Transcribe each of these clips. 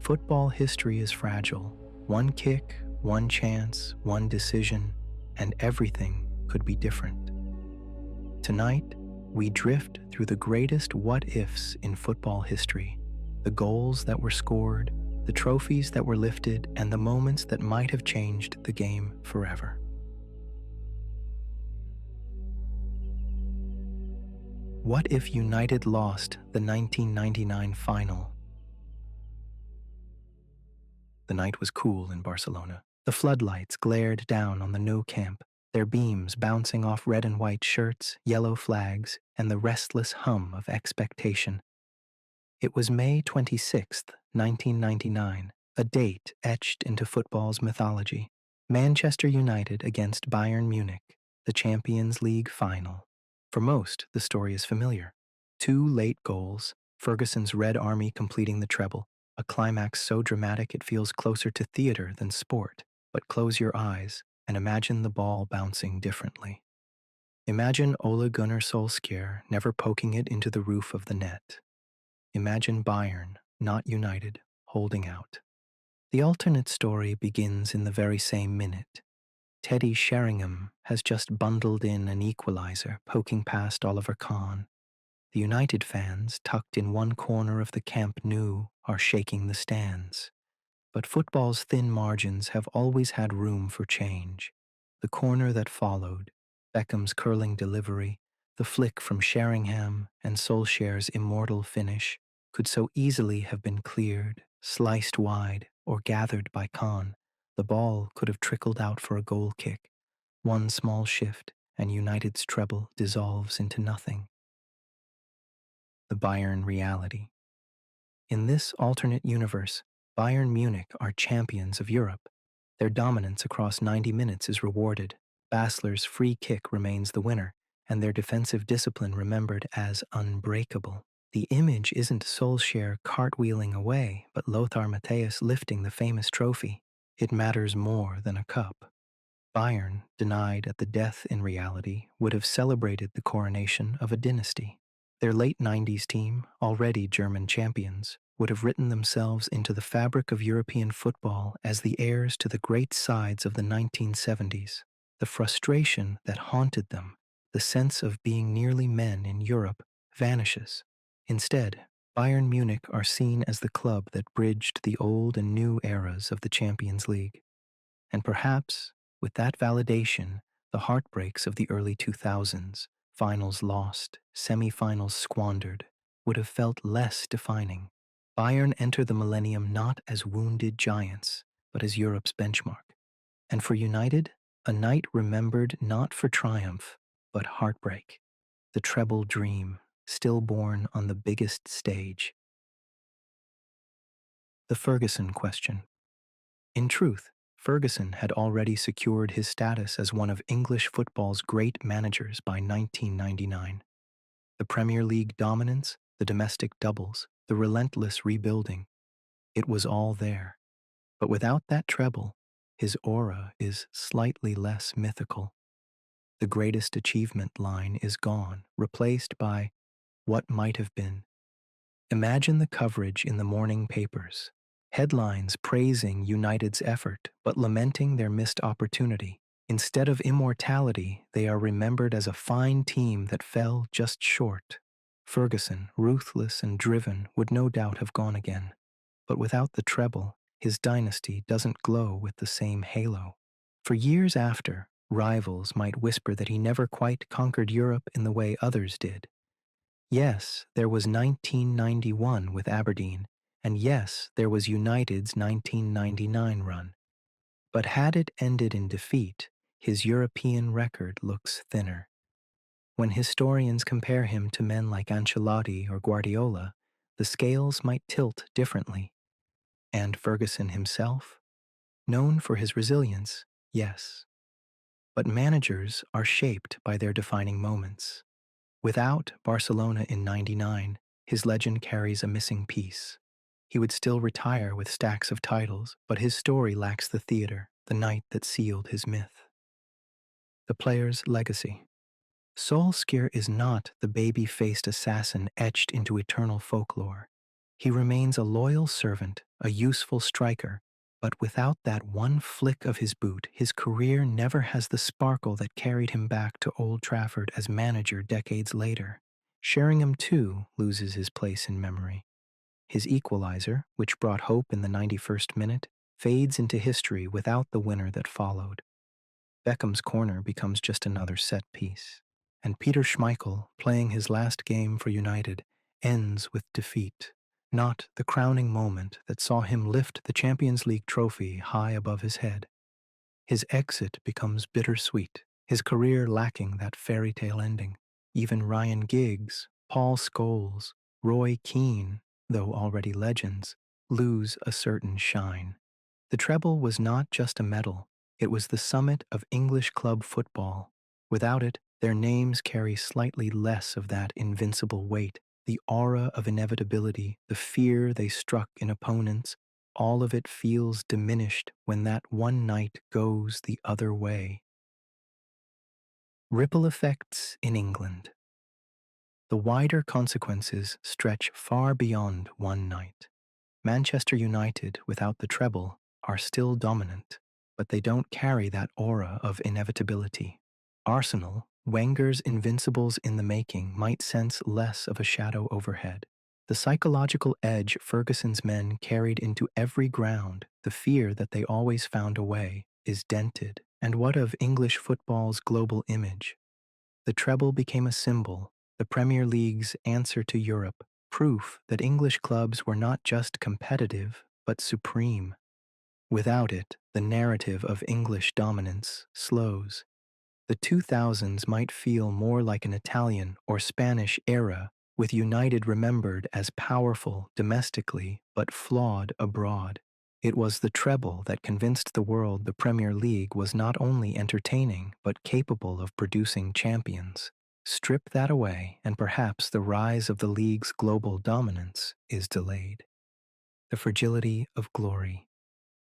Football history is fragile. One kick, one chance, one decision, and everything could be different. Tonight, we drift through the greatest what-ifs in football history, the goals that were scored, the trophies that were lifted, and the moments that might have changed the game forever. What if United lost the 1999 final? The night was cool in Barcelona. The floodlights glared down on the Nou Camp, their beams bouncing off red and white shirts, yellow flags, and the restless hum of expectation. It was May 26th, 1999, a date etched into football's mythology. Manchester United against Bayern Munich, the Champions League final. For most, the story is familiar. Two late goals, Ferguson's Red Army completing the treble, a climax so dramatic it feels closer to theater than sport. But close your eyes and imagine the ball bouncing differently. Imagine Ole Gunnar Solskjaer never poking it into the roof of the net. Imagine Bayern, not United, holding out. The alternate story begins in the very same minute. Teddy Sheringham has just bundled in an equalizer, poking past Oliver Kahn. The United fans, tucked in one corner of the Camp Nou, are shaking the stands. But football's thin margins have always had room for change. The corner that followed, Beckham's curling delivery, the flick from Sheringham, and Solskjaer's immortal finish, could so easily have been cleared, sliced wide, or gathered by Kahn. The ball could have trickled out for a goal kick. One small shift, and United's treble dissolves into nothing. The Bayern reality. In this alternate universe, Bayern Munich are champions of Europe. Their dominance across 90 minutes is rewarded. Basler's free kick remains the winner, and their defensive discipline remembered as unbreakable. The image isn't Solskjaer cartwheeling away, but Lothar Matthäus lifting the famous trophy. It matters more than a cup. Bayern, denied at the death in reality, would have celebrated the coronation of a dynasty. Their late 90s team, already German champions, would have written themselves into the fabric of European football as the heirs to the great sides of the 1970s. The frustration that haunted them, the sense of being nearly men in Europe, vanishes. Instead, Bayern Munich are seen as the club that bridged the old and new eras of the Champions League. And perhaps, with that validation, the heartbreaks of the early 2000s, finals lost, semi-finals squandered, would have felt less defining. Bayern enter the millennium not as wounded giants, but as Europe's benchmark. And for United, a night remembered not for triumph, but heartbreak. The treble dream, stillborn on the biggest stage. The Ferguson question. In truth, Ferguson had already secured his status as one of English football's great managers by 1999. The Premier League dominance, the domestic doubles, the relentless rebuilding, it was all there. But without that treble, his aura is slightly less mythical. The greatest achievement line is gone, replaced by what might have been. Imagine the coverage in the morning papers. Headlines praising United's effort, but lamenting their missed opportunity. Instead of immortality, they are remembered as a fine team that fell just short. Ferguson, ruthless and driven, would no doubt have gone again. But without the treble, his dynasty doesn't glow with the same halo. For years after, rivals might whisper that he never quite conquered Europe in the way others did. Yes, there was 1991 with Aberdeen, and yes, there was United's 1999 run. But had it ended in defeat, his European record looks thinner. When historians compare him to men like Ancelotti or Guardiola, the scales might tilt differently. And Ferguson himself? Known for his resilience, yes. But managers are shaped by their defining moments. Without Barcelona in '99, his legend carries a missing piece. He would still retire with stacks of titles, but his story lacks the theater, the night that sealed his myth. The player's legacy. Solskjaer is not the baby-faced assassin etched into eternal folklore. He remains a loyal servant, a useful striker, but without that one flick of his boot, his career never has the sparkle that carried him back to Old Trafford as manager decades later. Sheringham, too, loses his place in memory. His equalizer, which brought hope in the 91st minute, fades into history without the winner that followed. Beckham's corner becomes just another set piece. And Peter Schmeichel, playing his last game for United, ends with defeat, not the crowning moment that saw him lift the Champions League trophy high above his head. His exit becomes bittersweet, his career lacking that fairy tale ending. Even Ryan Giggs, Paul Scholes, Roy Keane, though already legends, lose a certain shine. The treble was not just a medal, it was the summit of English club football. Without it, their names carry slightly less of that invincible weight, the aura of inevitability, the fear they struck in opponents. All of it feels diminished when that one night goes the other way. Ripple effects in England. The wider consequences stretch far beyond one night. Manchester United, without the treble, are still dominant, but they don't carry that aura of inevitability. Arsenal, Wenger's invincibles in the making, might sense less of a shadow overhead. The psychological edge Ferguson's men carried into every ground, the fear that they always found a way, is dented. And what of English football's global image? The treble became a symbol, the Premier League's answer to Europe, proof that English clubs were not just competitive, but supreme. Without it, the narrative of English dominance slows. The 2000s might feel more like an Italian or Spanish era, with United remembered as powerful domestically but flawed abroad. It was the treble that convinced the world the Premier League was not only entertaining but capable of producing champions. Strip that away, and perhaps the rise of the league's global dominance is delayed. The fragility of glory.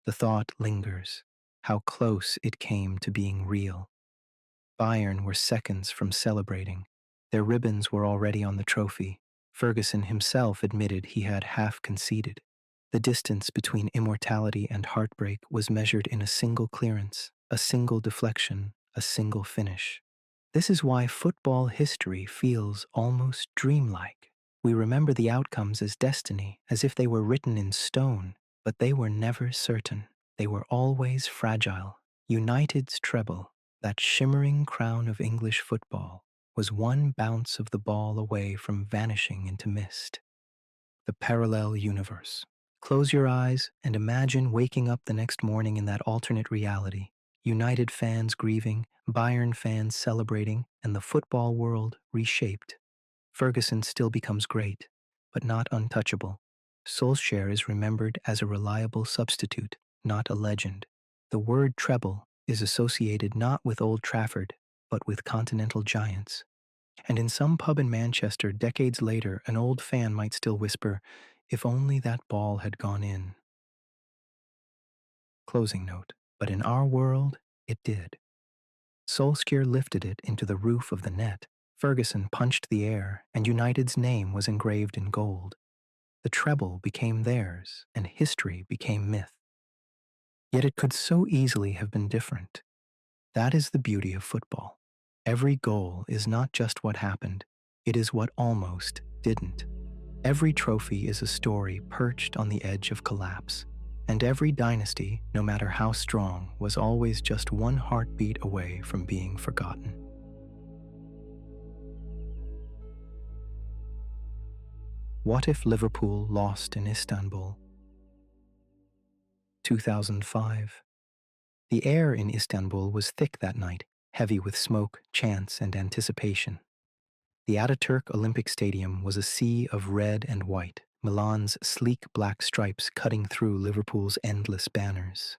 The thought lingers, how close it came to being real. Bayern were seconds from celebrating. Their ribbons were already on the trophy. Ferguson himself admitted he had half conceded. The distance between immortality and heartbreak was measured in a single clearance, a single deflection, a single finish. This is why football history feels almost dreamlike. We remember the outcomes as destiny, as if they were written in stone, but they were never certain. They were always fragile. United's treble, that shimmering crown of English football, was one bounce of the ball away from vanishing into mist. The parallel universe. Close your eyes and imagine waking up the next morning in that alternate reality. United fans grieving, Bayern fans celebrating, and the football world reshaped. Ferguson still becomes great, but not untouchable. Solskjaer is remembered as a reliable substitute, not a legend. The word treble is associated not with Old Trafford, but with continental giants. And in some pub in Manchester decades later, an old fan might still whisper, "If only that ball had gone in." Closing note. But in our world, it did. Solskjaer lifted it into the roof of the net. Ferguson punched the air, and United's name was engraved in gold. The treble became theirs, and history became myth. Yet it could so easily have been different. That is the beauty of football. Every goal is not just what happened, it is what almost didn't. Every trophy is a story perched on the edge of collapse. And every dynasty, no matter how strong, was always just one heartbeat away from being forgotten. What if Liverpool lost in Istanbul? 2005. The air in Istanbul was thick that night, heavy with smoke, chants, and anticipation. The Ataturk Olympic Stadium was a sea of red and white, Milan's sleek black stripes cutting through Liverpool's endless banners.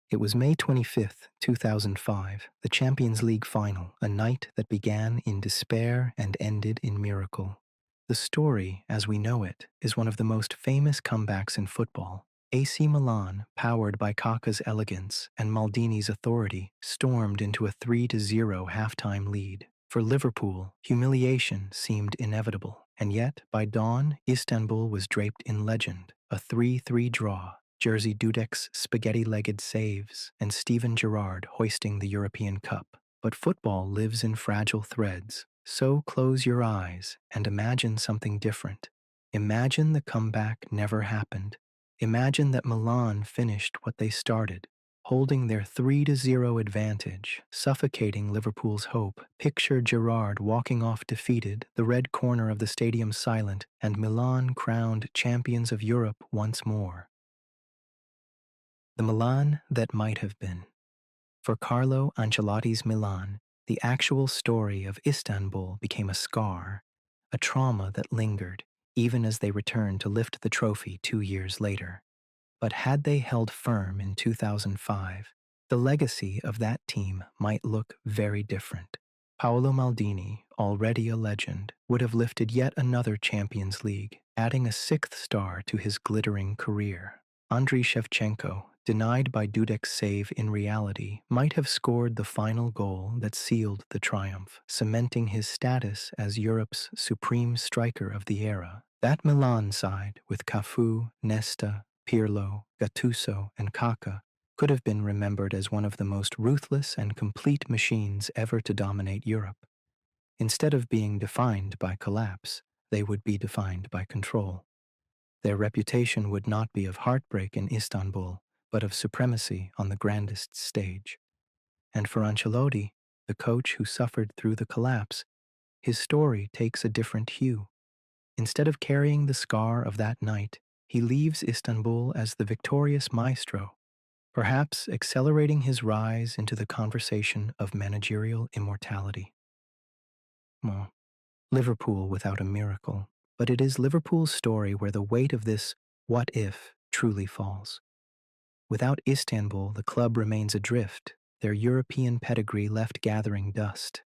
It was May 25th, 2005, the Champions League final, a night that began in despair and ended in miracle. The story, as we know it, is one of the most famous comebacks in football. AC Milan, powered by Kaká's elegance and Maldini's authority, stormed into a 3-0 halftime lead. For Liverpool, humiliation seemed inevitable. And yet, by dawn, Istanbul was draped in legend, a 3-3 draw, Jerzy Dudek's spaghetti-legged saves, and Steven Gerrard hoisting the European Cup. But football lives in fragile threads, so close your eyes and imagine something different. Imagine the comeback never happened. Imagine that Milan finished what they started, holding their 3-0 advantage, suffocating Liverpool's hope. Picture Gerrard walking off defeated, the red corner of the stadium silent, and Milan crowned champions of Europe once more. The Milan that might have been. For Carlo Ancelotti's Milan, the actual story of Istanbul became a scar, a trauma that lingered, even as they returned to lift the trophy 2 years later. But had they held firm in 2005, the legacy of that team might look very different. Paolo Maldini, already a legend, would have lifted yet another Champions League, adding a sixth star to his glittering career. Andriy Shevchenko, denied by Dudek's save in reality, might have scored the final goal that sealed the triumph, cementing his status as Europe's supreme striker of the era. That Milan side, with Cafu, Nesta, Pirlo, Gattuso, and Kaká, could have been remembered as one of the most ruthless and complete machines ever to dominate Europe. Instead of being defined by collapse, they would be defined by control. Their reputation would not be of heartbreak in Istanbul, but of supremacy on the grandest stage. And for Ancelotti, the coach who suffered through the collapse, his story takes a different hue. Instead of carrying the scar of that night, he leaves Istanbul as the victorious maestro, perhaps accelerating his rise into the conversation of managerial immortality. Well, Liverpool without a miracle, but it is Liverpool's story where the weight of this what if truly falls. Without Istanbul, the club remains adrift, their European pedigree left gathering dust.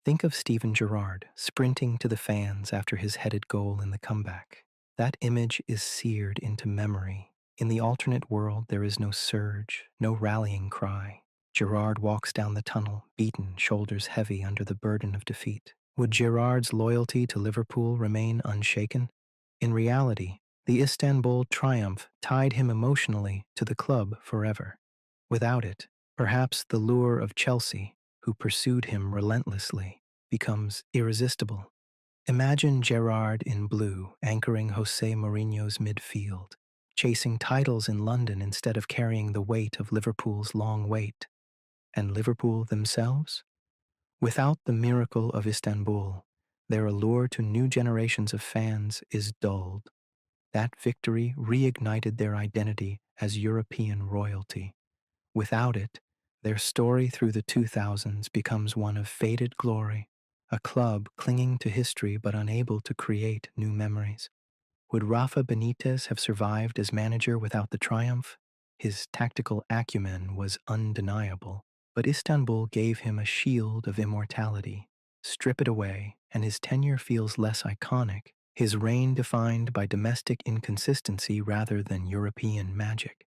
Think of Steven Gerrard sprinting to the fans after his headed goal in the comeback. That image is seared into memory. In the alternate world, there is no surge, no rallying cry. Gerrard walks down the tunnel, beaten, shoulders heavy under the burden of defeat. Would Gerrard's loyalty to Liverpool remain unshaken? In reality, the Istanbul triumph tied him emotionally to the club forever. Without it, perhaps the lure of Chelsea, who pursued him relentlessly, becomes irresistible. Imagine Gerrard in blue anchoring Jose Mourinho's midfield, chasing titles in London instead of carrying the weight of Liverpool's long wait. And Liverpool themselves? Without the miracle of Istanbul, their allure to new generations of fans is dulled. That victory reignited their identity as European royalty. Without it, their story through the 2000s becomes one of faded glory, a club clinging to history but unable to create new memories. Would Rafa Benitez have survived as manager without the triumph? His tactical acumen was undeniable, but Istanbul gave him a shield of immortality. Strip it away, and his tenure feels less iconic, his reign defined by domestic inconsistency rather than European magic.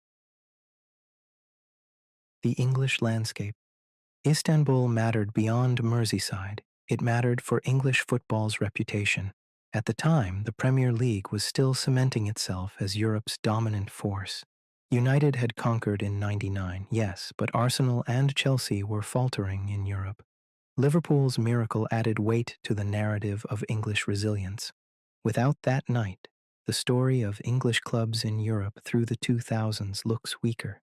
The English landscape. Istanbul mattered beyond Merseyside. It mattered for English football's reputation. At the time, the Premier League was still cementing itself as Europe's dominant force. United had conquered in '99, yes, but Arsenal and Chelsea were faltering in Europe. Liverpool's miracle added weight to the narrative of English resilience. Without that night, the story of English clubs in Europe through the 2000s looks weaker.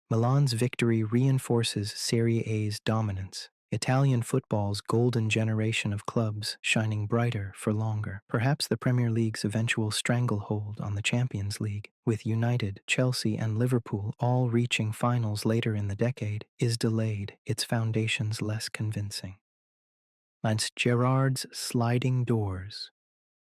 Milan's victory reinforces Serie A's dominance, Italian football's golden generation of clubs shining brighter for longer. Perhaps the Premier League's eventual stranglehold on the Champions League, with United, Chelsea, and Liverpool all reaching finals later in the decade, is delayed, its foundations less convincing. And Gerrard's sliding doors.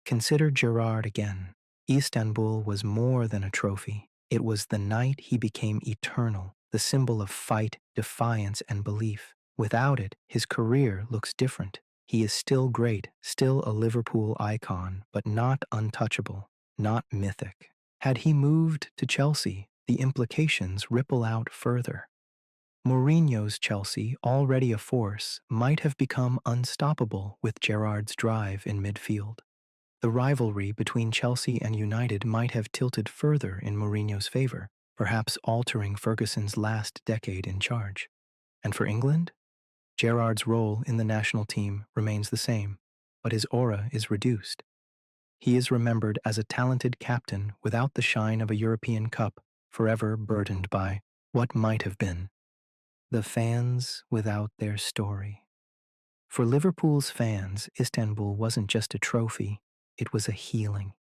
Consider Gerrard again. Istanbul was more than a trophy. It was the night he became eternal, the symbol of fight, defiance, and belief. Without it, his career looks different. He is still great, still a Liverpool icon, but not untouchable, not mythic. Had he moved to Chelsea, the implications ripple out further. Mourinho's Chelsea, already a force, might have become unstoppable with Gerrard's drive in midfield. The rivalry between Chelsea and United might have tilted further in Mourinho's favor, perhaps altering Ferguson's last decade in charge. And for England, Gerrard's role in the national team remains the same, but his aura is reduced. He is remembered as a talented captain without the shine of a European Cup, forever burdened by what might have been. The fans without their story. For Liverpool's fans, Istanbul wasn't just a trophy, it was a healing.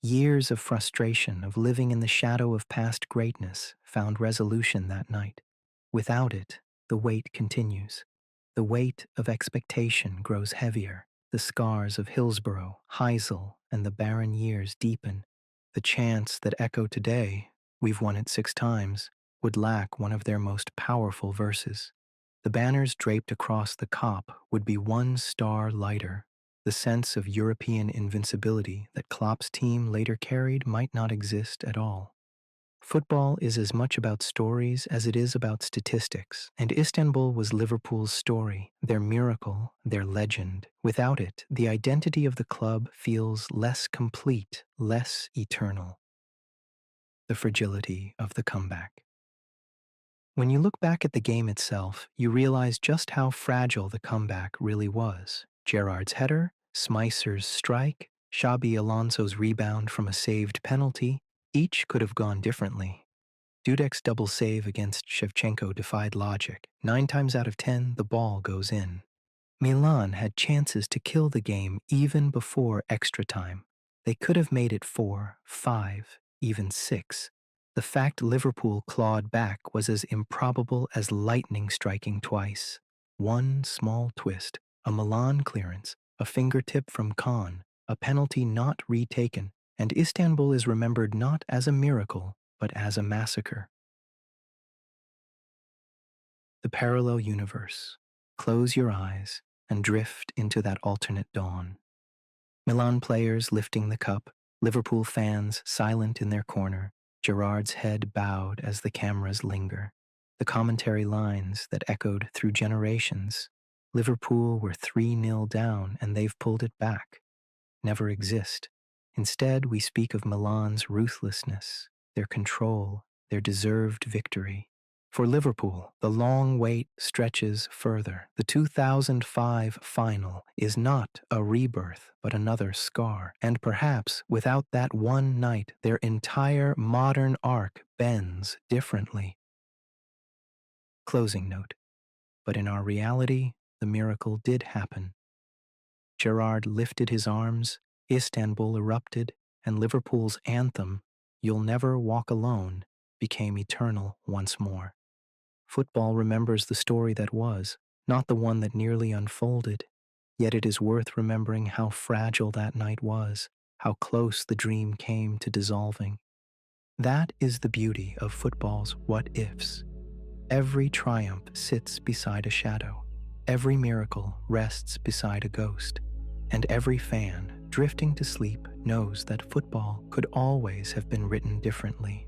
Years of frustration of living in the shadow of past greatness found resolution that night. Without it, the weight continues. The weight of expectation grows heavier. The scars of Hillsborough, Heysel, and the barren years deepen. The chants that echo today, "We've won it 6 times," would lack one of their most powerful verses. The banners draped across the Kop would be one star lighter. The sense of European invincibility that Klopp's team later carried might not exist at all. Football is as much about stories as it is about statistics, and Istanbul was Liverpool's story, their miracle, their legend. Without it, the identity of the club feels less complete, less eternal. The fragility of the comeback. When you look back at the game itself, you realize just how fragile the comeback really was. Gerrard's header, Smicer's strike, Xabi Alonso's rebound from a saved penalty, each could have gone differently. Dudek's double save against Shevchenko defied logic. 9 times out of 10, the ball goes in. Milan had chances to kill the game even before extra time. They could have made it 4, 5, even 6. The fact Liverpool clawed back was as improbable as lightning striking twice. One small twist, a Milan clearance, a fingertip from Khan, a penalty not retaken, and Istanbul is remembered not as a miracle, but as a massacre. The parallel universe. Close your eyes and drift into that alternate dawn. Milan players lifting the cup, Liverpool fans silent in their corner, Gerrard's head bowed as the cameras linger. The commentary lines that echoed through generations. Liverpool were 3-0 down and they've pulled it back. Never exist. Instead, we speak of Milan's ruthlessness, their control, their deserved victory. For Liverpool, the long wait stretches further. The 2005 final is not a rebirth, but another scar. And perhaps, without that one night, their entire modern arc bends differently. Closing note. But in our reality, the miracle did happen. Gerrard lifted his arms, Istanbul erupted, and Liverpool's anthem, "You'll Never Walk Alone," became eternal once more. Football remembers the story that was, not the one that nearly unfolded. Yet it is worth remembering how fragile that night was, how close the dream came to dissolving. That is the beauty of football's what-ifs. Every triumph sits beside a shadow. Every miracle rests beside a ghost. And every fan, drifting to sleep, knows that football could always have been written differently.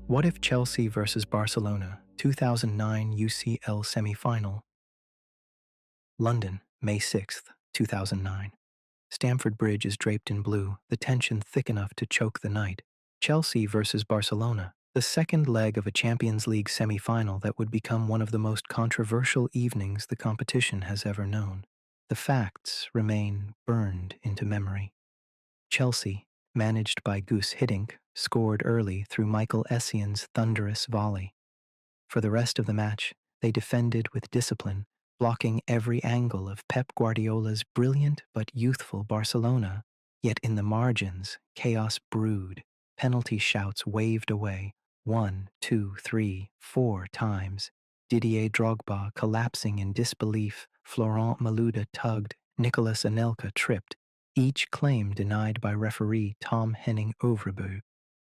What if Chelsea versus Barcelona, 2009 UCL semi-final? London, May 6, 2009. Stamford Bridge is draped in blue, the tension thick enough to choke the night. Chelsea versus Barcelona, the second leg of a Champions League semi-final that would become one of the most controversial evenings the competition has ever known. The facts remain burned into memory. Chelsea, managed by Guus Hiddink, scored early through Michael Essien's thunderous volley. For the rest of the match, they defended with discipline, blocking every angle of Pep Guardiola's brilliant but youthful Barcelona. Yet in the margins, chaos brewed, penalty shouts waved away, 1, 2, 3, 4 times. Didier Drogba collapsing in disbelief, Florent Malouda tugged, Nicolas Anelka tripped, each claim denied by referee Tom Henning Overbu.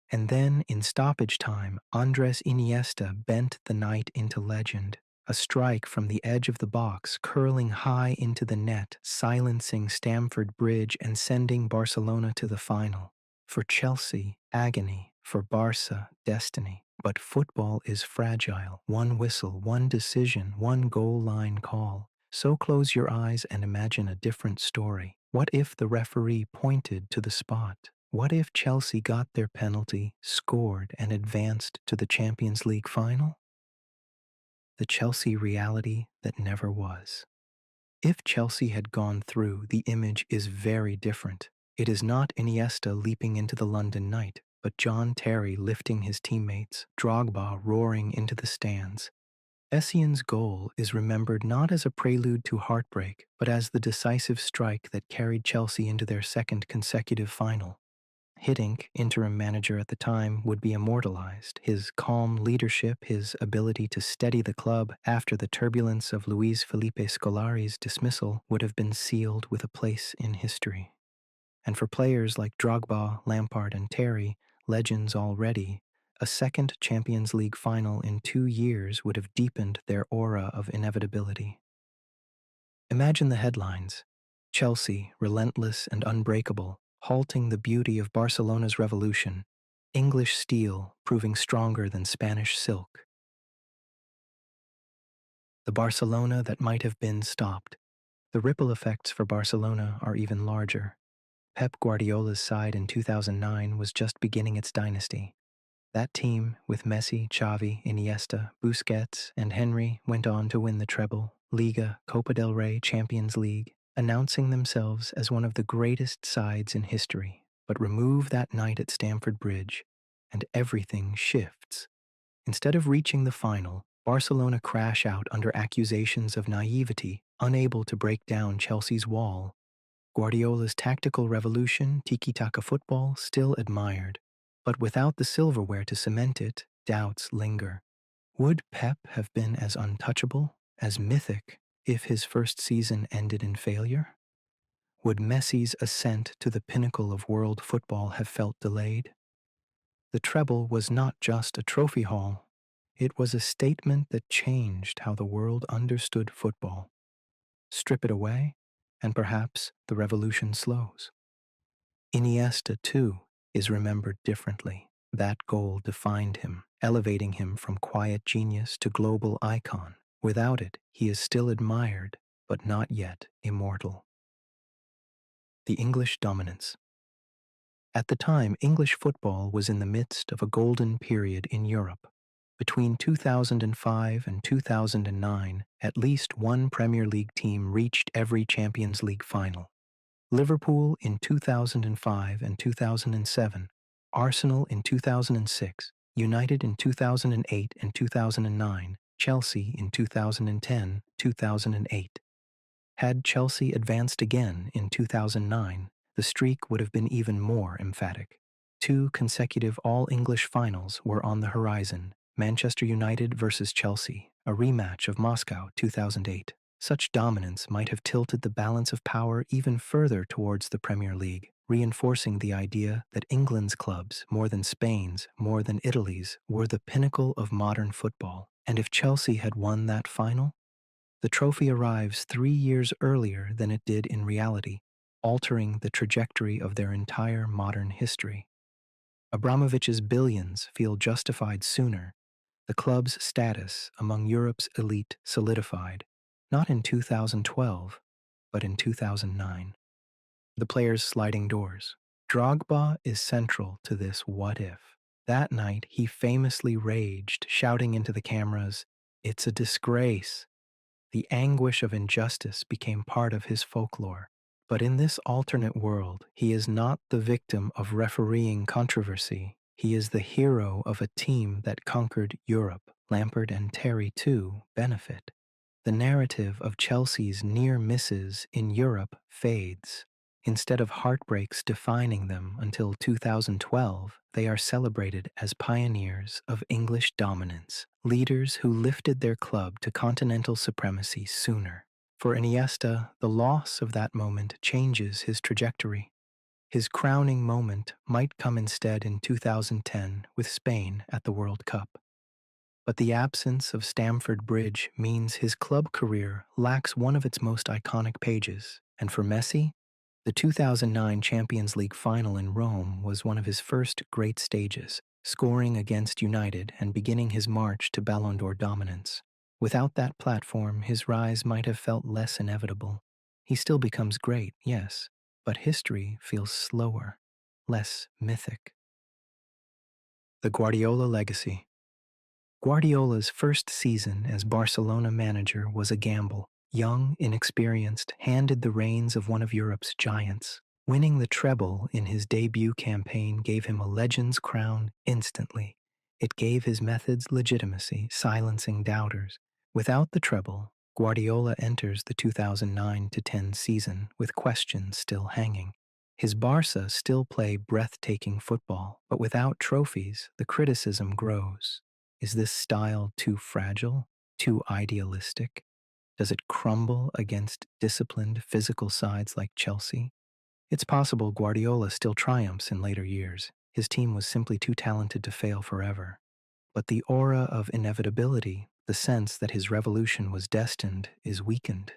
And then, in stoppage time, Andres Iniesta bent the night into legend. A strike from the edge of the box curling high into the net, silencing Stamford Bridge and sending Barcelona to the final. For Chelsea, agony. For Barca, destiny. But football is fragile. One whistle, one decision, one goal line call. So close your eyes and imagine a different story. What if the referee pointed to the spot? What if Chelsea got their penalty, scored, and advanced to the Champions League final? The Chelsea reality that never was. If Chelsea had gone through, the image is very different. It is not Iniesta leaping into the London night, but John Terry lifting his teammates, Drogba roaring into the stands. Essien's goal is remembered not as a prelude to heartbreak, but as the decisive strike that carried Chelsea into their second consecutive final. Hiddink, interim manager at the time, would be immortalized. His calm leadership, his ability to steady the club after the turbulence of Luis Felipe Scolari's dismissal would have been sealed with a place in history. And for players like Drogba, Lampard, and Terry, legends already, a second Champions League final in 2 years would have deepened their aura of inevitability. Imagine the headlines: Chelsea, relentless and unbreakable, halting the beauty of Barcelona's revolution. English steel proving stronger than Spanish silk. The Barcelona that might have been stopped. The ripple effects for Barcelona are even larger. Pep Guardiola's side in 2009 was just beginning its dynasty. That team, with Messi, Xavi, Iniesta, Busquets, and Henry, went on to win the treble, Liga, Copa del Rey, Champions League, announcing themselves as one of the greatest sides in history. But remove that night at Stamford Bridge, and everything shifts. Instead of reaching the final, Barcelona crash out under accusations of naivety, unable to break down Chelsea's wall. Guardiola's tactical revolution, tiki-taka football, still admired. But without the silverware to cement it, doubts linger. Would Pep have been as untouchable, as mythic, if his first season ended in failure? Would Messi's ascent to the pinnacle of world football have felt delayed? The treble was not just a trophy haul. It was a statement that changed how the world understood football. Strip it away, and perhaps the revolution slows. Iniesta, too, is remembered differently. That goal defined him, elevating him from quiet genius to global icon. Without it, he is still admired, but not yet immortal. The English dominance. At the time, English football was in the midst of a golden period in Europe. Between 2005 and 2009, at least one Premier League team reached every Champions League final. Liverpool in 2005 and 2007, Arsenal in 2006, United in 2008 and 2009, Chelsea in 2010, 2008. Had Chelsea advanced again in 2009, the streak would have been even more emphatic. 2 consecutive All-English finals were on the horizon: Manchester United versus Chelsea, a rematch of Moscow 2008. Such dominance might have tilted the balance of power even further towards the Premier League, reinforcing the idea that England's clubs, more than Spain's, more than Italy's, were the pinnacle of modern football. And if Chelsea had won that final, the trophy arrives 3 years earlier than it did in reality, altering the trajectory of their entire modern history. Abramovich's billions feel justified sooner. The club's status among Europe's elite solidified, not in 2012, but in 2009. The players' sliding doors. Drogba is central to this what if. That night, he famously raged, shouting into the cameras, "It's a disgrace." The anguish of injustice became part of his folklore. But in this alternate world, he is not the victim of refereeing controversy. He is the hero of a team that conquered Europe. Lampard and Terry, too, benefit. The narrative of Chelsea's near misses in Europe fades. Instead of heartbreaks defining them until 2012, they are celebrated as pioneers of English dominance, leaders who lifted their club to continental supremacy sooner. For Iniesta, the loss of that moment changes his trajectory. His crowning moment might come instead in 2010 with Spain at the World Cup. But the absence of Stamford Bridge means his club career lacks one of its most iconic pages. And for Messi, the 2009 Champions League final in Rome was one of his first great stages, scoring against United and beginning his march to Ballon d'Or dominance. Without that platform, his rise might have felt less inevitable. He still becomes great, yes, but history feels slower, less mythic. The Guardiola legacy. Guardiola's first season as Barcelona manager was a gamble. Young, inexperienced, handed the reins of one of Europe's giants. Winning the treble in his debut campaign gave him a legend's crown instantly. It gave his methods legitimacy, silencing doubters. Without the treble, Guardiola enters the 2009-10 season with questions still hanging. His Barca still play breathtaking football, but without trophies, the criticism grows. Is this style too fragile? Too idealistic? Does it crumble against disciplined physical sides like Chelsea? It's possible Guardiola still triumphs in later years. His team was simply too talented to fail forever. But the aura of inevitability, the sense that his revolution was destined, is weakened.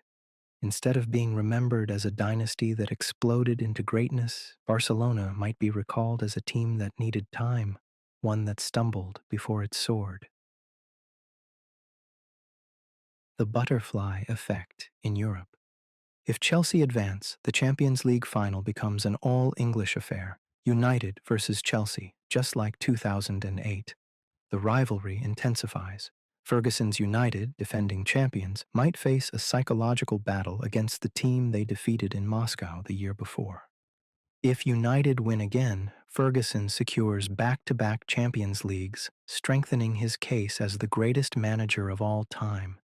Instead of being remembered as a dynasty that exploded into greatness, Barcelona might be recalled as a team that needed time, one that stumbled before it soared. The butterfly effect in Europe. If Chelsea advance, the Champions League final becomes an all-English affair, United versus Chelsea, just like 2008. The rivalry intensifies. Ferguson's United, defending champions, might face a psychological battle against the team they defeated in Moscow the year before. If United win again, Ferguson secures back-to-back Champions Leagues, strengthening his case as the greatest manager of all time.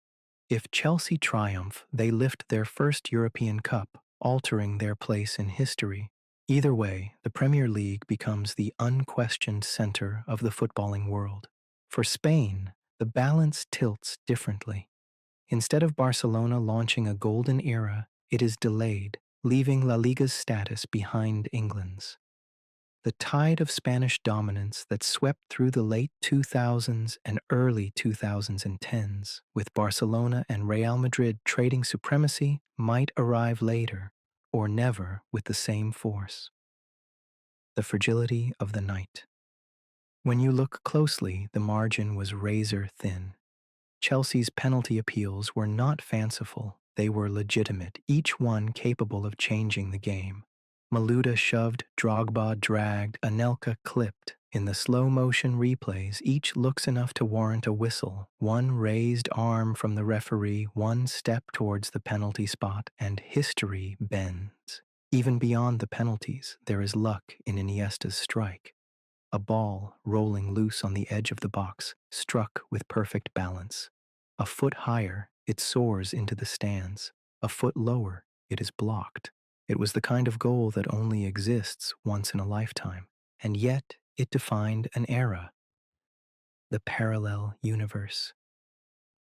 If Chelsea triumph, they lift their first European Cup, altering their place in history. Either way, the Premier League becomes the unquestioned center of the footballing world. For Spain, the balance tilts differently. Instead of Barcelona launching a golden era, it is delayed, leaving La Liga's status behind England's. The tide of Spanish dominance that swept through the late 2000s and early 2010s, with Barcelona and Real Madrid trading supremacy, might arrive later, or never with the same force. The fragility of the night. When you look closely, the margin was razor thin. Chelsea's penalty appeals were not fanciful, they were legitimate, each one capable of changing the game. Malouda shoved, Drogba dragged, Anelka clipped. In the slow-motion replays, each looks enough to warrant a whistle, one raised arm from the referee, one step towards the penalty spot, and history bends. Even beyond the penalties, there is luck in Iniesta's strike. A ball, rolling loose on the edge of the box, struck with perfect balance. A foot higher, it soars into the stands. A foot lower, it is blocked. It was the kind of goal that only exists once in a lifetime, and yet it defined an era. The parallel universe.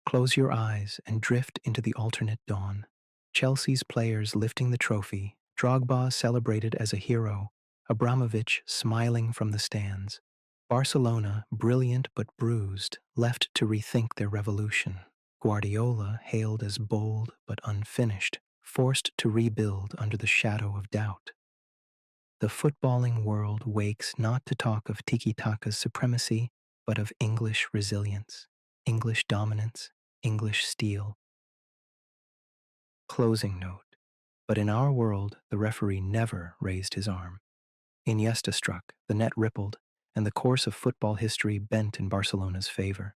Close your eyes and drift into the alternate dawn. Chelsea's players lifting the trophy, Drogba celebrated as a hero, Abramovich smiling from the stands. Barcelona, brilliant but bruised, left to rethink their revolution. Guardiola, hailed as bold but unfinished, forced to rebuild under the shadow of doubt. The footballing world wakes not to talk of tiki-taka's supremacy, but of English resilience, English dominance, English steel. Closing note. But in our world, the referee never raised his arm. Iniesta struck, the net rippled, and the course of football history bent in Barcelona's favor.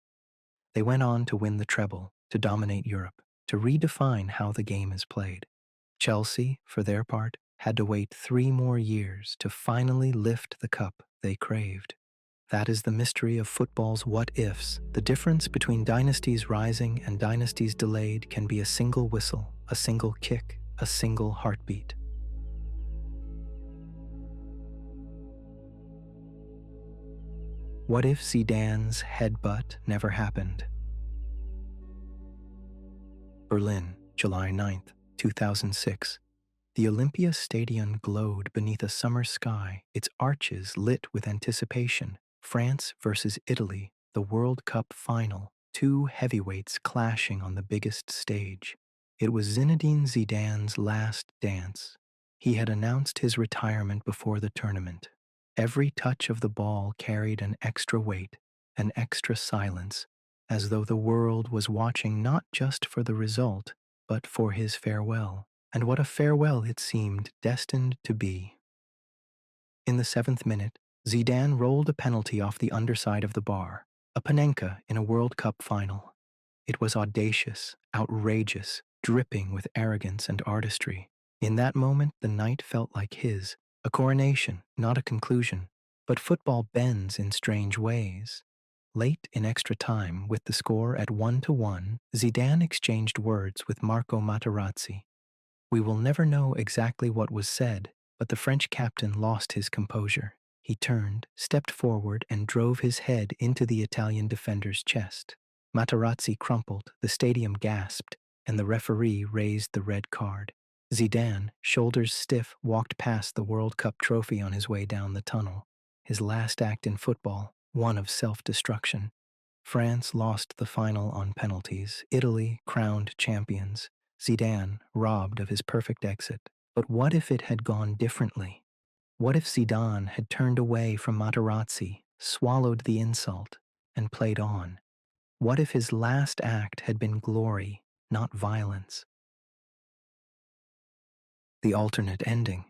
They went on to win the treble, to dominate Europe, to redefine how the game is played. Chelsea, for their part, had to wait 3 more years to finally lift the cup they craved. That is the mystery of football's what-ifs. The difference between dynasties rising and dynasties delayed can be a single whistle, a single kick, a single heartbeat. What if Zidane's headbutt never happened? Berlin, July 9th, 2006. The Olympia Stadion glowed beneath a summer sky, its arches lit with anticipation. France versus Italy, the World Cup final, 2 heavyweights clashing on the biggest stage. It was Zinedine Zidane's last dance. He had announced his retirement before the tournament. Every touch of the ball carried an extra weight, an extra silence. as though the world was watching not just for the result, but for his farewell. And what a farewell it seemed destined to be. In the 7th minute, Zidane rolled a penalty off the underside of the bar, a Panenka in a World Cup final. It was audacious, outrageous, dripping with arrogance and artistry. In that moment, the night felt like his, a coronation, not a conclusion. But football bends in strange ways. Late in extra time, with the score at 1-1, Zidane exchanged words with Marco Materazzi. We will never know exactly what was said, but the French captain lost his composure. He turned, stepped forward, and drove his head into the Italian defender's chest. Materazzi crumpled, the stadium gasped, and the referee raised the red card. Zidane, shoulders stiff, walked past the World Cup trophy on his way down the tunnel. His last act in football, one of self-destruction. France lost the final on penalties. Italy crowned champions. Zidane robbed of his perfect exit. But what if it had gone differently? What if Zidane had turned away from Materazzi, swallowed the insult, and played on? What if his last act had been glory, not violence? The alternate ending.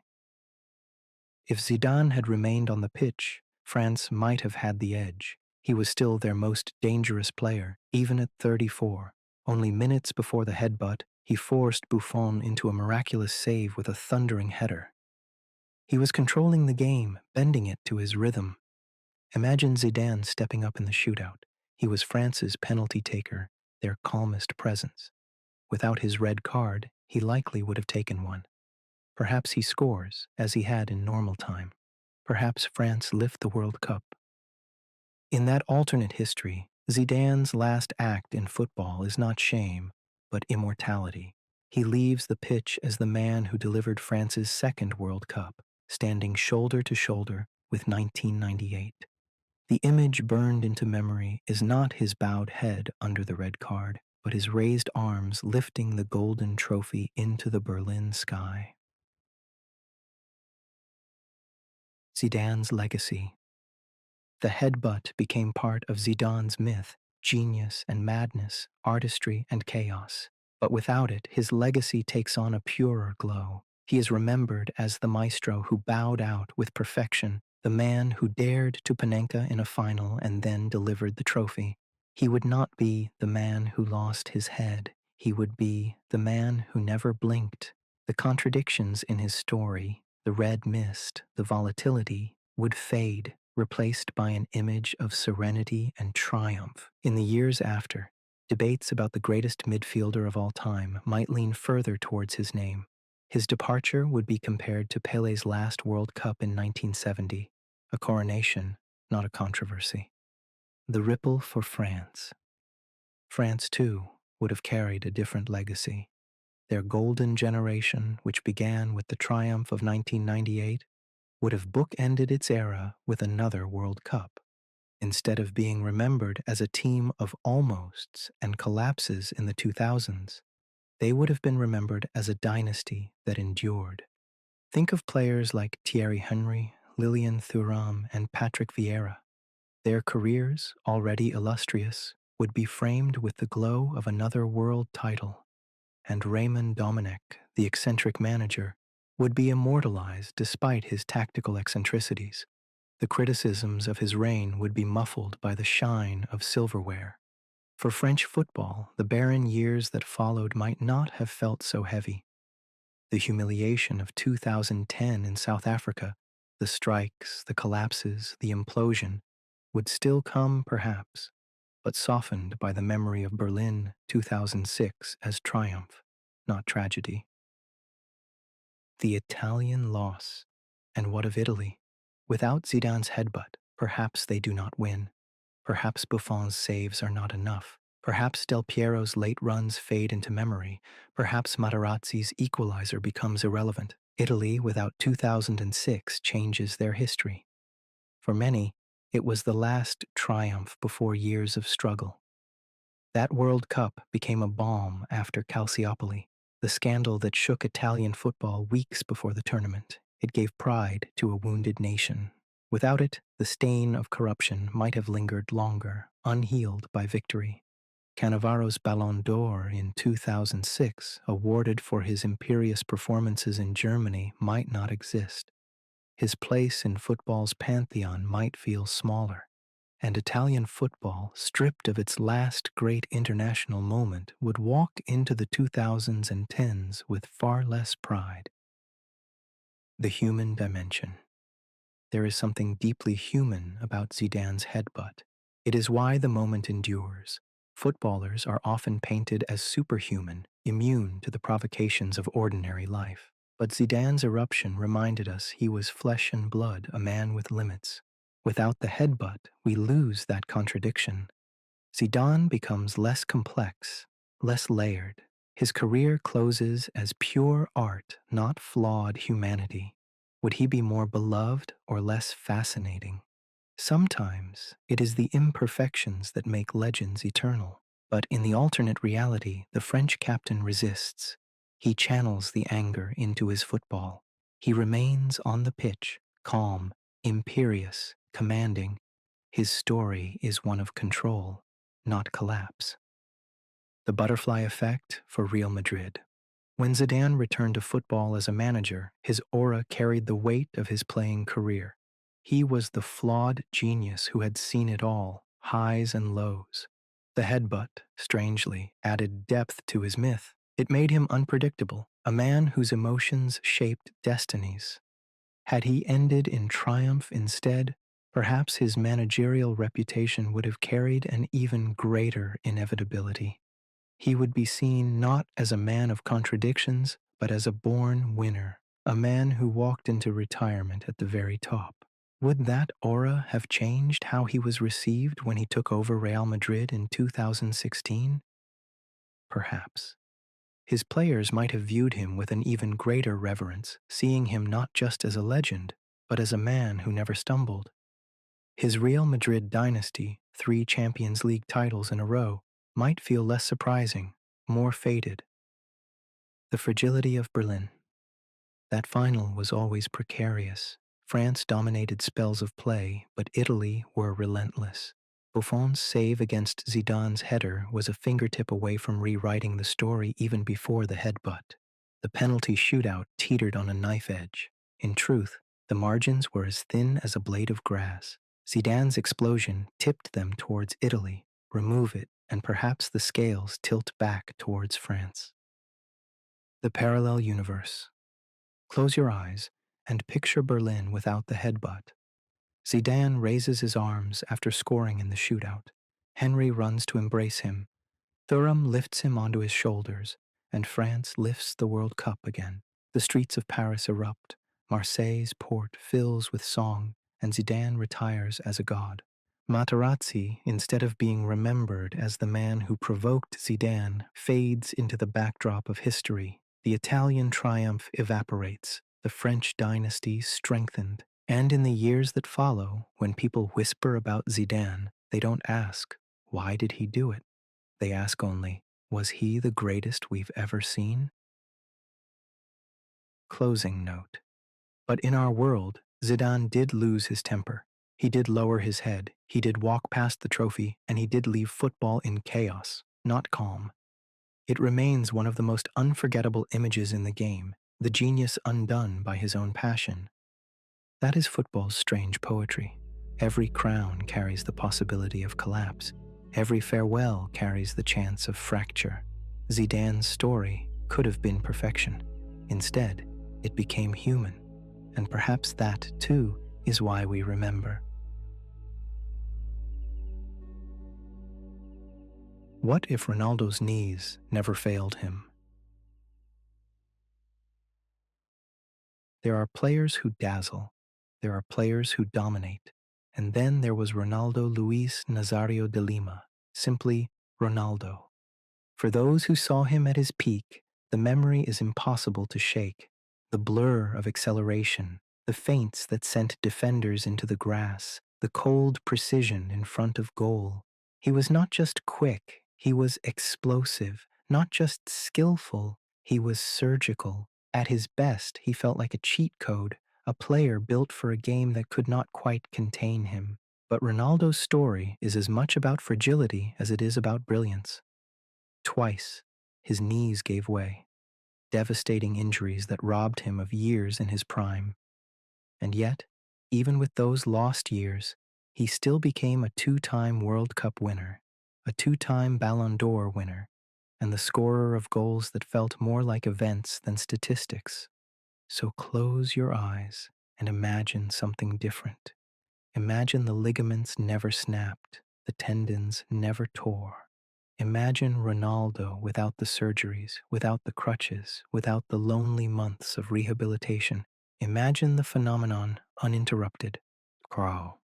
If Zidane had remained on the pitch, France might have had the edge. He was still their most dangerous player, even at 34. Only minutes before the headbutt, he forced Buffon into a miraculous save with a thundering header. He was controlling the game, bending it to his rhythm. Imagine Zidane stepping up in the shootout. He was France's penalty taker, their calmest presence. Without his red card, he likely would have taken one. Perhaps he scores, as he had in normal time. Perhaps France lift the World Cup. In that alternate history, Zidane's last act in football is not shame, but immortality. He leaves the pitch as the man who delivered France's second World Cup, standing shoulder to shoulder with 1998. The image burned into memory is not his bowed head under the red card, but his raised arms lifting the golden trophy into the Berlin sky. Zidane's legacy. The headbutt became part of Zidane's myth, genius and madness, artistry and chaos. But without it, his legacy takes on a purer glow. He is remembered as the maestro who bowed out with perfection, the man who dared to Panenka in a final and then delivered the trophy. He would not be the man who lost his head. He would be the man who never blinked. The contradictions in his story, the red mist, the volatility, would fade, replaced by an image of serenity and triumph. In the years after, debates about the greatest midfielder of all time might lean further towards his name. His departure would be compared to Pélé's last World Cup in 1970, a coronation, not a controversy. The ripple for France. France, too, would have carried a different legacy. Their golden generation, which began with the triumph of 1998, would have bookended its era with another World Cup. Instead of being remembered as a team of almosts and collapses in the 2000s, they would have been remembered as a dynasty that endured. Think of players like Thierry Henry, Lilian Thuram, and Patrick Vieira. Their careers, already illustrious, would be framed with the glow of another world title. And Raymond Domenech, the eccentric manager, would be immortalized despite his tactical eccentricities. The criticisms of his reign would be muffled by the shine of silverware. For French football, the barren years that followed might not have felt so heavy. The humiliation of 2010 in South Africa, the strikes, the collapses, the implosion, would still come perhaps, but softened by the memory of Berlin 2006 as triumph, not tragedy. The Italian loss. And what of Italy? Without Zidane's headbutt, perhaps they do not win. Perhaps Buffon's saves are not enough. Perhaps Del Piero's late runs fade into memory. Perhaps Materazzi's equalizer becomes irrelevant. Italy, without 2006, changes their history. For many, it was the last triumph before years of struggle. That World Cup became a balm after Calciopoli, the scandal that shook Italian football weeks before the tournament. It gave pride to a wounded nation. Without it, the stain of corruption might have lingered longer, unhealed by victory. Cannavaro's Ballon d'Or in 2006, awarded for his imperious performances in Germany, might not exist. His place in football's pantheon might feel smaller, and Italian football, stripped of its last great international moment, would walk into the 2010s with far less pride. The human dimension. There is something deeply human about Zidane's headbutt. It is why the moment endures. Footballers are often painted as superhuman, immune to the provocations of ordinary life. But Zidane's eruption reminded us he was flesh and blood, a man with limits. Without the headbutt, we lose that contradiction. Zidane becomes less complex, less layered. His career closes as pure art, not flawed humanity. Would he be more beloved or less fascinating? Sometimes it is the imperfections that make legends eternal. But in the alternate reality, the French captain resists. He channels the anger into his football. He remains on the pitch, calm, imperious, commanding. His story is one of control, not collapse. The butterfly effect for Real Madrid. When Zidane returned to football as a manager, his aura carried the weight of his playing career. He was the flawed genius who had seen it all, highs and lows. The headbutt, strangely, added depth to his myth. It made him unpredictable, a man whose emotions shaped destinies. Had he ended in triumph instead, perhaps his managerial reputation would have carried an even greater inevitability. He would be seen not as a man of contradictions, but as a born winner, a man who walked into retirement at the very top. Would that aura have changed how he was received when he took over Real Madrid in 2016? Perhaps. His players might have viewed him with an even greater reverence, seeing him not just as a legend, but as a man who never stumbled. His Real Madrid dynasty, 3 Champions League titles in a row, might feel less surprising, more fated. The fragility of Berlin. That final was always precarious. France dominated spells of play, but Italy were relentless. Buffon's save against Zidane's header was a fingertip away from rewriting the story even before the headbutt. The penalty shootout teetered on a knife edge. In truth, the margins were as thin as a blade of grass. Zidane's explosion tipped them towards Italy. Remove it, and perhaps the scales tilt back towards France. The parallel universe. Close your eyes and picture Berlin without the headbutt. Zidane raises his arms after scoring in the shootout. Henry runs to embrace him. Thuram lifts him onto his shoulders, and France lifts the World Cup again. The streets of Paris erupt. Marseille's port fills with song, and Zidane retires as a god. Materazzi, instead of being remembered as the man who provoked Zidane, fades into the backdrop of history. The Italian triumph evaporates, the French dynasty strengthened, and in the years that follow, when people whisper about Zidane, they don't ask, why did he do it? They ask only, was he the greatest we've ever seen? Closing note. But in our world, Zidane did lose his temper. He did lower his head, he did walk past the trophy, and he did leave football in chaos, not calm. It remains one of the most unforgettable images in the game, the genius undone by his own passion. That is football's strange poetry. Every crown carries the possibility of collapse. Every farewell carries the chance of fracture. Zidane's story could have been perfection. Instead, it became human. And perhaps that, too, is why we remember. What if Ronaldo's knees never failed him? There are players who dazzle. There are players who dominate. And then there was Ronaldo Luis Nazario de Lima, simply Ronaldo. For those who saw him at his peak, the memory is impossible to shake. The blur of acceleration, the feints that sent defenders into the grass, the cold precision in front of goal. He was not just quick, he was explosive, not just skillful, he was surgical. At his best, he felt like a cheat code, a player built for a game that could not quite contain him. But Ronaldo's story is as much about fragility as it is about brilliance. Twice, his knees gave way, devastating injuries that robbed him of years in his prime. And yet, even with those lost years, he still became a two-time World Cup winner, a two-time Ballon d'Or winner, and the scorer of goals that felt more like events than statistics. So close your eyes and imagine something different. Imagine the ligaments never snapped, the tendons never tore. Imagine Ronaldo without the surgeries, without the crutches, without the lonely months of rehabilitation. Imagine the phenomenon uninterrupted. Crow.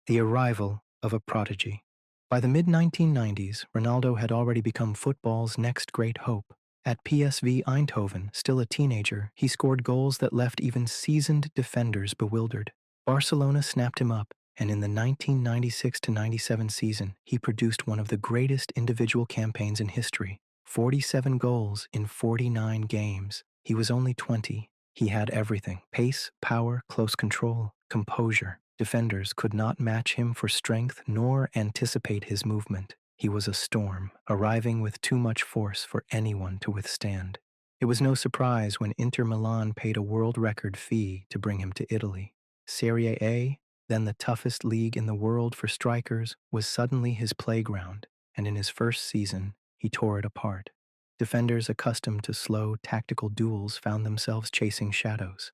The arrival of a prodigy. By the mid-1990s, Ronaldo had already become football's next great hope. At PSV Eindhoven, still a teenager, he scored goals that left even seasoned defenders bewildered. Barcelona snapped him up, and in the 1996-97 season, he produced one of the greatest individual campaigns in history. 47 goals in 49 games. He was only 20. He had everything: pace, power, close control, composure. Defenders could not match him for strength nor anticipate his movement. He was a storm, arriving with too much force for anyone to withstand. It was no surprise when Inter Milan paid a world record fee to bring him to Italy. Serie A, then the toughest league in the world for strikers, was suddenly his playground, and in his first season, he tore it apart. Defenders accustomed to slow, tactical duels found themselves chasing shadows.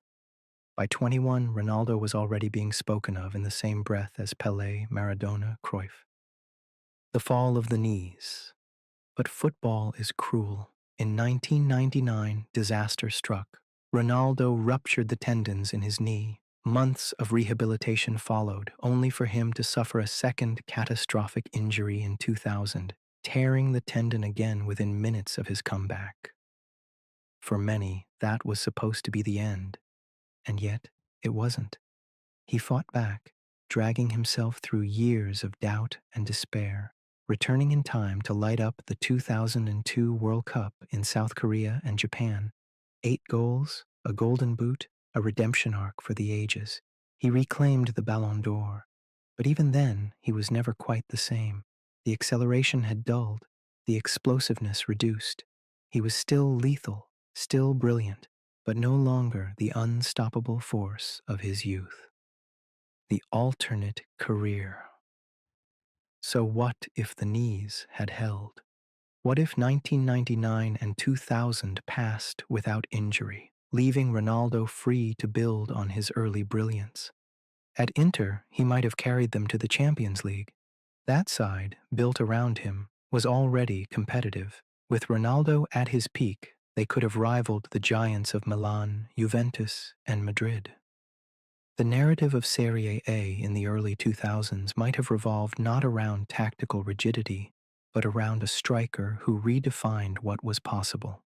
By 21, Ronaldo was already being spoken of in the same breath as Pelé, Maradona, Cruyff. The fall of the knees. But football is cruel. In 1999, disaster struck. Ronaldo ruptured the tendons in his knee. Months of rehabilitation followed, only for him to suffer a second catastrophic injury in 2000, tearing the tendon again within minutes of his comeback. For many, that was supposed to be the end. And yet, it wasn't. He fought back, dragging himself through years of doubt and despair, returning in time to light up the 2002 World Cup in South Korea and Japan. 8 goals, a golden boot, a redemption arc for the ages. He reclaimed the Ballon d'Or. But even then, he was never quite the same. The acceleration had dulled, the explosiveness reduced. He was still lethal, still brilliant, but no longer the unstoppable force of his youth. The alternate career. So what if the knees had held? What if 1999 and 2000 passed without injury, leaving Ronaldo free to build on his early brilliance? At Inter, he might have carried them to the Champions League. That side, built around him, was already competitive. With Ronaldo at his peak, they could have rivaled the giants of Milan, Juventus, and Madrid. The narrative of Serie A in the early 2000s might have revolved not around tactical rigidity, but around a striker who redefined what was possible.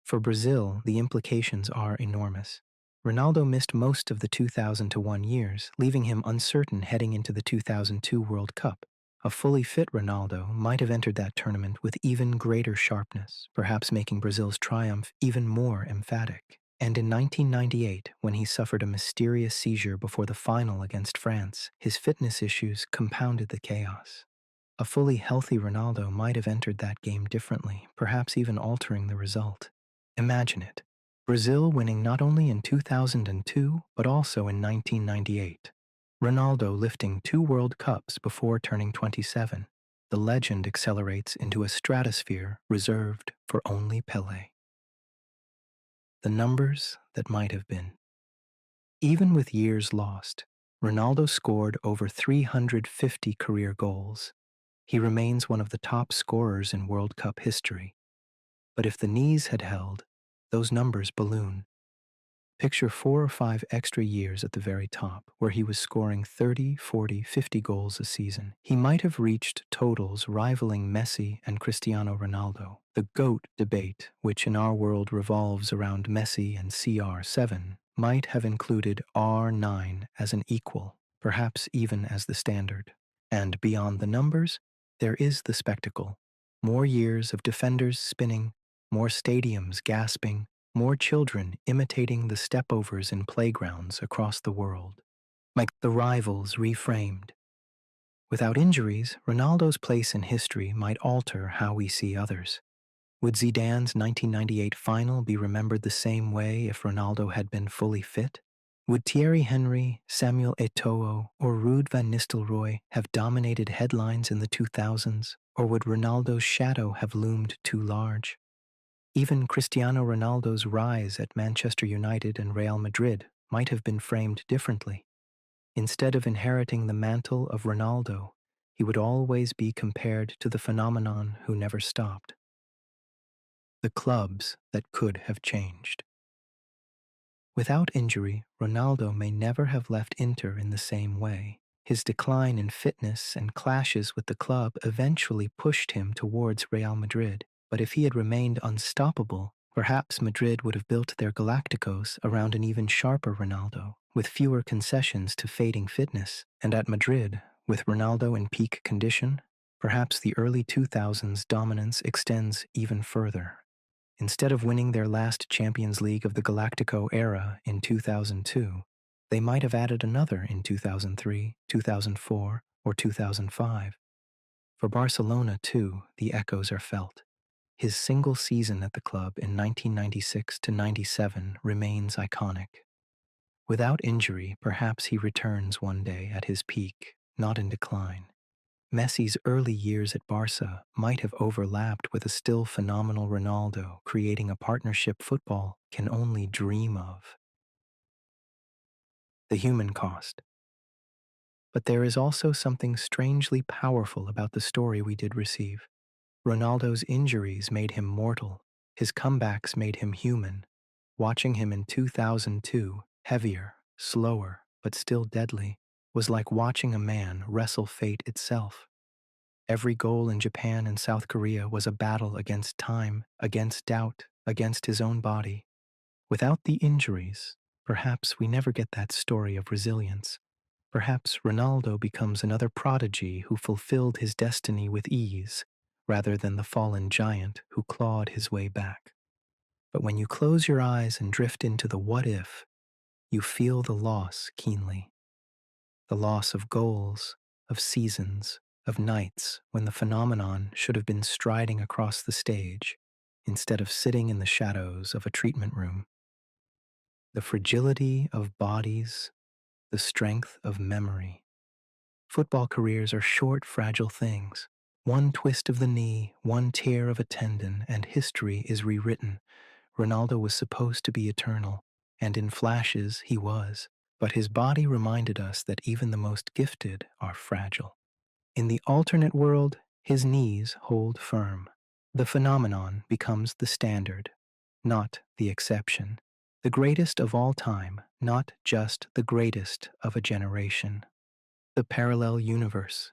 For Brazil, the implications are enormous. Ronaldo missed most of the 2001 years, leaving him uncertain heading into the 2002 World Cup. A fully fit Ronaldo might have entered that tournament with even greater sharpness, perhaps making Brazil's triumph even more emphatic. And in 1998, when he suffered a mysterious seizure before the final against France, his fitness issues compounded the chaos. A fully healthy Ronaldo might have entered that game differently, perhaps even altering the result. Imagine it. Brazil winning not only in 2002, but also in 1998. Ronaldo lifting 2 World Cups before turning 27. The legend accelerates into a stratosphere reserved for only Pelé. The numbers that might have been. Even with years lost, Ronaldo scored over 350 career goals. He remains one of the top scorers in World Cup history. But if the knees had held, those numbers balloon. Picture 4 or 5 extra years at the very top, where he was scoring 30, 40, 50 goals a season. He might have reached totals rivaling Messi and Cristiano Ronaldo. The GOAT debate, which in our world revolves around Messi and CR7, might have included R9 as an equal, perhaps even as the standard. And beyond the numbers, there is the spectacle. More years of defenders spinning, more stadiums gasping, more children imitating the stepovers in playgrounds across the world. Like the rivals reframed. Without injuries, Ronaldo's place in history might alter how we see others. Would Zidane's 1998 final be remembered the same way if Ronaldo had been fully fit? Would Thierry Henry, Samuel Eto'o, or Ruud van Nistelrooy have dominated headlines in the 2000s, or would Ronaldo's shadow have loomed too large? Even Cristiano Ronaldo's rise at Manchester United and Real Madrid might have been framed differently. Instead of inheriting the mantle of Ronaldo, he would always be compared to the phenomenon who never stopped. The clubs that could have changed. Without injury, Ronaldo may never have left Inter in the same way. His decline in fitness and clashes with the club eventually pushed him towards Real Madrid. But if he had remained unstoppable, perhaps Madrid would have built their Galacticos around an even sharper Ronaldo, with fewer concessions to fading fitness. And at Madrid, with Ronaldo in peak condition, perhaps the early 2000s dominance extends even further. Instead of winning their last Champions League of the Galactico era in 2002, they might have added another in 2003, 2004, or 2005. For Barcelona, too, the echoes are felt. His single season at the club in 1996 to 97 remains iconic. Without injury, perhaps he returns one day at his peak, not in decline. Messi's early years at Barca might have overlapped with a still phenomenal Ronaldo, creating a partnership football can only dream of. The human cost. But there is also something strangely powerful about the story we did receive. Ronaldo's injuries made him mortal. His comebacks made him human. Watching him in 2002, heavier, slower, but still deadly, was like watching a man wrestle fate itself. Every goal in Japan and South Korea was a battle against time, against doubt, against his own body. Without the injuries, perhaps we never get that story of resilience. Perhaps Ronaldo becomes another prodigy who fulfilled his destiny with ease, rather than the fallen giant who clawed his way back. But when you close your eyes and drift into the what if, you feel the loss keenly. The loss of goals, of seasons, of nights when the phenomenon should have been striding across the stage instead of sitting in the shadows of a treatment room. The fragility of bodies, the strength of memory. Football careers are short, fragile things. One twist of the knee, one tear of a tendon, and history is rewritten. Ronaldo was supposed to be eternal, and in flashes he was, but his body reminded us that even the most gifted are fragile. In the alternate world, his knees hold firm. The phenomenon becomes the standard, not the exception. The greatest of all time, not just the greatest of a generation. The parallel universe.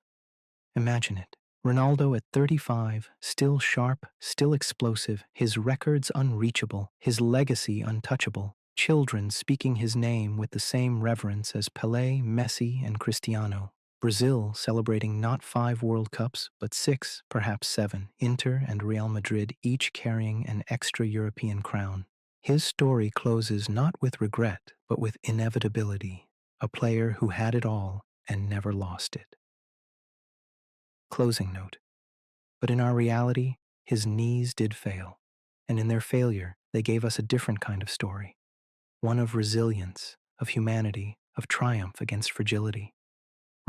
Imagine it. Ronaldo at 35, still sharp, still explosive, his records unreachable, his legacy untouchable, children speaking his name with the same reverence as Pelé, Messi, and Cristiano. Brazil celebrating not 5 World Cups, but 6, perhaps 7, Inter and Real Madrid each carrying an extra European crown. His story closes not with regret, but with inevitability, a player who had it all and never lost it. Closing note. But in our reality, his knees did fail, and in their failure, they gave us a different kind of story, one of resilience, of humanity, of triumph against fragility.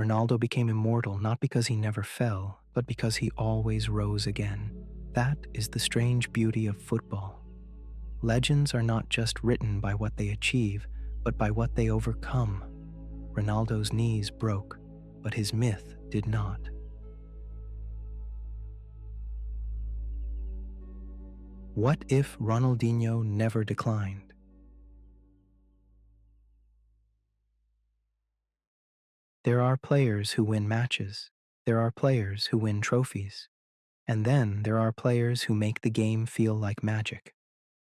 Ronaldo became immortal not because he never fell, but because he always rose again. That is the strange beauty of football. Legends are not just written by what they achieve, but by what they overcome. Ronaldo's knees broke, but his myth did not. What if Ronaldinho never declined? There are players who win matches. There are players who win trophies. And then there are players who make the game feel like magic.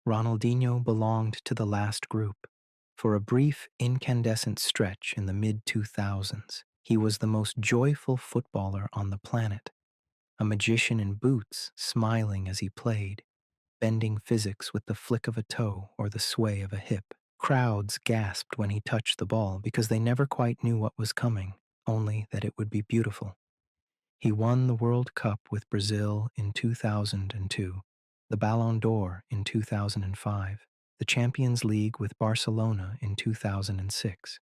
Ronaldinho belonged to the last group. For a brief, incandescent stretch in the mid-2000s, he was the most joyful footballer on the planet. A magician in boots, smiling as he played, bending physics with the flick of a toe or the sway of a hip, Crowds gasped when he touched the ball because they never quite knew what was coming, only that it would be beautiful. He won the World Cup with Brazil in 2002, the Ballon d'Or in 2005, the Champions League with Barcelona in 2006.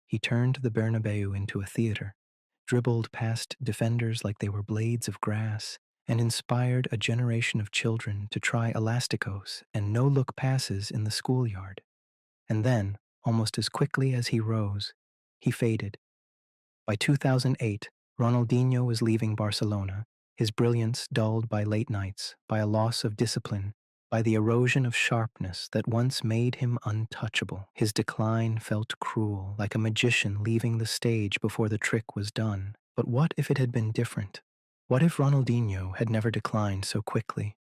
He turned the Bernabeu into a theater, dribbled past defenders like they were blades of grass, and inspired a generation of children to try elasticos and no-look passes in the schoolyard. And then, almost as quickly as he rose, he faded. By 2008, Ronaldinho was leaving Barcelona, his brilliance dulled by late nights, by a loss of discipline, by the erosion of sharpness that once made him untouchable. His decline felt cruel, like a magician leaving the stage before the trick was done. But what if it had been different? What if Ronaldinho had never declined so quickly?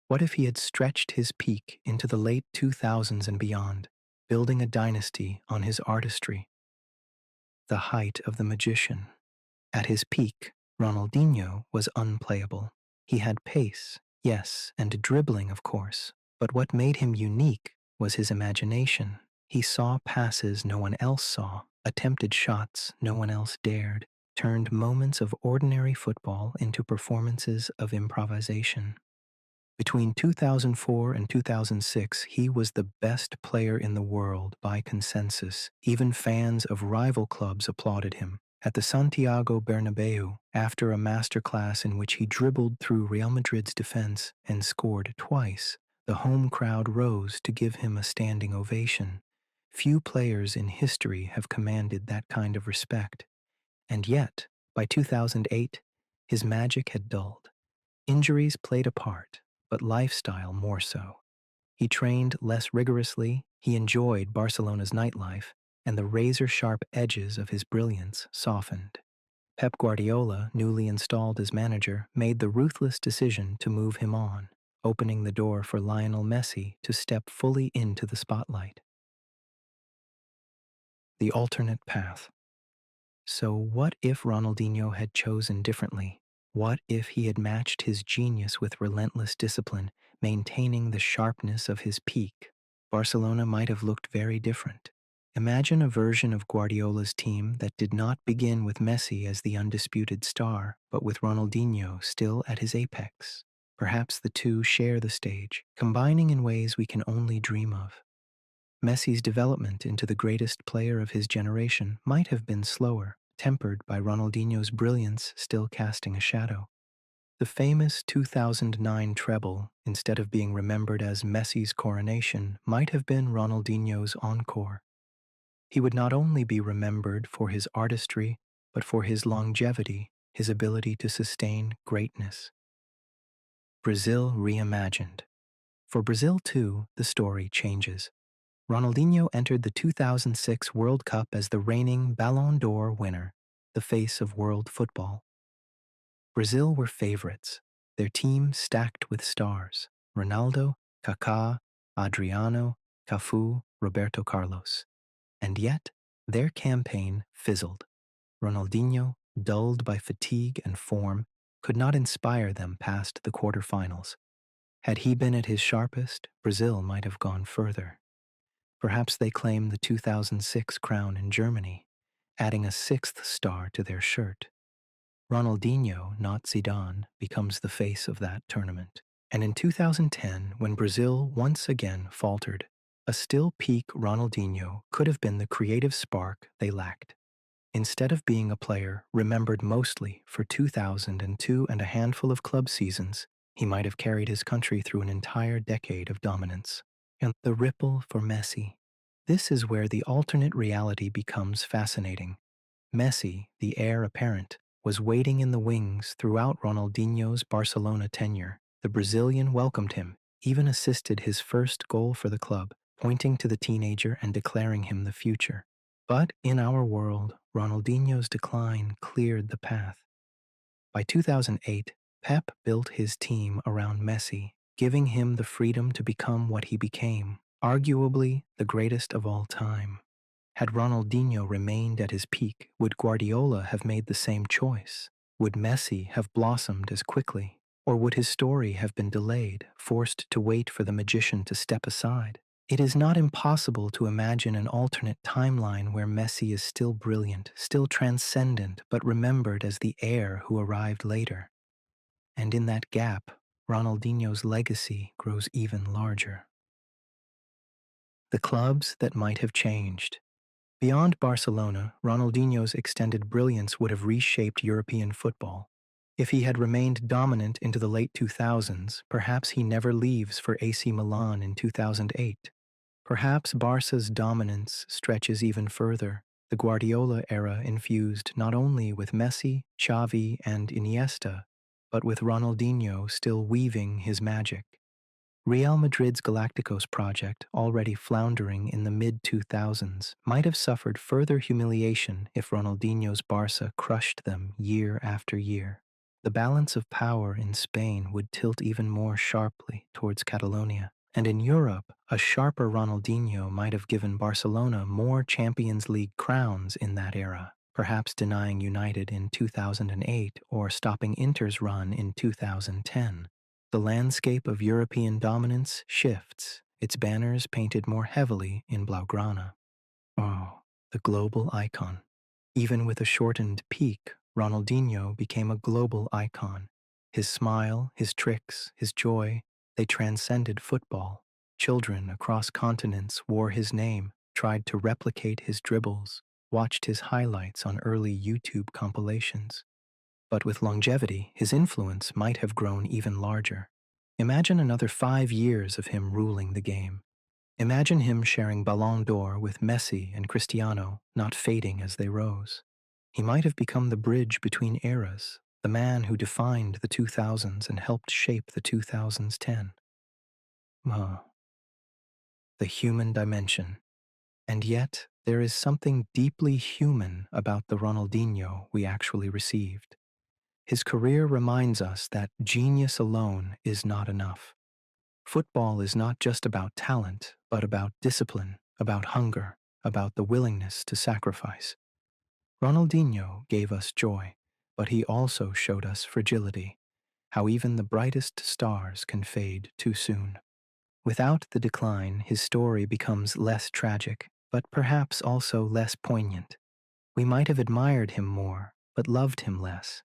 What if he had stretched his peak into the late 2000s and beyond, building a dynasty on his artistry? The height of the magician. At his peak, Ronaldinho was unplayable. He had pace, yes, and dribbling, of course, but what made him unique was his imagination. He saw passes no one else saw, attempted shots no one else dared, turned moments of ordinary football into performances of improvisation. Between 2004 and 2006, he was the best player in the world by consensus. Even fans of rival clubs applauded him. At the Santiago Bernabeu, after a masterclass in which he dribbled through Real Madrid's defense and scored twice, the home crowd rose to give him a standing ovation. Few players in history have commanded that kind of respect. And yet, by 2008, his magic had dulled. Injuries played a part, but lifestyle more so. He trained less rigorously, he enjoyed Barcelona's nightlife, and the razor-sharp edges of his brilliance softened. Pep Guardiola, newly installed as manager, made the ruthless decision to move him on, opening the door for Lionel Messi to step fully into the spotlight. The alternate path. So what if Ronaldinho had chosen differently? What if he had matched his genius with relentless discipline, maintaining the sharpness of his peak? Barcelona might have looked very different. Imagine a version of Guardiola's team that did not begin with Messi as the undisputed star, but with Ronaldinho still at his apex. Perhaps the two share the stage, combining in ways we can only dream of. Messi's development into the greatest player of his generation might have been slower, tempered by Ronaldinho's brilliance still casting a shadow. The famous 2009 treble, instead of being remembered as Messi's coronation, might have been Ronaldinho's encore. He would not only be remembered for his artistry, but for his longevity, his ability to sustain greatness. Brazil reimagined. For Brazil, too, the story changes. Ronaldinho entered the 2006 World Cup as the reigning Ballon d'Or winner, the face of world football. Brazil were favorites, their team stacked with stars: Ronaldo, Kaká, Adriano, Cafu, Roberto Carlos. And yet, their campaign fizzled. Ronaldinho, dulled by fatigue and form, could not inspire them past the quarterfinals. Had he been at his sharpest, Brazil might have gone further. Perhaps they claim the 2006 crown in Germany, adding a sixth star to their shirt. Ronaldinho, not Zidane, becomes the face of that tournament. And in 2010, when Brazil once again faltered, a still peak Ronaldinho could have been the creative spark they lacked. Instead of being a player remembered mostly for 2002 and a handful of club seasons, he might have carried his country through an entire decade of dominance. And the ripple for Messi. This is where the alternate reality becomes fascinating. Messi, the heir apparent, was waiting in the wings throughout Ronaldinho's Barcelona tenure. The Brazilian welcomed him, even assisted his first goal for the club, pointing to the teenager and declaring him the future. But in our world, Ronaldinho's decline cleared the path. By 2008, Pep built his team around Messi, giving him the freedom to become what he became, arguably the greatest of all time. Had Ronaldinho remained at his peak, would Guardiola have made the same choice? Would Messi have blossomed as quickly? Or would his story have been delayed, forced to wait for the magician to step aside? It is not impossible to imagine an alternate timeline where Messi is still brilliant, still transcendent, but remembered as the heir who arrived later. And in that gap, Ronaldinho's legacy grows even larger. The clubs that might have changed. Beyond Barcelona, Ronaldinho's extended brilliance would have reshaped European football. If he had remained dominant into the late 2000s, perhaps he never leaves for AC Milan in 2008. Perhaps Barca's dominance stretches even further. The Guardiola era infused not only with Messi, Xavi, and Iniesta, but with Ronaldinho still weaving his magic. Real Madrid's Galacticos project, already floundering in the mid-2000s, might have suffered further humiliation if Ronaldinho's Barca crushed them year after year. The balance of power in Spain would tilt even more sharply towards Catalonia. And in Europe, a sharper Ronaldinho might have given Barcelona more Champions League crowns in that era, perhaps denying United in 2008 or stopping Inter's run in 2010. The landscape of European dominance shifts, its banners painted more heavily in Blaugrana. Oh, the global icon. Even with a shortened peak, Ronaldinho became a global icon. His smile, his tricks, his joy, they transcended football. Children across continents wore his name, tried to replicate his dribbles, watched his highlights on early YouTube compilations. But with longevity, his influence might have grown even larger. Imagine another 5 years of him ruling the game. Imagine him sharing Ballon d'Or with Messi and Cristiano, not fading as they rose. He might have become the bridge between eras, the man who defined the 2000s and helped shape the 2010s. Ah, the human dimension. And yet, there is something deeply human about the Ronaldinho we actually received. His career reminds us that genius alone is not enough. Football is not just about talent, but about discipline, about hunger, about the willingness to sacrifice. Ronaldinho gave us joy, but he also showed us fragility, how even the brightest stars can fade too soon. Without the decline, his story becomes less tragic, but perhaps also less poignant. We might have admired him more, but loved him less.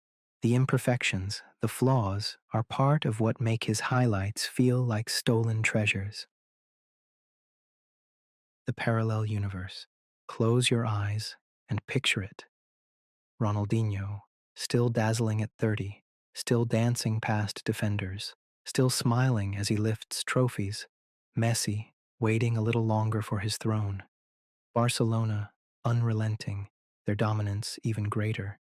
The imperfections, the flaws, are part of what make his highlights feel like stolen treasures. The parallel universe. Close your eyes and picture it. Ronaldinho, still dazzling at 30, still dancing past defenders, still smiling as he lifts trophies. Messi, waiting a little longer for his throne. Barcelona, unrelenting, their dominance even greater.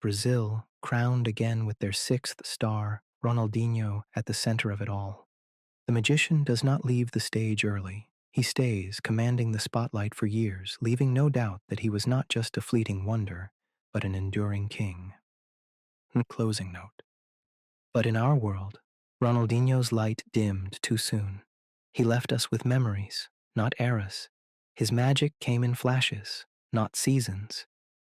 Brazil, crowned again with their 6th star, Ronaldinho at the center of it all. The magician does not leave the stage early. He stays, commanding the spotlight for years, leaving no doubt that he was not just a fleeting wonder, but an enduring king. Closing note. But in our world, Ronaldinho's light dimmed too soon. He left us with memories, not eras. His magic came in flashes, not seasons.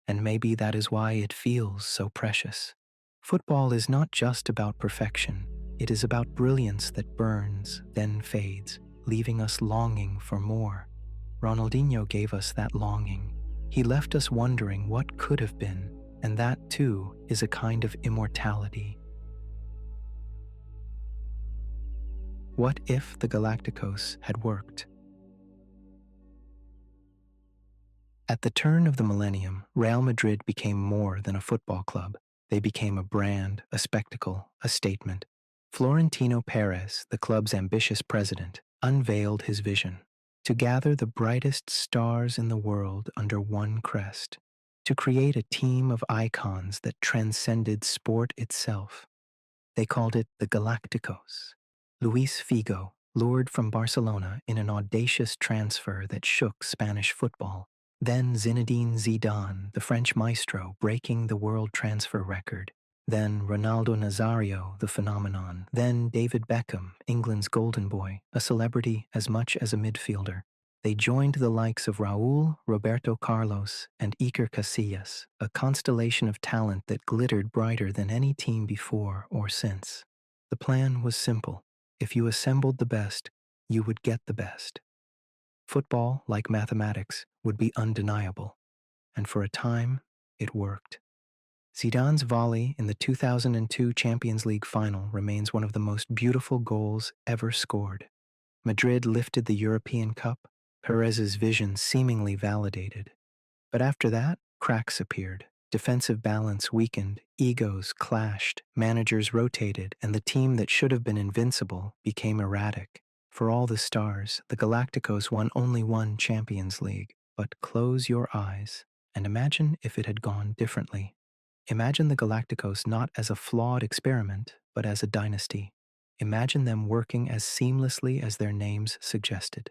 And maybe that is why it feels so precious. Football is not just about perfection. It is about brilliance that burns, then fades, leaving us longing for more. Ronaldinho gave us that longing. He left us wondering what could have been, and that, too, is a kind of immortality. What if the Galacticos had worked? At the turn of the millennium, Real Madrid became more than a football club. They became a brand, a spectacle, a statement. Florentino Perez, the club's ambitious president, unveiled his vision: to gather the brightest stars in the world under one crest, to create a team of icons that transcended sport itself. They called it the Galacticos. Luis Figo, lured from Barcelona in an audacious transfer that shook Spanish football. Then Zinedine Zidane, the French maestro, breaking the world transfer record. Then Ronaldo Nazario, the phenomenon. Then David Beckham, England's golden boy, a celebrity as much as a midfielder. They joined the likes of Raúl, Roberto Carlos, and Iker Casillas, a constellation of talent that glittered brighter than any team before or since. The plan was simple. If you assembled the best, you would get the best. Football, like mathematics, would be undeniable, and for a time, it worked. Zidane's volley in the 2002 Champions League final remains one of the most beautiful goals ever scored. Madrid lifted the European Cup, Perez's vision seemingly validated. But after that, cracks appeared. Defensive balance weakened, egos clashed, managers rotated, and the team that should have been invincible became erratic. For all the stars, the Galacticos won only one Champions League. But close your eyes and imagine if it had gone differently. Imagine the Galacticos not as a flawed experiment, but as a dynasty. Imagine them working as seamlessly as their names suggested.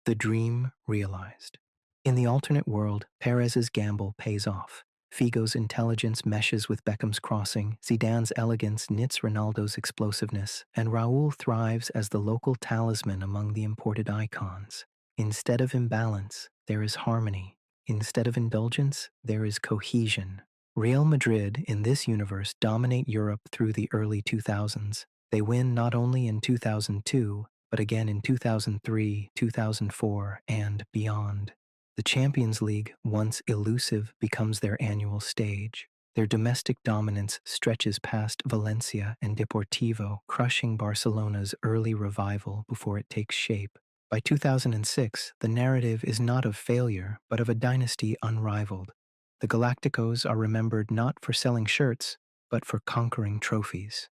The dream realized. In the alternate world, Perez's gamble pays off. Figo's intelligence meshes with Beckham's crossing, Zidane's elegance knits Ronaldo's explosiveness, and Raúl thrives as the local talisman among the imported icons. Instead of imbalance, there is harmony. Instead of indulgence, there is cohesion. Real Madrid, in this universe, dominate Europe through the early 2000s. They win not only in 2002, but again in 2003, 2004, and beyond. The Champions League, once elusive, becomes their annual stage. Their domestic dominance stretches past Valencia and Deportivo, crushing Barcelona's early revival before it takes shape. By 2006, the narrative is not of failure, but of a dynasty unrivaled. The Galacticos are remembered not for selling shirts, but for conquering trophies.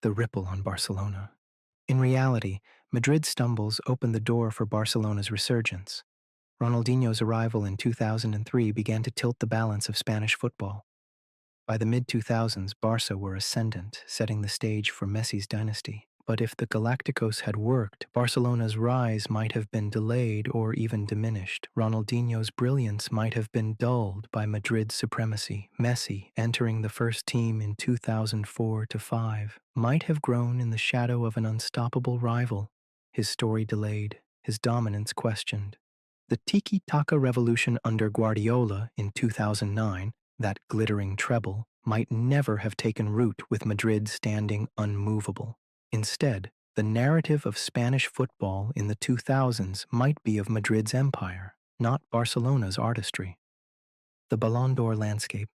The ripple on Barcelona. In reality, Madrid's stumbles opened the door for Barcelona's resurgence. Ronaldinho's arrival in 2003 began to tilt the balance of Spanish football. By the mid-2000s, Barca were ascendant, setting the stage for Messi's dynasty. But if the Galacticos had worked, Barcelona's rise might have been delayed or even diminished. Ronaldinho's brilliance might have been dulled by Madrid's supremacy. Messi, entering the first team in 2004-05, might have grown in the shadow of an unstoppable rival. His story delayed, his dominance questioned. The tiki-taka revolution under Guardiola in 2009, that glittering treble, might never have taken root with Madrid standing unmovable. Instead, the narrative of Spanish football in the 2000s might be of Madrid's empire, not Barcelona's artistry. The Ballon d'Or landscape.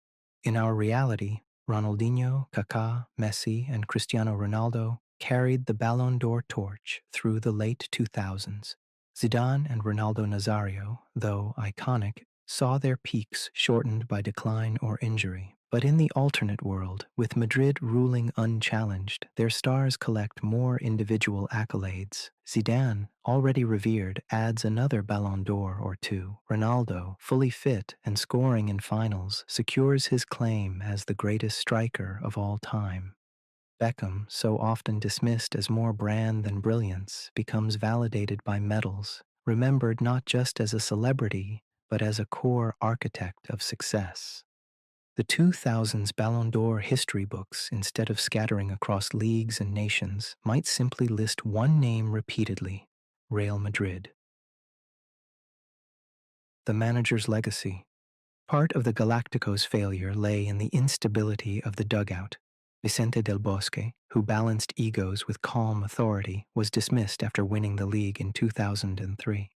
In our reality, Ronaldinho, Kaká, Messi, and Cristiano Ronaldo carried the Ballon d'Or torch through the late 2000s. Zidane and Ronaldo Nazario, though iconic, saw their peaks shortened by decline or injury. But in the alternate world, with Madrid ruling unchallenged, their stars collect more individual accolades. Zidane, already revered, adds another Ballon d'Or or two. Ronaldo, fully fit and scoring in finals, secures his claim as the greatest striker of all time. Beckham, so often dismissed as more brand than brilliance, becomes validated by medals, remembered not just as a celebrity, but as a core architect of success. The 2000s Ballon d'Or history books, instead of scattering across leagues and nations, might simply list one name repeatedly: Real Madrid. The manager's legacy. Part of the Galacticos' failure lay in the instability of the dugout. Vicente del Bosque, who balanced egos with calm authority, was dismissed after winning the league in 2003.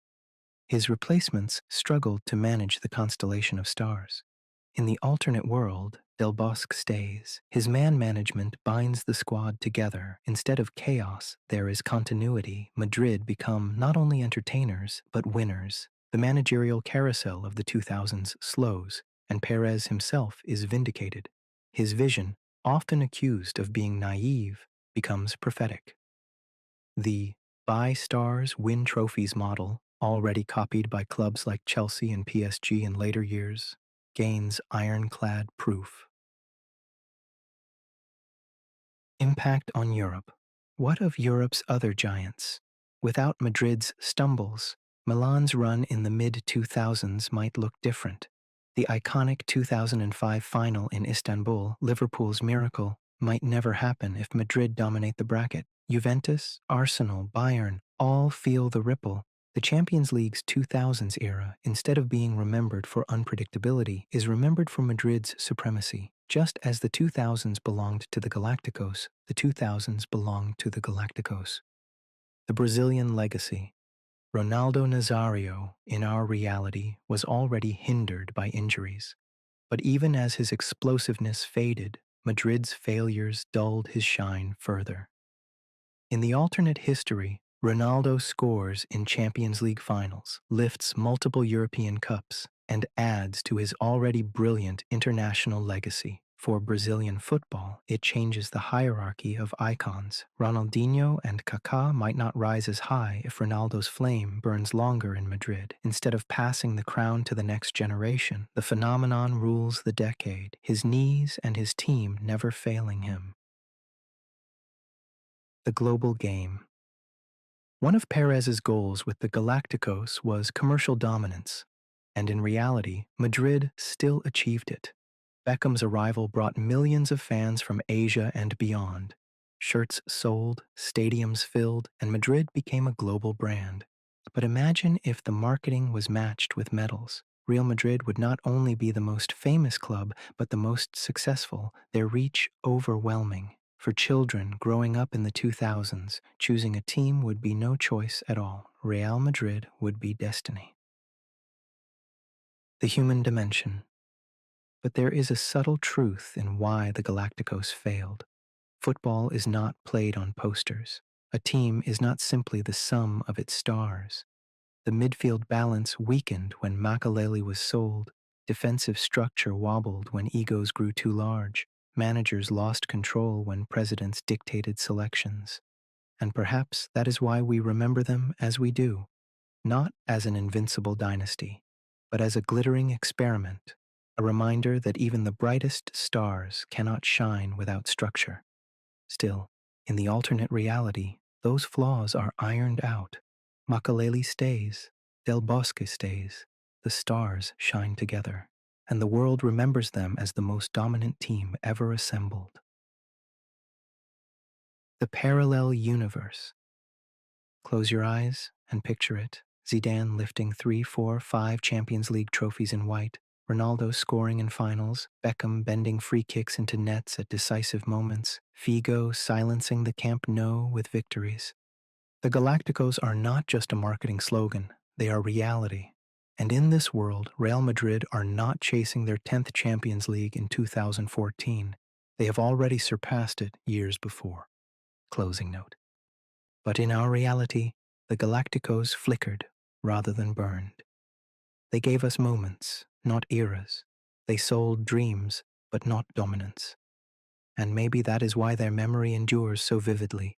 His replacements struggled to manage the constellation of stars. In the alternate world, Del Bosque stays. His man management binds the squad together. Instead of chaos, there is continuity. Madrid become not only entertainers, but winners. The managerial carousel of the 2000s slows, and Perez himself is vindicated. His vision, often accused of being naive, becomes prophetic. The buy stars, win trophies model, already copied by clubs like Chelsea and PSG in later years, gains ironclad proof. Impact on Europe. What of Europe's other giants? Without Madrid's stumbles, Milan's run in the mid-2000s might look different. The iconic 2005 final in Istanbul, Liverpool's miracle, might never happen if Madrid dominate the bracket. Juventus, Arsenal, Bayern all feel the ripple. The Champions League's 2000s era, instead of being remembered for unpredictability, is remembered for Madrid's supremacy. Just as the 2000s belonged to the Galacticos, the 2000s belonged to the Galacticos. The Brazilian legacy. Ronaldo Nazario, in our reality, was already hindered by injuries. But even as his explosiveness faded, Madrid's failures dulled his shine further. In the alternate history, Ronaldo scores in Champions League finals, lifts multiple European Cups, and adds to his already brilliant international legacy. For Brazilian football, it changes the hierarchy of icons. Ronaldinho and Kaká might not rise as high if Ronaldo's flame burns longer in Madrid. Instead of passing the crown to the next generation, the phenomenon rules the decade, his knees and his team never failing him. The global game. One of Perez's goals with the Galacticos was commercial dominance, and in reality, Madrid still achieved it. Beckham's arrival brought millions of fans from Asia and beyond. Shirts sold, stadiums filled, and Madrid became a global brand. But imagine if the marketing was matched with medals. Real Madrid would not only be the most famous club, but the most successful, their reach overwhelming. For children growing up in the 2000s, choosing a team would be no choice at all. Real Madrid would be destiny. The human dimension. But there is a subtle truth in why the Galacticos failed. Football is not played on posters. A team is not simply the sum of its stars. The midfield balance weakened when Makelele was sold. Defensive structure wobbled when egos grew too large. Managers lost control when presidents dictated selections. And perhaps that is why we remember them as we do, not as an invincible dynasty, but as a glittering experiment, a reminder that even the brightest stars cannot shine without structure. Still, in the alternate reality, those flaws are ironed out. Makelele stays, Del Bosque stays, the stars shine together, and the world remembers them as the most dominant team ever assembled. The parallel universe. Close your eyes and picture it. Zidane lifting 3, 4, 5 Champions League trophies in white, Ronaldo scoring in finals, Beckham bending free kicks into nets at decisive moments, Figo silencing the Camp Nou with victories. The Galacticos are not just a marketing slogan, they are reality. And in this world, Real Madrid are not chasing their 10th Champions League in 2014. They have already surpassed it years before. Closing note. But in our reality, the Galacticos flickered rather than burned. They gave us moments, not eras. They sold dreams, but not dominance. And maybe that is why their memory endures so vividly,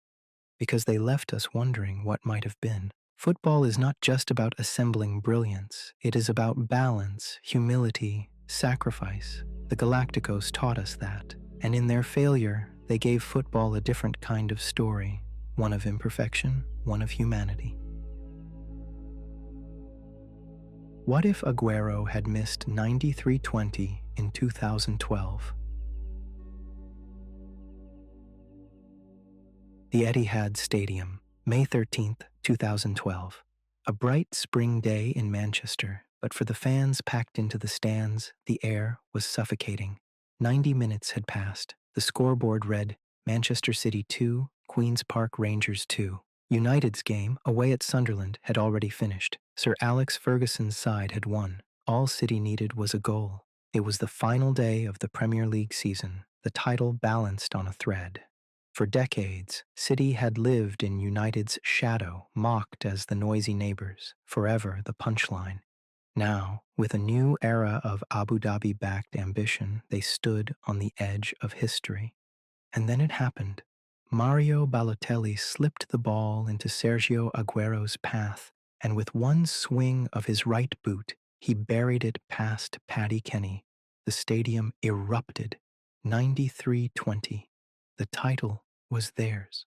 because they left us wondering what might have been. Football is not just about assembling brilliance. It is about balance, humility, sacrifice. The Galacticos taught us that. And in their failure, they gave football a different kind of story, one of imperfection, one of humanity. What if Aguero had missed 93-20 in 2012? The Etihad Stadium, May 13, 2012. A bright spring day in Manchester, but for the fans packed into the stands, the air was suffocating. 90 minutes had passed. The scoreboard read, Manchester City 2, Queen's Park Rangers 2. United's game, away at Sunderland, had already finished. Sir Alex Ferguson's side had won. All City needed was a goal. It was the final day of the Premier League season, the title balanced on a thread. For decades, City had lived in United's shadow, mocked as the noisy neighbors, forever the punchline. Now, with a new era of Abu Dhabi-backed ambition, they stood on the edge of history. And then it happened. Mario Balotelli slipped the ball into Sergio Agüero's path, and with one swing of his right boot, he buried it past Paddy Kenny. The stadium erupted. 93-20. The title was theirs.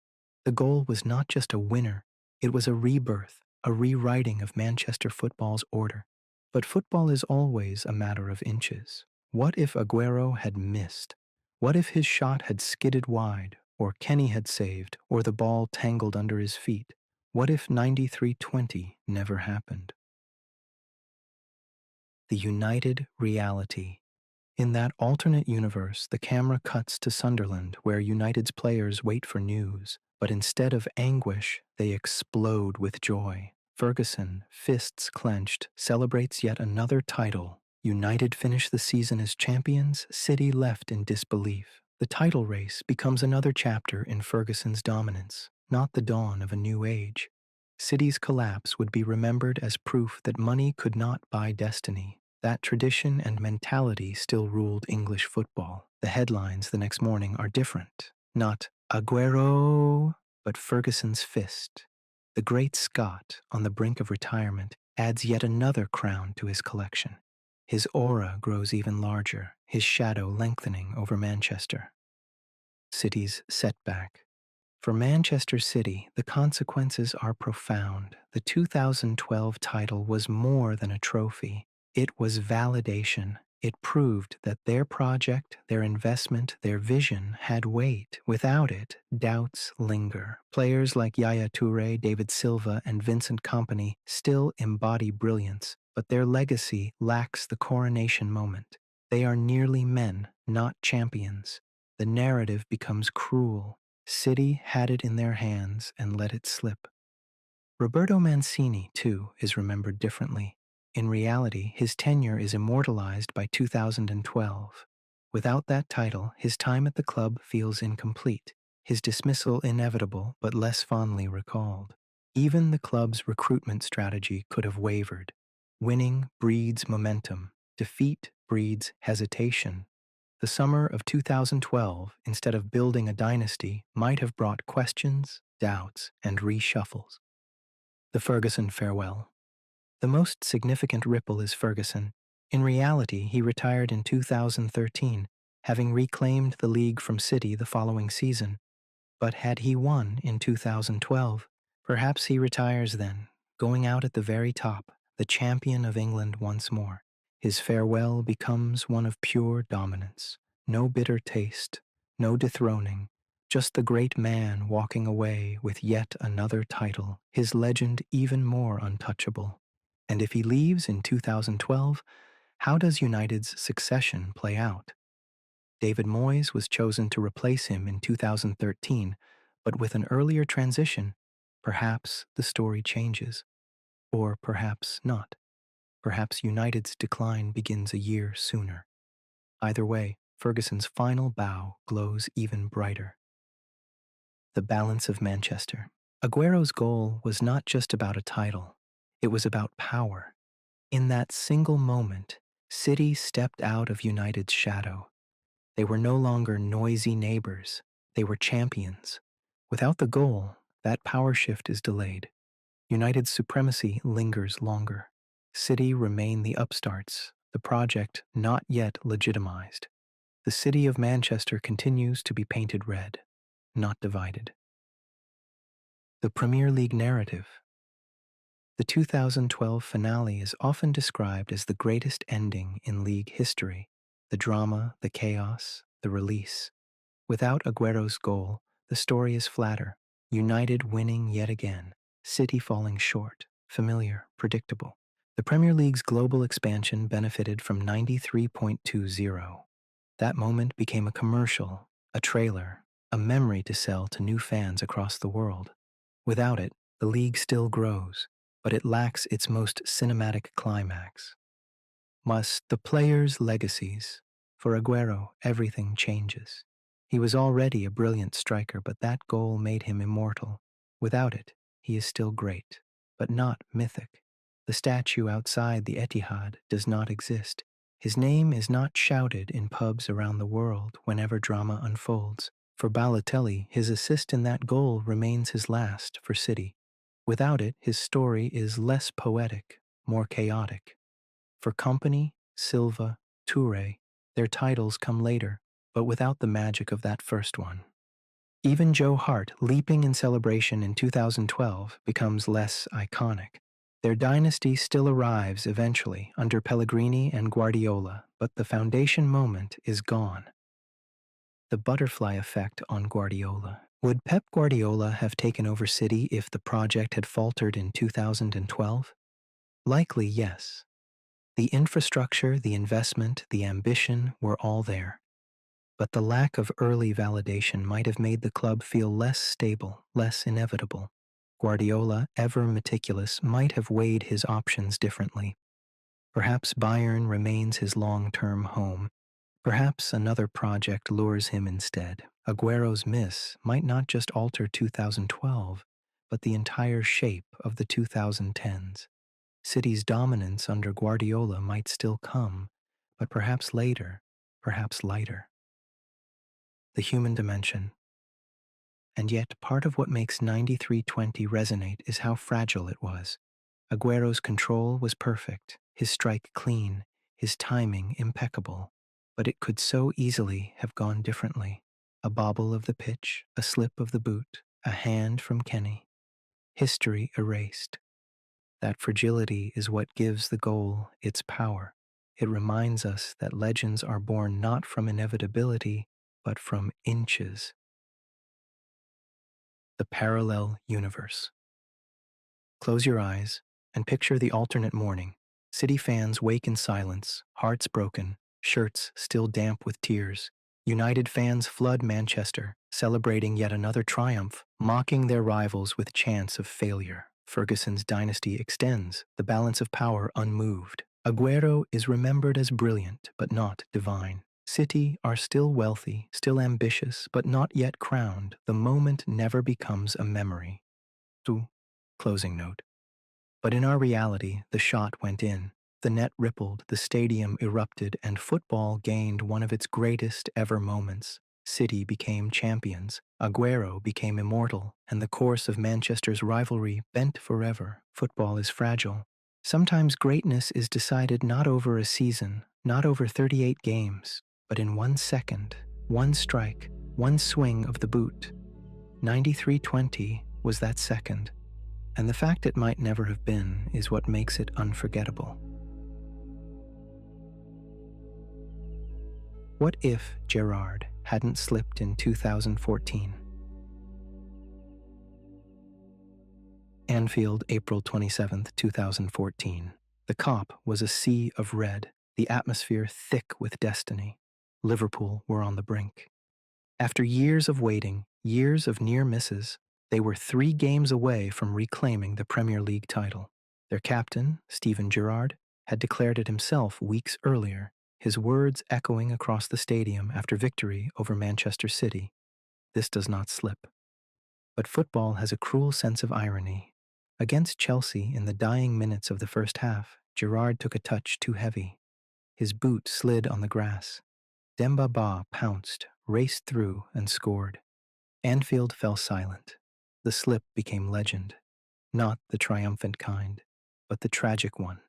The goal was not just a winner, it was a rebirth, a rewriting of Manchester football's order. But football is always a matter of inches. What if Aguero had missed? What if his shot had skidded wide, or Kenny had saved, or the ball tangled under his feet? What if 93-20 never happened? The United reality. In that alternate universe, the camera cuts to Sunderland, where United's players wait for news, but instead of anguish, they explode with joy. Ferguson, fists clenched, celebrates yet another title. United finish the season as champions, City left in disbelief. The title race becomes another chapter in Ferguson's dominance, not the dawn of a new age. City's collapse would be remembered as proof that money could not buy destiny, that tradition and mentality still ruled English football. The headlines the next morning are different. Not Aguero, but Ferguson's fist. The great Scot, on the brink of retirement, adds yet another crown to his collection. His aura grows even larger, his shadow lengthening over Manchester. City's setback. For Manchester City, the consequences are profound. The 2012 title was more than a trophy. It was validation. It proved that their project, their investment, their vision had weight. Without it, doubts linger. Players like Yaya Toure, David Silva, and Vincent Kompany still embody brilliance, but their legacy lacks the coronation moment. They are nearly men, not champions. The narrative becomes cruel. City had it in their hands and let it slip. Roberto Mancini, too, is remembered differently. In reality, his tenure is immortalized by 2012. Without that title, his time at the club feels incomplete, his dismissal inevitable but less fondly recalled. Even the club's recruitment strategy could have wavered. Winning breeds momentum, defeat breeds hesitation. The summer of 2012, instead of building a dynasty, might have brought questions, doubts, and reshuffles. The Ferguson farewell. The most significant ripple is Ferguson. In reality, he retired in 2013, having reclaimed the league from City the following season. But had he won in 2012, perhaps he retires then, going out at the very top, the champion of England once more. His farewell becomes one of pure dominance. No bitter taste, no dethroning, just the great man walking away with yet another title, his legend even more untouchable. And if he leaves in 2012, how does United's succession play out? David Moyes was chosen to replace him in 2013, but with an earlier transition, perhaps the story changes. Or perhaps not. Perhaps United's decline begins a year sooner. Either way, Ferguson's final bow glows even brighter. The balance of Manchester. Aguero's goal was not just about a title, it was about power. In that single moment, City stepped out of United's shadow. They were no longer noisy neighbors, they were champions. Without the goal, that power shift is delayed. United's supremacy lingers longer. City remain the upstarts, the project not yet legitimized. The city of Manchester continues to be painted red, not divided. The Premier League narrative. The 2012 finale is often described as the greatest ending in league history. The drama, the chaos, the release. Without Aguero's goal, the story is flatter. United winning yet again, City falling short, familiar, predictable. The Premier League's global expansion benefited from 93.20. That moment became a commercial, a trailer, a memory to sell to new fans across the world. Without it, the league still grows, but it lacks its most cinematic climax. Must the players' legacies. For Aguero, everything changes. He was already a brilliant striker, but that goal made him immortal. Without it, he is still great, but not mythic. The statue outside the Etihad does not exist. His name is not shouted in pubs around the world whenever drama unfolds. For Balotelli, his assist in that goal remains his last for City. Without it, his story is less poetic, more chaotic. For Kompany, Silva, Toure, their titles come later, but without the magic of that first one. Even Joe Hart, leaping in celebration in 2012, becomes less iconic. Their dynasty still arrives eventually under Pellegrini and Guardiola, but the foundation moment is gone. The butterfly effect on Guardiola. Would Pep Guardiola have taken over City if the project had faltered in 2012? Likely yes. The infrastructure, the investment, the ambition were all there. But the lack of early validation might have made the club feel less stable, less inevitable. Guardiola, ever meticulous, might have weighed his options differently. Perhaps Bayern remains his long-term home. Perhaps another project lures him instead. Aguero's miss might not just alter 2012, but the entire shape of the 2010s. City's dominance under Guardiola might still come, but perhaps later, perhaps lighter. The human dimension. And yet, part of what makes 93-20 resonate is how fragile it was. Aguero's control was perfect, his strike clean, his timing impeccable. But it could so easily have gone differently. A bobble of the pitch, a slip of the boot, a hand from Kenny. History erased. That fragility is what gives the goal its power. It reminds us that legends are born not from inevitability, but from inches. The parallel universe. Close your eyes and picture the alternate morning. City fans wake in silence, hearts broken, shirts still damp with tears. United fans flood Manchester, celebrating yet another triumph, mocking their rivals with chants of failure. Ferguson's dynasty extends, the balance of power unmoved. Aguero is remembered as brilliant, but not divine. City are still wealthy, still ambitious, but not yet crowned. The moment never becomes a memory. Closing note. But in our reality, the shot went in. The net rippled, the stadium erupted, and football gained one of its greatest ever moments. City became champions, Aguero became immortal, and the course of Manchester's rivalry bent forever. Football is fragile. Sometimes greatness is decided not over a season, not over 38 games, but in 1 second, one strike, one swing of the boot. 93-20 was that second. And the fact it might never have been is what makes it unforgettable. What if Gerrard hadn't slipped in 2014? Anfield, April 27, 2014. The Kop was a sea of red, the atmosphere thick with destiny. Liverpool were on the brink. After years of waiting, years of near misses, they were 3 games away from reclaiming the Premier League title. Their captain, Steven Gerrard, had declared it himself weeks earlier, his words echoing across the stadium after victory over Manchester City. This does not slip. But football has a cruel sense of irony. Against Chelsea in the dying minutes of the first half, Gerrard took a touch too heavy. His boot slid on the grass. Demba Ba pounced, raced through, and scored. Anfield fell silent. The slip became legend. Not the triumphant kind, but the tragic one.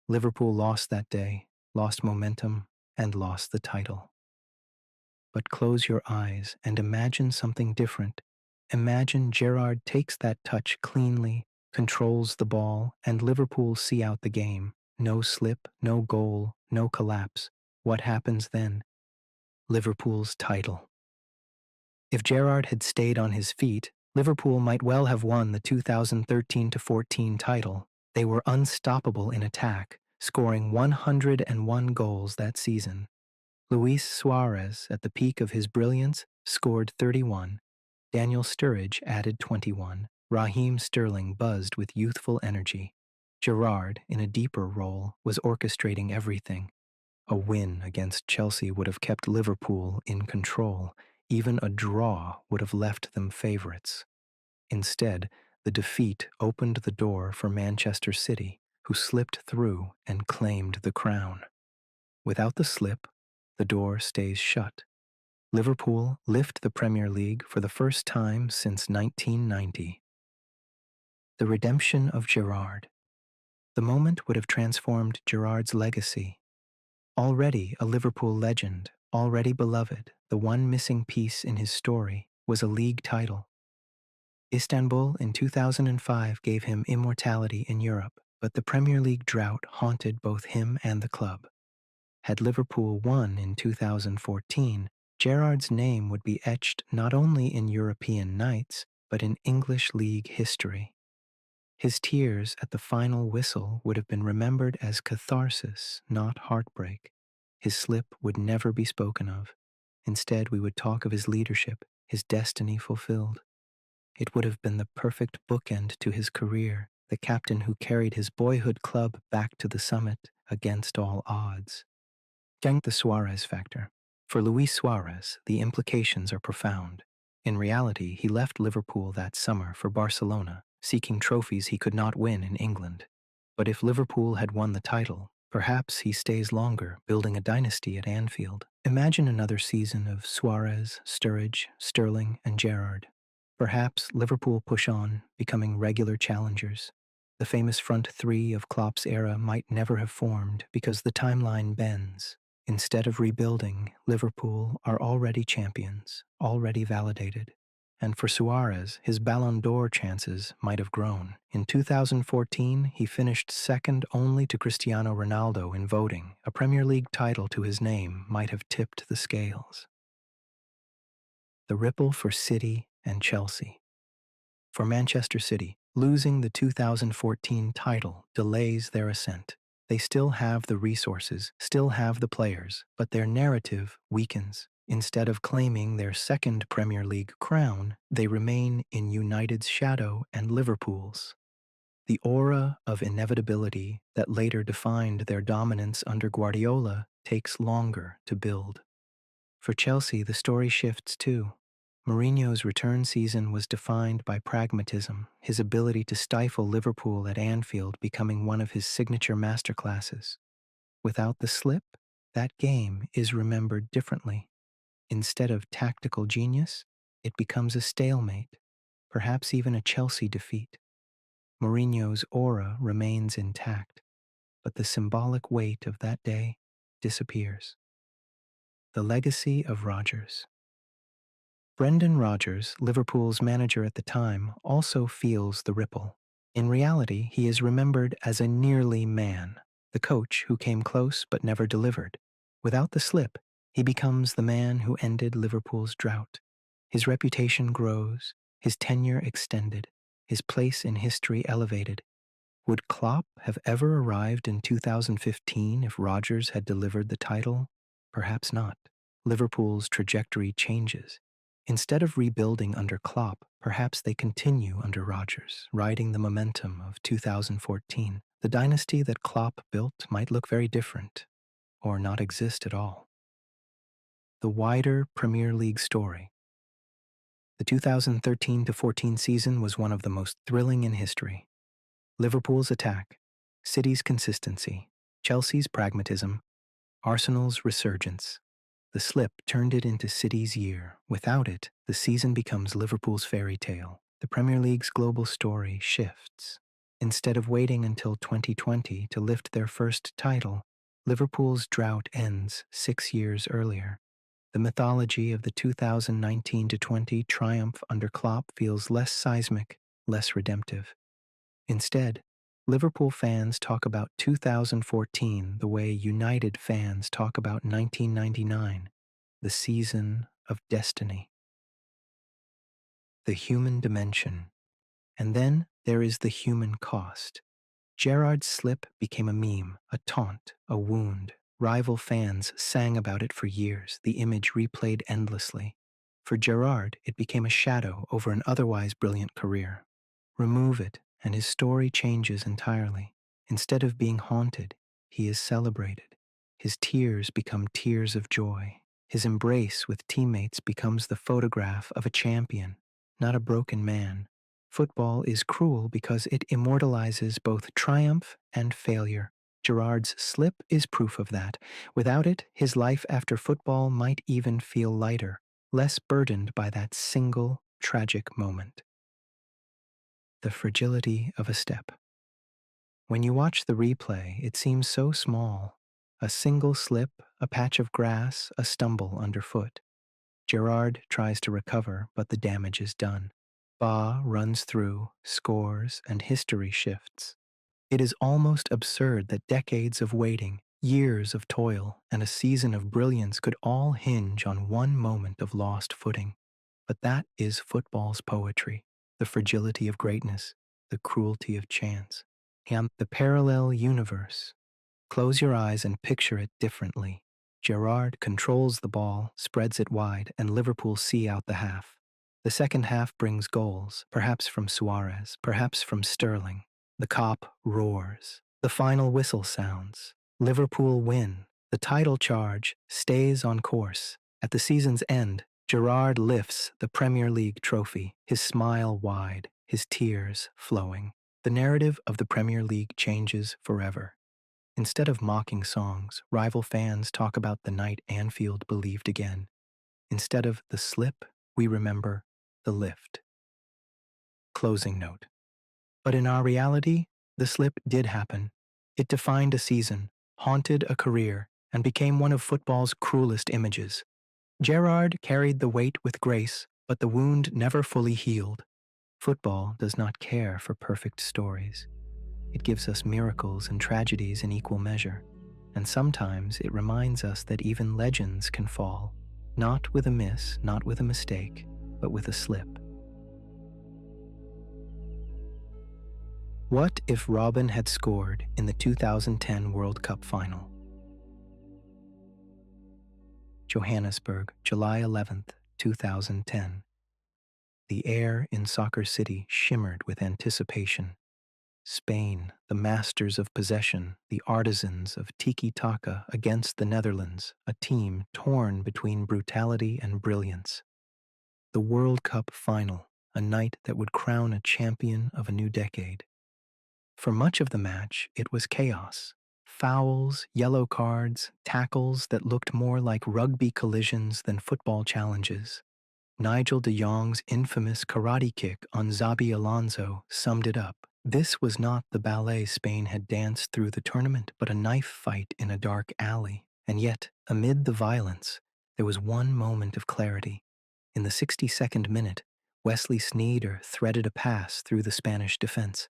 Liverpool lost that day, lost momentum, and lost the title. But close your eyes and imagine something different. Imagine Gerrard takes that touch cleanly, controls the ball, and Liverpool see out the game. No slip, no goal, no collapse. What happens then? Liverpool's title. If Gerrard had stayed on his feet, Liverpool might well have won the 2013-14 title. They were unstoppable in attack, scoring 101 goals that season. Luis Suarez, at the peak of his brilliance, scored 31. Daniel Sturridge added 21. Raheem Sterling buzzed with youthful energy. Gerrard, in a deeper role, was orchestrating everything. A win against Chelsea would have kept Liverpool in control. Even a draw would have left them favorites. Instead, the defeat opened the door for Manchester City, who slipped through and claimed the crown. Without the slip, the door stays shut. Liverpool lift the Premier League for the first time since 1990. The redemption of Gerrard. The moment would have transformed Gerrard's legacy. Already a Liverpool legend, already beloved, the one missing piece in his story was a league title. Istanbul in 2005 gave him immortality in Europe, but the Premier League drought haunted both him and the club. Had Liverpool won in 2014, Gerrard's name would be etched not only in European nights, but in English League history. His tears at the final whistle would have been remembered as catharsis, not heartbreak. His slip would never be spoken of. Instead, we would talk of his leadership, his destiny fulfilled. It would have been the perfect bookend to his career, the captain who carried his boyhood club back to the summit against all odds. The Suarez factor. For Luis Suarez, the implications are profound. In reality, he left Liverpool that summer for Barcelona, seeking trophies he could not win in England. But if Liverpool had won the title, perhaps he stays longer, building a dynasty at Anfield. Imagine another season of Suarez, Sturridge, Sterling, and Gerrard. Perhaps Liverpool push on, becoming regular challengers. The famous front three of Klopp's era might never have formed because the timeline bends. Instead of rebuilding, Liverpool are already champions, already validated. And for Suarez, his Ballon d'Or chances might have grown. In 2014, he finished second only to Cristiano Ronaldo in voting. A Premier League title to his name might have tipped the scales. The ripple for City and Chelsea. For Manchester City, losing the 2014 title delays their ascent. They still have the resources, still have the players, but their narrative weakens. Instead of claiming their second Premier League crown, they remain in United's shadow and Liverpool's. The aura of inevitability that later defined their dominance under Guardiola takes longer to build. For Chelsea, the story shifts too. Mourinho's return season was defined by pragmatism, his ability to stifle Liverpool at Anfield becoming one of his signature masterclasses. Without the slip, that game is remembered differently. Instead of tactical genius, it becomes a stalemate, perhaps even a Chelsea defeat. Mourinho's aura remains intact, but the symbolic weight of that day disappears. The legacy of Rodgers. Brendan Rodgers, Liverpool's manager at the time, also feels the ripple. In reality, he is remembered as a nearly man, the coach who came close but never delivered. Without the slip, he becomes the man who ended Liverpool's drought. His reputation grows, his tenure extended, his place in history elevated. Would Klopp have ever arrived in 2015 if Rodgers had delivered the title? Perhaps not. Liverpool's trajectory changes. Instead of rebuilding under Klopp, perhaps they continue under Rodgers, riding the momentum of 2014. The dynasty that Klopp built might look very different, or not exist at all. The wider Premier League story. The 2013-14 season was one of the most thrilling in history. Liverpool's attack, City's consistency, Chelsea's pragmatism, Arsenal's resurgence. The slip turned it into City's year. Without it, the season becomes Liverpool's fairy tale. The Premier League's global story shifts. Instead of waiting until 2020 to lift their first title, Liverpool's drought ends 6 years earlier. The mythology of the 2019-20 triumph under Klopp feels less seismic, less redemptive. Instead, Liverpool fans talk about 2014 the way United fans talk about 1999, the season of destiny. The human dimension. And then there is the human cost. Gerrard's slip became a meme, a taunt, a wound. Rival fans sang about it for years, the image replayed endlessly. For Gerrard, it became a shadow over an otherwise brilliant career. Remove it, and his story changes entirely. Instead of being haunted, he is celebrated. His tears become tears of joy. His embrace with teammates becomes the photograph of a champion, not a broken man. Football is cruel because it immortalizes both triumph and failure. Gerrard's slip is proof of that. Without it, his life after football might even feel lighter, less burdened by that single tragic moment. The fragility of a step. When you watch the replay, it seems so small. A single slip, a patch of grass, a stumble underfoot. Gerrard tries to recover, but the damage is done. Ba runs through, scores, and history shifts. It is almost absurd that decades of waiting, years of toil, and a season of brilliance could all hinge on one moment of lost footing. But that is football's poetry, the fragility of greatness, the cruelty of chance, and the parallel universe. Close your eyes and picture it differently. Gerrard controls the ball, spreads it wide, and Liverpool see out the half. The second half brings goals, perhaps from Suarez, perhaps from Sterling. The cop roars. The final whistle sounds. Liverpool win. The title charge stays on course. At the season's end, Gerrard lifts the Premier League trophy, his smile wide, his tears flowing. The narrative of the Premier League changes forever. Instead of mocking songs, rival fans talk about the night Anfield believed again. Instead of the slip, we remember the lift. Closing note. But in our reality, the slip did happen. It defined a season, haunted a career, and became one of football's cruelest images. Gerrard carried the weight with grace, but the wound never fully healed. Football does not care for perfect stories. It gives us miracles and tragedies in equal measure, and sometimes it reminds us that even legends can fall, not with a miss, not with a mistake, but with a slip. What if Robben had scored in the 2010 World Cup final? Johannesburg, July 11th, 2010. The air in Soccer City shimmered with anticipation. Spain, the masters of possession, the artisans of tiki-taka against the Netherlands, a team torn between brutality and brilliance. The World Cup final, a night that would crown a champion of a new decade. For much of the match, it was chaos. Fouls, yellow cards, tackles that looked more like rugby collisions than football challenges. Nigel de Jong's infamous karate kick on Xabi Alonso summed it up. This was not the ballet Spain had danced through the tournament, but a knife fight in a dark alley. And yet, amid the violence, there was one moment of clarity. In the 62nd minute, Wesley Sneijder threaded a pass through the Spanish defense.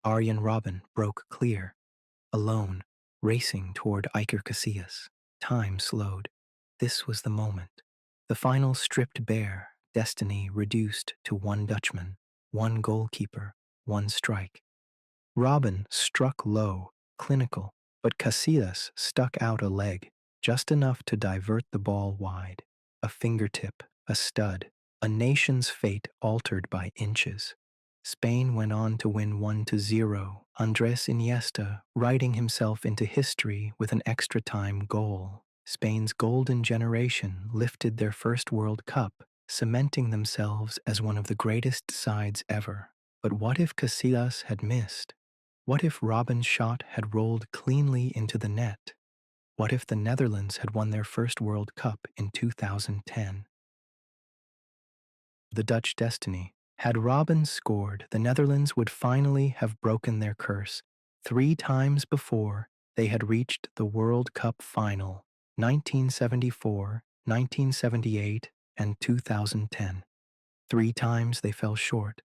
Arjen Robben broke clear, alone, racing toward Iker Casillas. Time slowed. This was the moment. The final stripped bare, destiny reduced to one Dutchman, one goalkeeper, one strike. Robben struck low, clinical, but Casillas stuck out a leg, just enough to divert the ball wide. A fingertip, a stud, a nation's fate altered by inches. Spain went on to win 1-0, Andres Iniesta writing himself into history with an extra-time goal. Spain's golden generation lifted their first World Cup, cementing themselves as one of the greatest sides ever. But what if Casillas had missed? What if Robben's shot had rolled cleanly into the net? What if the Netherlands had won their first World Cup in 2010? The Dutch destiny. Had Robben scored, the Netherlands would finally have broken their curse. 3 times before, they had reached the World Cup final, 1974, 1978, and 2010. 3 times they fell short.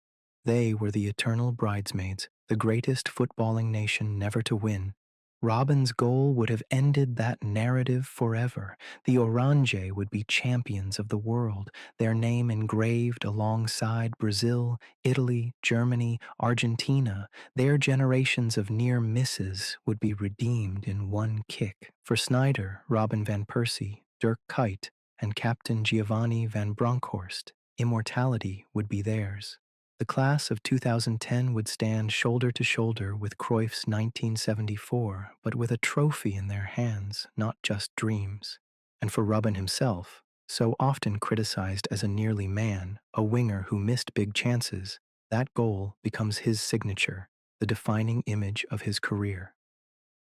They were the eternal bridesmaids, the greatest footballing nation never to win. Robben's goal would have ended that narrative forever. The Orange would be champions of the world, their name engraved alongside Brazil, Italy, Germany, Argentina. Their generations of near misses would be redeemed in one kick. For Sneijder, Robben van Persie, Dirk Kuyt, and Captain Giovanni van Bronckhorst, immortality would be theirs. The class of 2010 would stand shoulder to shoulder with Cruyff's 1974, but with a trophy in their hands, not just dreams. And for Robben himself, so often criticized as a nearly man, a winger who missed big chances, that goal becomes his signature, the defining image of his career.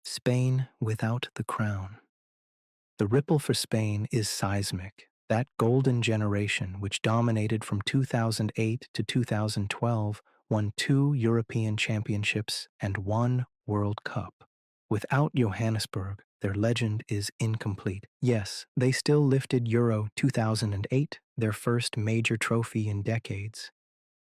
Spain without the crown. The ripple for Spain is seismic. That golden generation, which dominated from 2008 to 2012, won 2 European championships and 1 World Cup. Without Johannesburg, their legend is incomplete. Yes, they still lifted Euro 2008, their first major trophy in decades.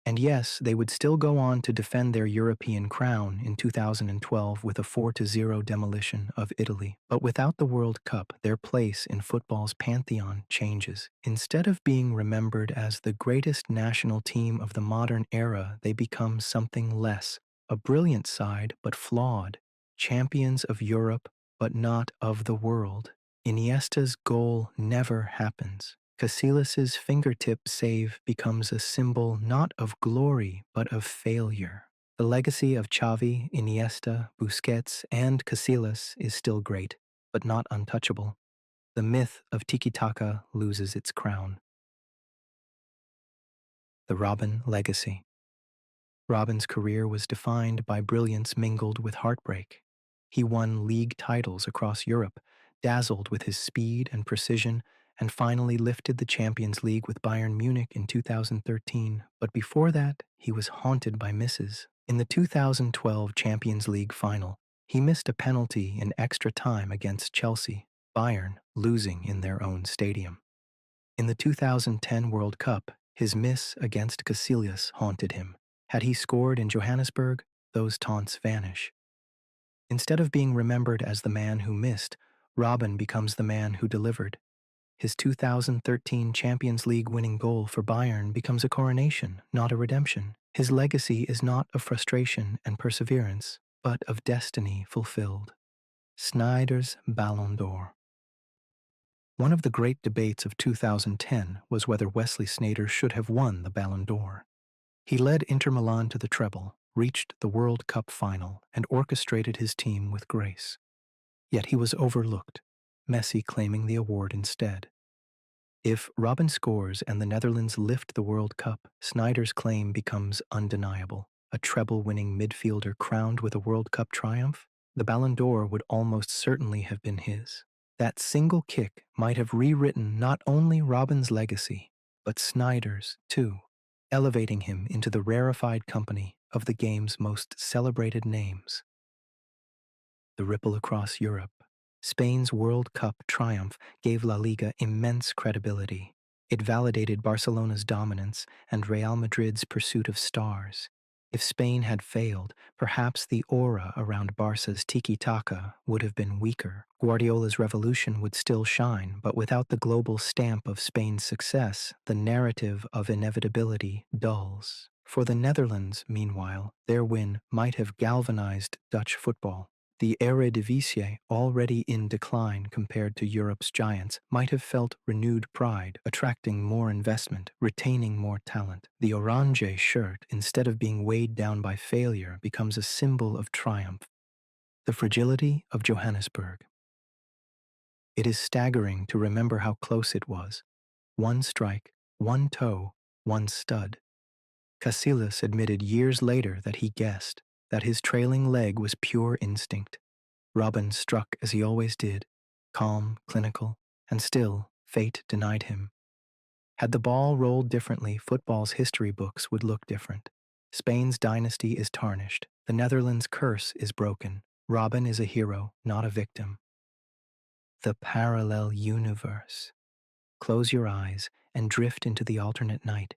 And yes, they would still go on to defend their European crown in 2012 with a 4-0 demolition of Italy. But without the World Cup, their place in football's pantheon changes. Instead of being remembered as the greatest national team of the modern era, they become something less. A brilliant side, but flawed. Champions of Europe, but not of the world. Iniesta's goal never happens. Casillas's fingertip save becomes a symbol not of glory but of failure. The legacy of Xavi, Iniesta, Busquets, and Casillas is still great, but not untouchable. The myth of tiki-taka loses its crown. The Robben legacy. Robben's career was defined by brilliance mingled with heartbreak. He won league titles across Europe, dazzled with his speed and precision, and finally lifted the Champions League with Bayern Munich in 2013. But before that, he was haunted by misses. In the 2012 Champions League final, he missed a penalty in extra time against Chelsea, Bayern losing in their own stadium. In the 2010 World Cup, his miss against Casillas haunted him. Had he scored in Johannesburg, those taunts vanish. Instead of being remembered as the man who missed, Robben becomes the man who delivered. His 2013 Champions League winning goal for Bayern becomes a coronation, not a redemption. His legacy is not of frustration and perseverance, but of destiny fulfilled. Sneijder's Ballon d'Or. One of the great debates of 2010 was whether Wesley Sneijder should have won the Ballon d'Or. He led Inter Milan to the treble, reached the World Cup final, and orchestrated his team with grace. Yet he was overlooked, Messi claiming the award instead. If Robben scores and the Netherlands lift the World Cup, Sneijder's claim becomes undeniable. A treble-winning midfielder crowned with a World Cup triumph, the Ballon d'Or would almost certainly have been his. That single kick might have rewritten not only Robben's legacy, but Sneijder's too, elevating him into the rarefied company of the game's most celebrated names. The ripple across Europe. Spain's World Cup triumph gave La Liga immense credibility. It validated Barcelona's dominance and Real Madrid's pursuit of stars. If Spain had failed, perhaps the aura around Barca's tiki-taka would have been weaker. Guardiola's revolution would still shine, but without the global stamp of Spain's success, the narrative of inevitability dulls. For the Netherlands, meanwhile, their win might have galvanized Dutch football. The Eredivisie, already in decline compared to Europe's giants, might have felt renewed pride, attracting more investment, retaining more talent. The orange shirt, instead of being weighed down by failure, becomes a symbol of triumph. The fragility of Johannesburg. It is staggering to remember how close it was. One strike, one toe, one stud. Casillas admitted years later that he guessed, that his trailing leg was pure instinct. Robben struck as he always did, calm, clinical, and still, fate denied him. Had the ball rolled differently, football's history books would look different. Spain's dynasty is tarnished. The Netherlands' curse is broken. Robben is a hero, not a victim. The parallel universe. Close your eyes and drift into the alternate night.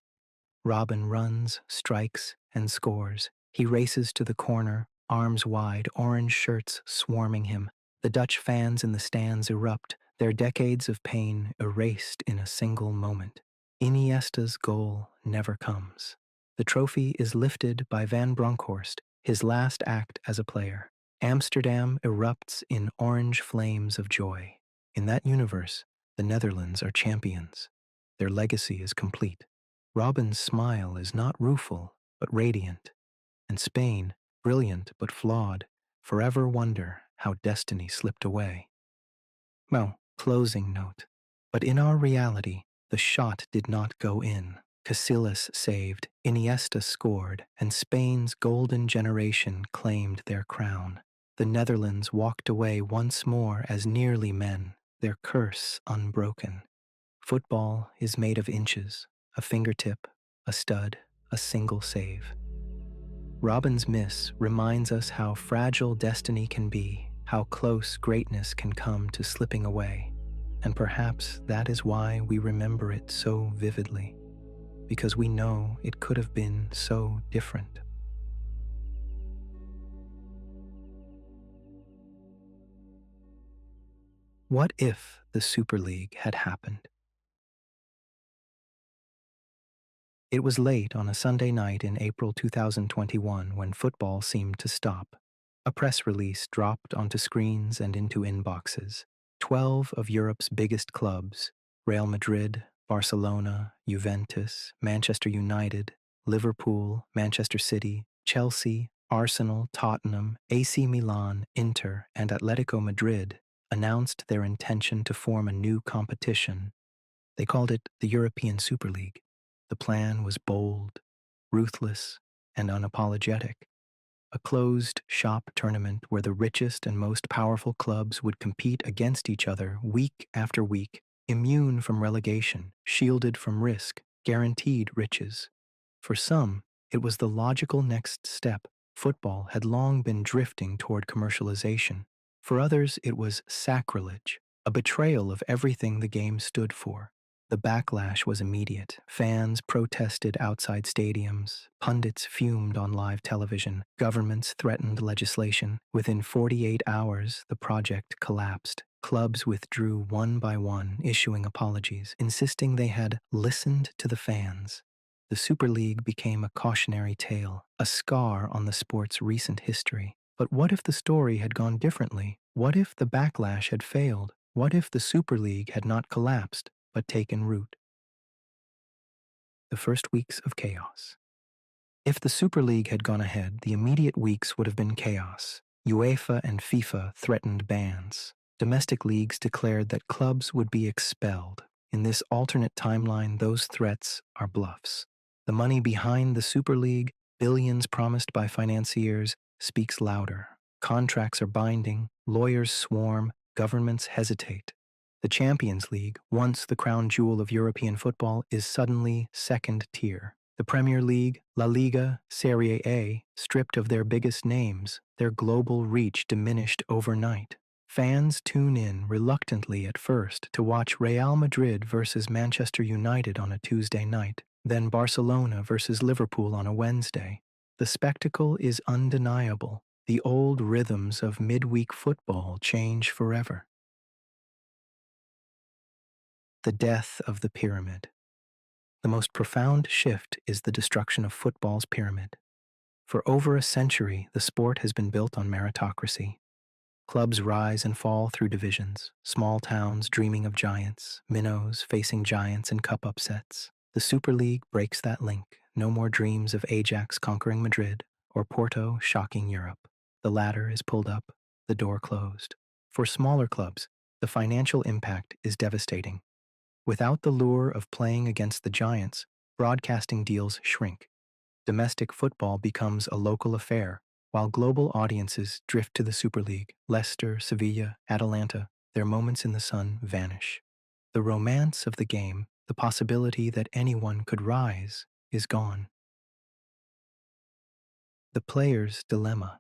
Robben runs, strikes, and scores. He races to the corner, arms wide, orange shirts swarming him. The Dutch fans in the stands erupt, their decades of pain erased in a single moment. Iniesta's goal never comes. The trophy is lifted by Van Bronckhorst, his last act as a player. Amsterdam erupts in orange flames of joy. In that universe, the Netherlands are champions. Their legacy is complete. Robben's smile is not rueful, but radiant. And Spain, brilliant but flawed, forever wonder how destiny slipped away. Well, closing note. But in our reality, the shot did not go in. Casillas saved, Iniesta scored, and Spain's golden generation claimed their crown. The Netherlands walked away once more as nearly men, their curse unbroken. Football is made of inches, a fingertip, a stud, a single save. Robben's miss reminds us how fragile destiny can be, how close greatness can come to slipping away. And perhaps that is why we remember it so vividly, because we know it could have been so different. What if the Super League had happened? It was late on a Sunday night in April 2021 when football seemed to stop. A press release dropped onto screens and into inboxes. 12 of Europe's biggest clubs, Real Madrid, Barcelona, Juventus, Manchester United, Liverpool, Manchester City, Chelsea, Arsenal, Tottenham, AC Milan, Inter, and Atletico Madrid announced their intention to form a new competition. They called it the European Super League. The plan was bold, ruthless, and unapologetic. A closed shop tournament where the richest and most powerful clubs would compete against each other week after week, immune from relegation, shielded from risk, guaranteed riches. For some, it was the logical next step. Football had long been drifting toward commercialization. For others, it was sacrilege, a betrayal of everything the game stood for. The backlash was immediate. Fans protested outside stadiums, pundits fumed on live television, governments threatened legislation. Within 48 hours, the project collapsed. Clubs withdrew one by one, issuing apologies, insisting they had listened to the fans. The Super League became a cautionary tale, a scar on the sport's recent history. But what if the story had gone differently? What if the backlash had failed? What if the Super League had not collapsed, but taken root? The first weeks of chaos. If the Super League had gone ahead, the immediate weeks would have been chaos. UEFA and FIFA threatened bans. Domestic leagues declared that clubs would be expelled. In this alternate timeline, those threats are bluffs. The money behind the Super League, billions promised by financiers, speaks louder. Contracts are binding, lawyers swarm, governments hesitate. The Champions League, once the crown jewel of European football, is suddenly second tier. The Premier League, La Liga, Serie A, stripped of their biggest names, their global reach diminished overnight. Fans tune in reluctantly at first to watch Real Madrid versus Manchester United on a Tuesday night, then Barcelona versus Liverpool on a Wednesday. The spectacle is undeniable. The old rhythms of midweek football change forever. The death of the pyramid. The most profound shift is the destruction of football's pyramid. For over a century, the sport has been built on meritocracy. Clubs rise and fall through divisions, small towns dreaming of giants, minnows facing giants in cup upsets. The Super League breaks that link. No more dreams of Ajax conquering Madrid or Porto shocking Europe. The ladder is pulled up, the door closed. For smaller clubs, the financial impact is devastating. Without the lure of playing against the giants, broadcasting deals shrink. Domestic football becomes a local affair, while global audiences drift to the Super League. Leicester, Sevilla, Atalanta, their moments in the sun vanish. The romance of the game, the possibility that anyone could rise, is gone. The player's dilemma.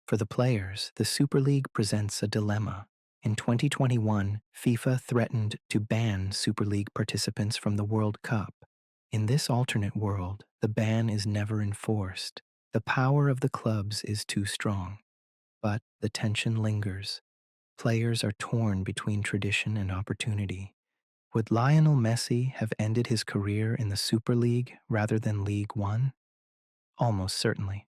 For the players, the Super League presents a dilemma. In 2021, FIFA threatened to ban Super League participants from the World Cup. In this alternate world, the ban is never enforced. The power of the clubs is too strong. But the tension lingers. Players are torn between tradition and opportunity. Would Lionel Messi have ended his career in the Super League rather than League One? Almost certainly.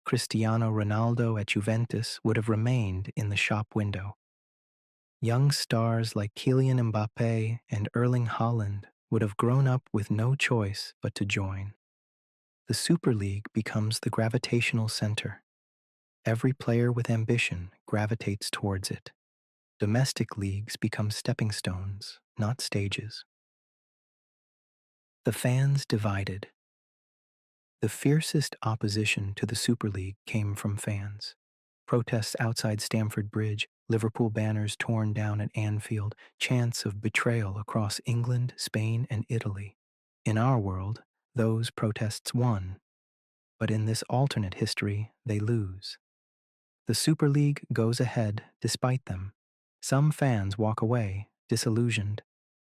Cristiano Ronaldo at Juventus would have remained in the shop window. Young stars like Kylian Mbappe and Erling Haaland would have grown up with no choice but to join. The Super League becomes the gravitational center. Every player with ambition gravitates towards it. Domestic leagues become stepping stones, not stages. The fans divided. The fiercest opposition to the Super League came from fans. Protests outside Stamford Bridge, Liverpool banners torn down at Anfield, chants of betrayal across England, Spain, and Italy. In our world, those protests won. But in this alternate history, they lose. The Super League goes ahead despite them. Some fans walk away, disillusioned.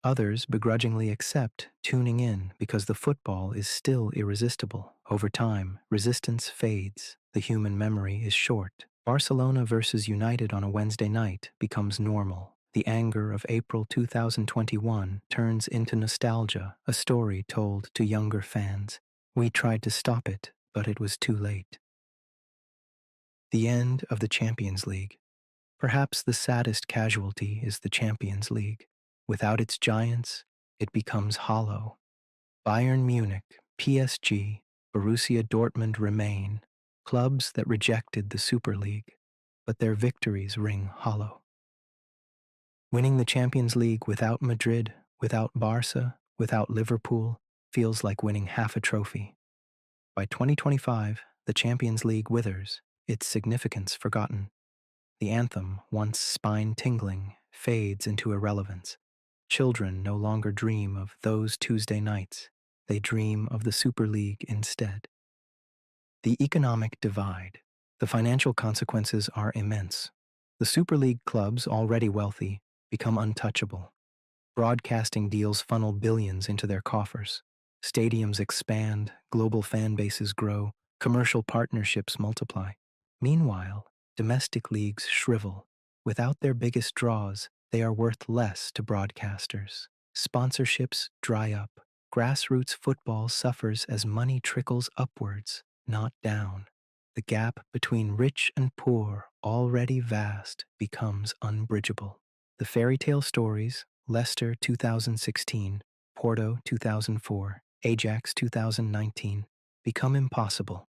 Others begrudgingly accept, tuning in because the football is still irresistible. Over time, resistance fades. The human memory is short. Barcelona versus United on a Wednesday night becomes normal. The anger of April 2021 turns into nostalgia, a story told to younger fans. We tried to stop it, but it was too late. The end of the Champions League. Perhaps the saddest casualty is the Champions League. Without its giants, it becomes hollow. Bayern Munich, PSG, Borussia Dortmund remain clubs that rejected the Super League, but their victories ring hollow. Winning the Champions League without Madrid, without Barca, without Liverpool feels like winning half a trophy. By 2025, the Champions League withers, its significance forgotten. The anthem, once spine-tingling, fades into irrelevance. Children no longer dream of those Tuesday nights. They dream of the Super League instead. The economic divide. The financial consequences are immense. The Super League clubs, already wealthy, become untouchable. Broadcasting deals funnel billions into their coffers. Stadiums expand, global fan bases grow, commercial partnerships multiply. Meanwhile, domestic leagues shrivel. Without their biggest draws, they are worth less to broadcasters. Sponsorships dry up. Grassroots football suffers as money trickles upwards, not down. The gap between rich and poor, already vast, becomes unbridgeable. The fairy tale stories, Leicester 2016, Porto 2004, Ajax 2019, become impossible.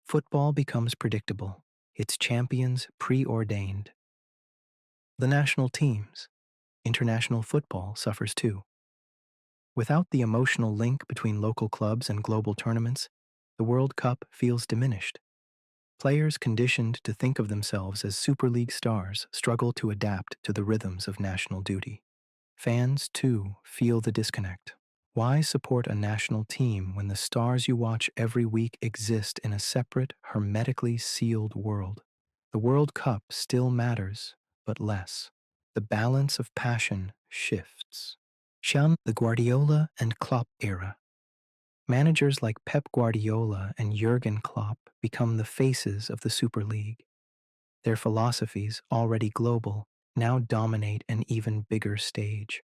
Football becomes predictable, its champions preordained. The national teams, international football suffers too. Without the emotional link between local clubs and global tournaments, the World Cup feels diminished. Players conditioned to think of themselves as Super League stars struggle to adapt to the rhythms of national duty. Fans, too, feel the disconnect. Why support a national team when the stars you watch every week exist in a separate, hermetically sealed world? The World Cup still matters, but less. The balance of passion shifts. The Guardiola and Klopp era. Managers like Pep Guardiola and Jurgen Klopp become the faces of the Super League. Their philosophies, already global, now dominate an even bigger stage.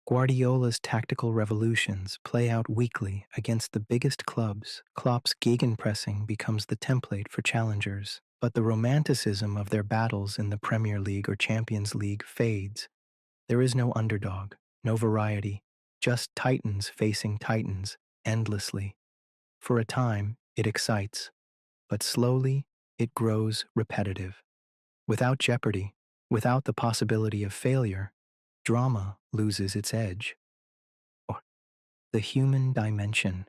Guardiola's tactical revolutions play out weekly against the biggest clubs. Klopp's gegenpressing becomes the template for challengers, but the romanticism of their battles in the Premier League or Champions League fades. There is no underdog, no variety, just titans facing titans endlessly. For a time, it excites, but slowly, it grows repetitive. Without jeopardy, without the possibility of failure, drama loses its edge. Or the human dimension.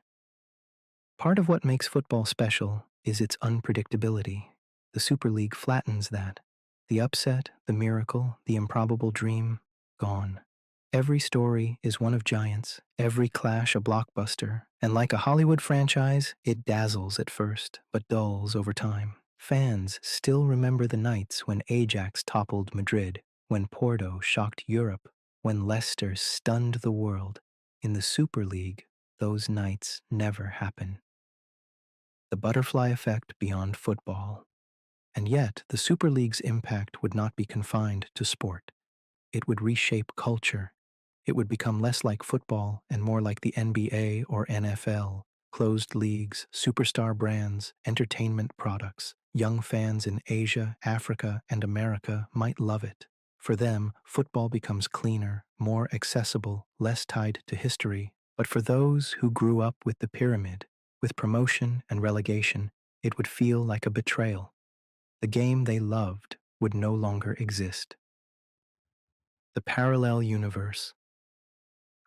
Part of what makes football special is its unpredictability. The Super League flattens that. The upset, the miracle, the improbable dream, gone. Every story is one of giants, every clash a blockbuster, and like a Hollywood franchise, it dazzles at first, but dulls over time. Fans still remember the nights when Ajax toppled Madrid, when Porto shocked Europe, when Leicester stunned the world. In the Super League, those nights never happen. The butterfly effect beyond football. And yet, the Super League's impact would not be confined to sport. It would reshape culture. It would become less like football and more like the NBA or NFL, closed leagues, superstar brands, entertainment products. Young fans in Asia, Africa, and America might love it. For them, football becomes cleaner, more accessible, less tied to history. But for those who grew up with the pyramid, with promotion and relegation, it would feel like a betrayal. The game they loved would no longer exist. The parallel universe.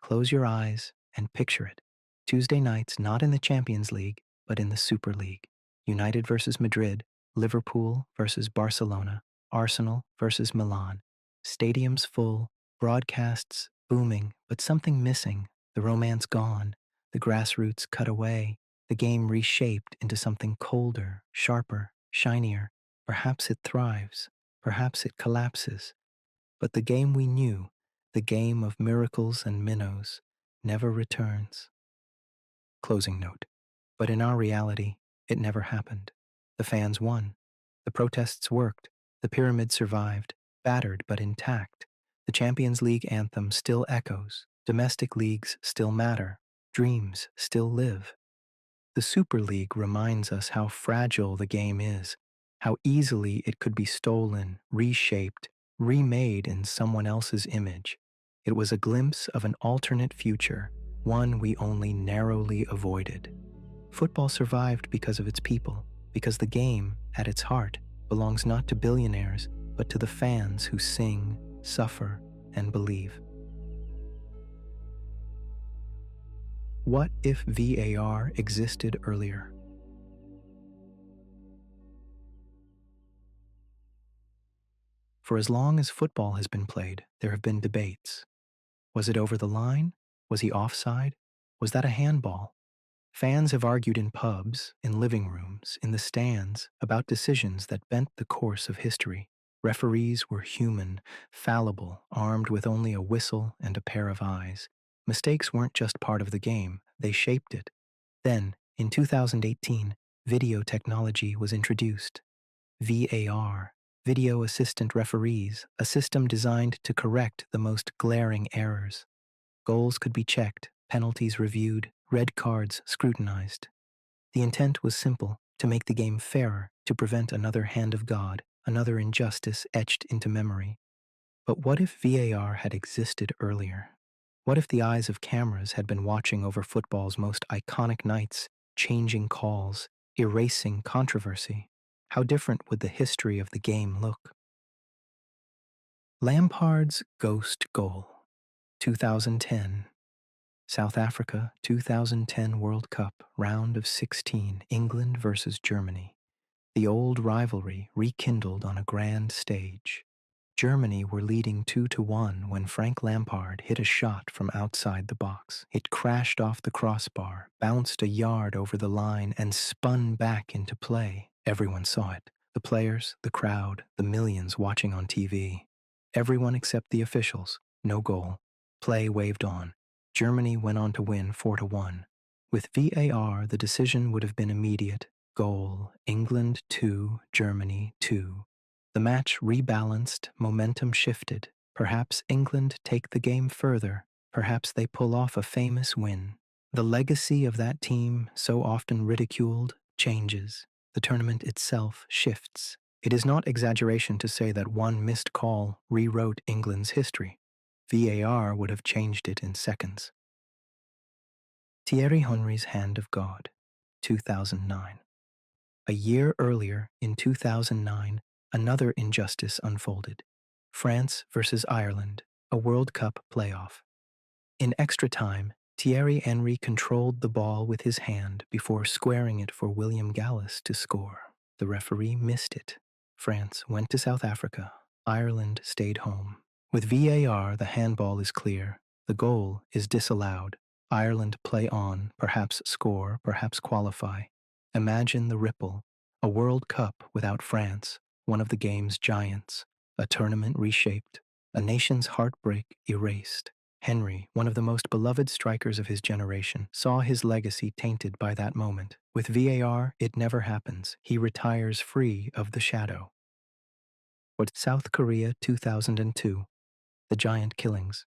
Close your eyes and picture it. Tuesday nights not in the Champions League, but in the Super League. United versus Madrid, Liverpool versus Barcelona, Arsenal versus Milan. Stadiums full, broadcasts booming, but something missing. The romance gone, the grassroots cut away, the game reshaped into something colder, sharper, shinier. Perhaps it thrives, perhaps it collapses. But the game we knew, the game of miracles and minnows, never returns. Closing note. But in our reality, it never happened. The fans won. The protests worked. The pyramid survived, battered but intact. The Champions League anthem still echoes. Domestic leagues still matter. Dreams still live. The Super League reminds us how fragile the game is, how easily it could be stolen, reshaped, remade in someone else's image. It was a glimpse of an alternate future, one we only narrowly avoided. Football survived because of its people, because the game, at its heart, belongs not to billionaires, but to the fans who sing, suffer, and believe. What if VAR existed earlier? For as long as football has been played, there have been debates. Was it over the line? Was he offside? Was that a handball? Fans have argued in pubs, in living rooms, in the stands about decisions that bent the course of history. Referees were human, fallible, armed with only a whistle and a pair of eyes. Mistakes weren't just part of the game, they shaped it. Then, in 2018, video technology was introduced. VAR, Video Assistant Referees, a system designed to correct the most glaring errors. Goals could be checked, penalties reviewed, red cards scrutinized. The intent was simple: to make the game fairer, to prevent another hand of God, another injustice etched into memory. But what if VAR had existed earlier? What if the eyes of cameras had been watching over football's most iconic nights, changing calls, erasing controversy? How different would the history of the game look? Lampard's Ghost Goal, 2010. South Africa, 2010 World Cup, round of 16, England versus Germany. The old rivalry rekindled on a grand stage. Germany were leading 2-1 when Frank Lampard hit a shot from outside the box. It crashed off the crossbar, bounced a yard over the line, and spun back into play. Everyone saw it. The players, the crowd, the millions watching on TV. Everyone except the officials. No goal. Play waved on. Germany went on to win 4-1. With VAR, the decision would have been immediate. Goal, England 2, Germany 2. The match rebalanced, momentum shifted. Perhaps England take the game further. Perhaps they pull off a famous win. The legacy of that team, so often ridiculed, changes. The tournament itself shifts. It is not exaggeration to say that one missed call rewrote England's history. VAR would have changed it in seconds. Thierry Henry's Hand of God, 2009. A year earlier, in 2009, another injustice unfolded. France versus Ireland, a World Cup playoff. In extra time, Thierry Henry controlled the ball with his hand before squaring it for William Gallas to score. The referee missed it. France went to South Africa. Ireland stayed home. With VAR, the handball is clear. The goal is disallowed. Ireland play on, perhaps score, perhaps qualify. Imagine the ripple. A World Cup without France, one of the game's giants. A tournament reshaped. A nation's heartbreak erased. Henry, one of the most beloved strikers of his generation, saw his legacy tainted by that moment. With VAR, it never happens. He retires free of the shadow. What South Korea 2002, the giant killings.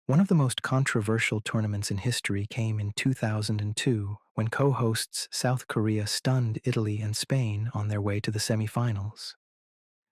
One of the most controversial tournaments in history came in 2002 when co-hosts South Korea stunned Italy and Spain on their way to the semifinals.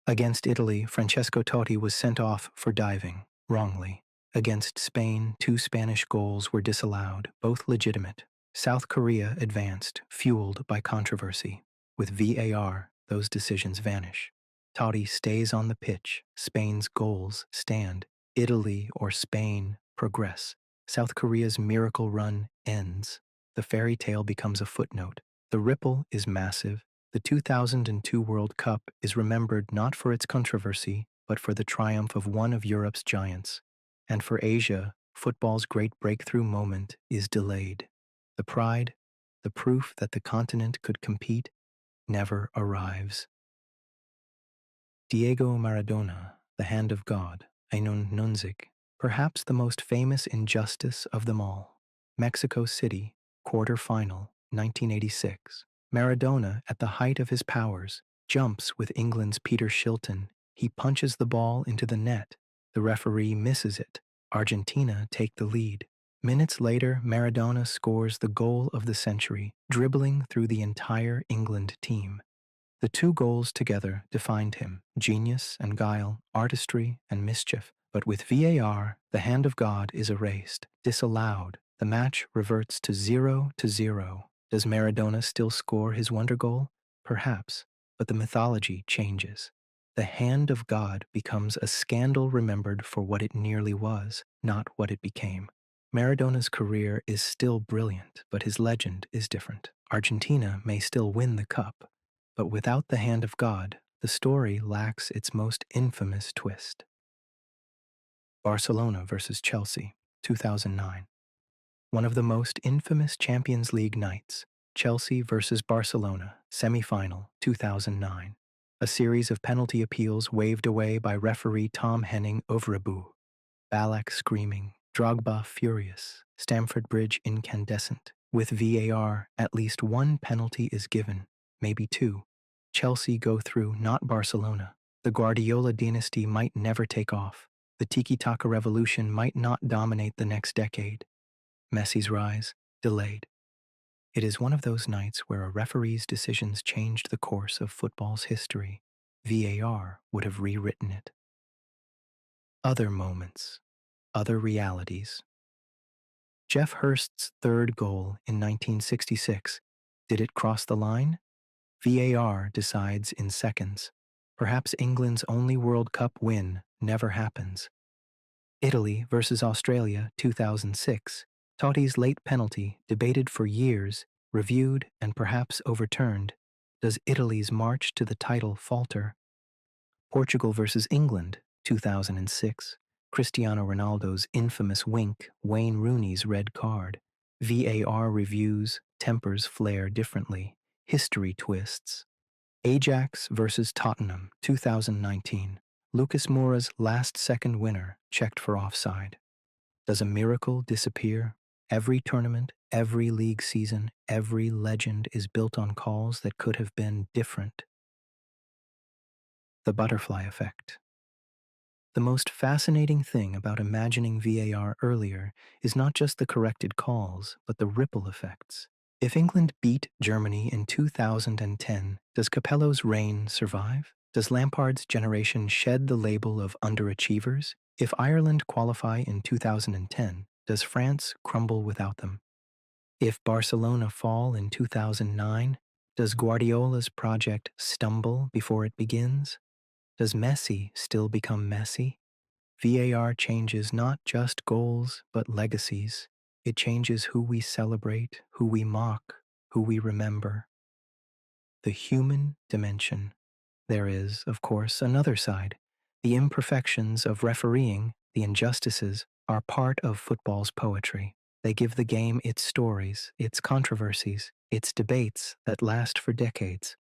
Against Italy, Francesco Totti was sent off for diving, wrongly. Against Spain, 2 Spanish goals were disallowed, both legitimate. South Korea advanced, fueled by controversy. With VAR, those decisions vanish. Totti stays on the pitch. Spain's goals stand. Italy or Spain progress. South Korea's miracle run ends. The fairy tale becomes a footnote. The ripple is massive. The 2002 World Cup is remembered not for its controversy, but for the triumph of one of Europe's giants. And for Asia, football's great breakthrough moment is delayed. The pride, the proof that the continent could compete, never arrives. Diego Maradona, the Hand of God, Ainun Nunzik, perhaps the most famous injustice of them all. Mexico City, quarter-final, 1986. Maradona, at the height of his powers, jumps with England's Peter Shilton. He punches the ball into the net. The referee misses it. Argentina take the lead. Minutes later, Maradona scores the goal of the century, dribbling through the entire England team. The 2 goals together defined him: genius and guile, artistry and mischief. But with VAR, the hand of God is erased, disallowed. The match reverts to 0-0. Does Maradona still score his wonder goal? Perhaps, but the mythology changes. The hand of God becomes a scandal remembered for what it nearly was, not what it became. Maradona's career is still brilliant, but his legend is different. Argentina may still win the cup, but without the hand of God, the story lacks its most infamous twist. Barcelona versus Chelsea, 2009. One of the most infamous Champions League nights, Chelsea versus Barcelona, semi-final, 2009. A series of penalty appeals waved away by referee Tom Henning Overebu. Ballack screaming, Drogba furious, Stamford Bridge incandescent. With VAR, at least one penalty is given, maybe two. Chelsea go through, not Barcelona. The Guardiola dynasty might never take off. The tiki-taka revolution might not dominate the next decade. Messi's rise, delayed. It is one of those nights where a referee's decisions changed the course of football's history. VAR would have rewritten it. Other moments, other realities. Jeff Hurst's third goal in 1966. Did it cross the line? VAR decides in seconds. Perhaps England's only World Cup win never happens. Italy versus Australia, 2006. Totti's late penalty, debated for years, reviewed and perhaps overturned. Does Italy's march to the title falter? Portugal versus England, 2006. Cristiano Ronaldo's infamous wink, Wayne Rooney's red card. VAR reviews, tempers flare differently. History twists. Ajax versus Tottenham, 2019. Lucas Moura's last-second winner, checked for offside. Does a miracle disappear? Every tournament, every league season, every legend is built on calls that could have been different. The butterfly effect. The most fascinating thing about imagining VAR earlier is not just the corrected calls, but the ripple effects. If England beat Germany in 2010, does Capello's reign survive? Does Lampard's generation shed the label of underachievers? If Ireland qualify in 2010, does France crumble without them? If Barcelona fall in 2009, does Guardiola's project stumble before it begins? Does Messi still become Messi? VAR changes not just goals, but legacies. It changes who we celebrate, who we mock, who we remember. The human dimension. There is, of course, another side. The imperfections of refereeing, the injustices, are part of football's poetry. They give the game its stories, its controversies, its debates that last for decades.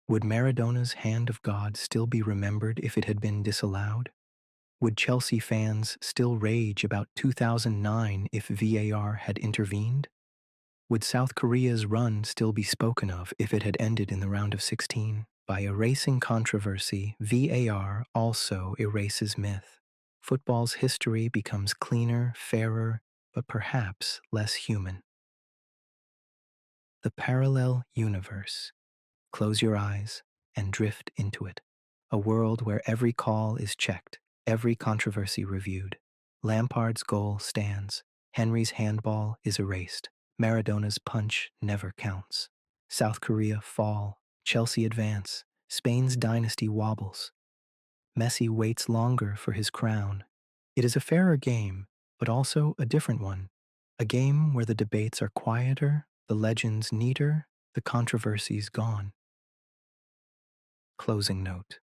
Would Maradona's hand of God still be remembered if it had been disallowed? Would Chelsea fans still rage about 2009 if VAR had intervened? Would South Korea's run still be spoken of if it had ended in the round of 16? By erasing controversy, VAR also erases myth. Football's history becomes cleaner, fairer, but perhaps less human. The parallel universe. Close your eyes and drift into it. A world where every call is checked, every controversy reviewed. Lampard's goal stands. Henry's handball is erased. Maradona's punch never counts. South Korea fall. Chelsea advance. Spain's dynasty wobbles. Messi waits longer for his crown. It is a fairer game, but also a different one. A game where the debates are quieter, the legends neater, the controversies gone. Closing note.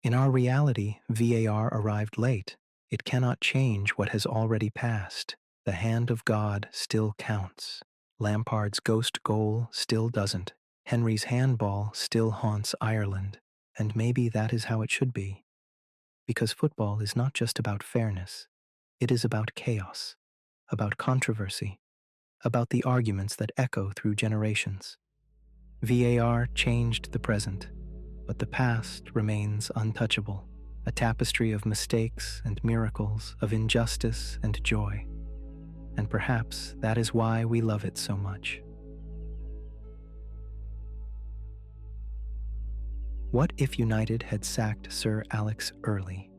In our reality, VAR arrived late. It cannot change what has already passed. The hand of God still counts. Lampard's ghost goal still doesn't. Henry's handball still haunts Ireland. And maybe that is how it should be. Because football is not just about fairness. It is about chaos, about controversy, about the arguments that echo through generations. VAR changed the present, but the past remains untouchable, a tapestry of mistakes and miracles, of injustice and joy. And perhaps that is why we love it so much. What if United had sacked Sir Alex early?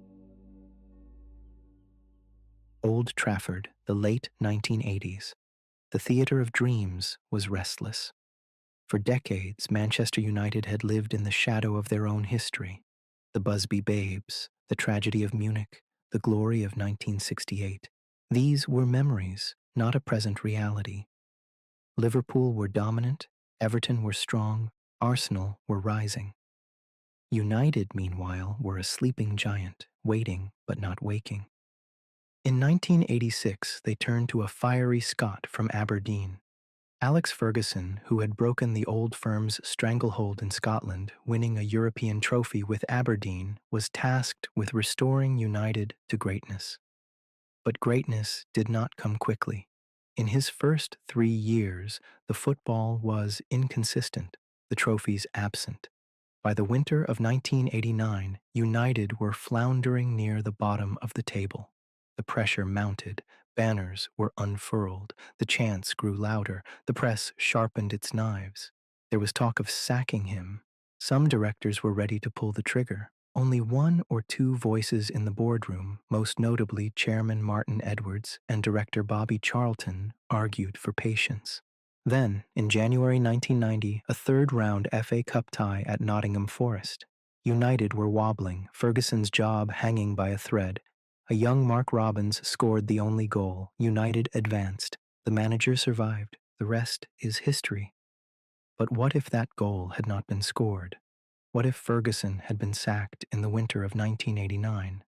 Old Trafford, the late 1980s. The theatre of dreams was restless. For decades, Manchester United had lived in the shadow of their own history. The Busby Babes, the tragedy of Munich, the glory of 1968. These were memories, not a present reality. Liverpool were dominant, Everton were strong, Arsenal were rising. United, meanwhile, were a sleeping giant, waiting but not waking. In 1986, they turned to a fiery Scot from Aberdeen. Alex Ferguson, who had broken the old firm's stranglehold in Scotland, winning a European trophy with Aberdeen, was tasked with restoring United to greatness. But greatness did not come quickly. In his first 3 years, the football was inconsistent, the trophies absent. By the winter of 1989, United were floundering near the bottom of the table. The pressure mounted, banners were unfurled, the chants grew louder, the press sharpened its knives. There was talk of sacking him. Some directors were ready to pull the trigger. Only one or two voices in the boardroom, most notably Chairman Martin Edwards and Director Bobby Charlton, argued for patience. Then, in January 1990, a third-round FA Cup tie at Nottingham Forest. United were wobbling, Ferguson's job hanging by a thread. A young Mark Robins scored the only goal. United advanced. The manager survived. The rest is history. But what if that goal had not been scored? What if Ferguson had been sacked in the winter of 1989?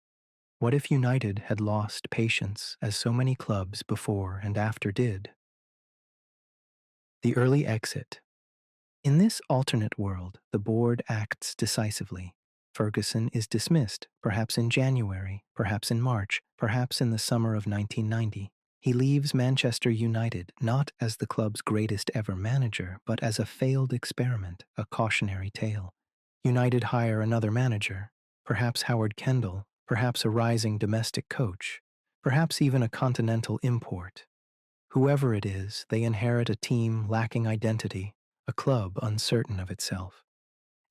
What if United had lost patience, as so many clubs before and after did? The early exit. In this alternate world, the board acts decisively. Ferguson is dismissed, perhaps in January, perhaps in March, perhaps in the summer of 1990. He leaves Manchester United not as the club's greatest ever manager, but as a failed experiment, a cautionary tale. United hire another manager, perhaps Howard Kendall, perhaps a rising domestic coach, perhaps even a continental import. Whoever it is, they inherit a team lacking identity, a club uncertain of itself.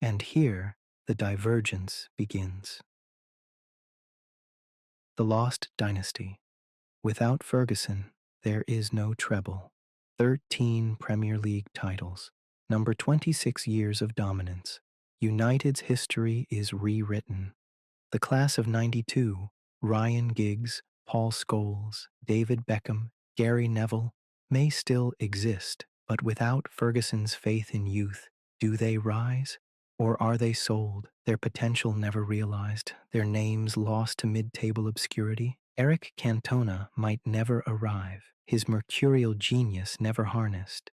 And here, the divergence begins. The Lost Dynasty. Without Ferguson, there is no treble. 13 Premier League titles. Number 26 years of dominance. United's history is rewritten. The class of '92, Ryan Giggs, Paul Scholes, David Beckham, Gary Neville, may still exist, but without Ferguson's faith in youth, do they rise? Or are they sold, their potential never realized, their names lost to mid-table obscurity? Eric Cantona might never arrive, his mercurial genius never harnessed.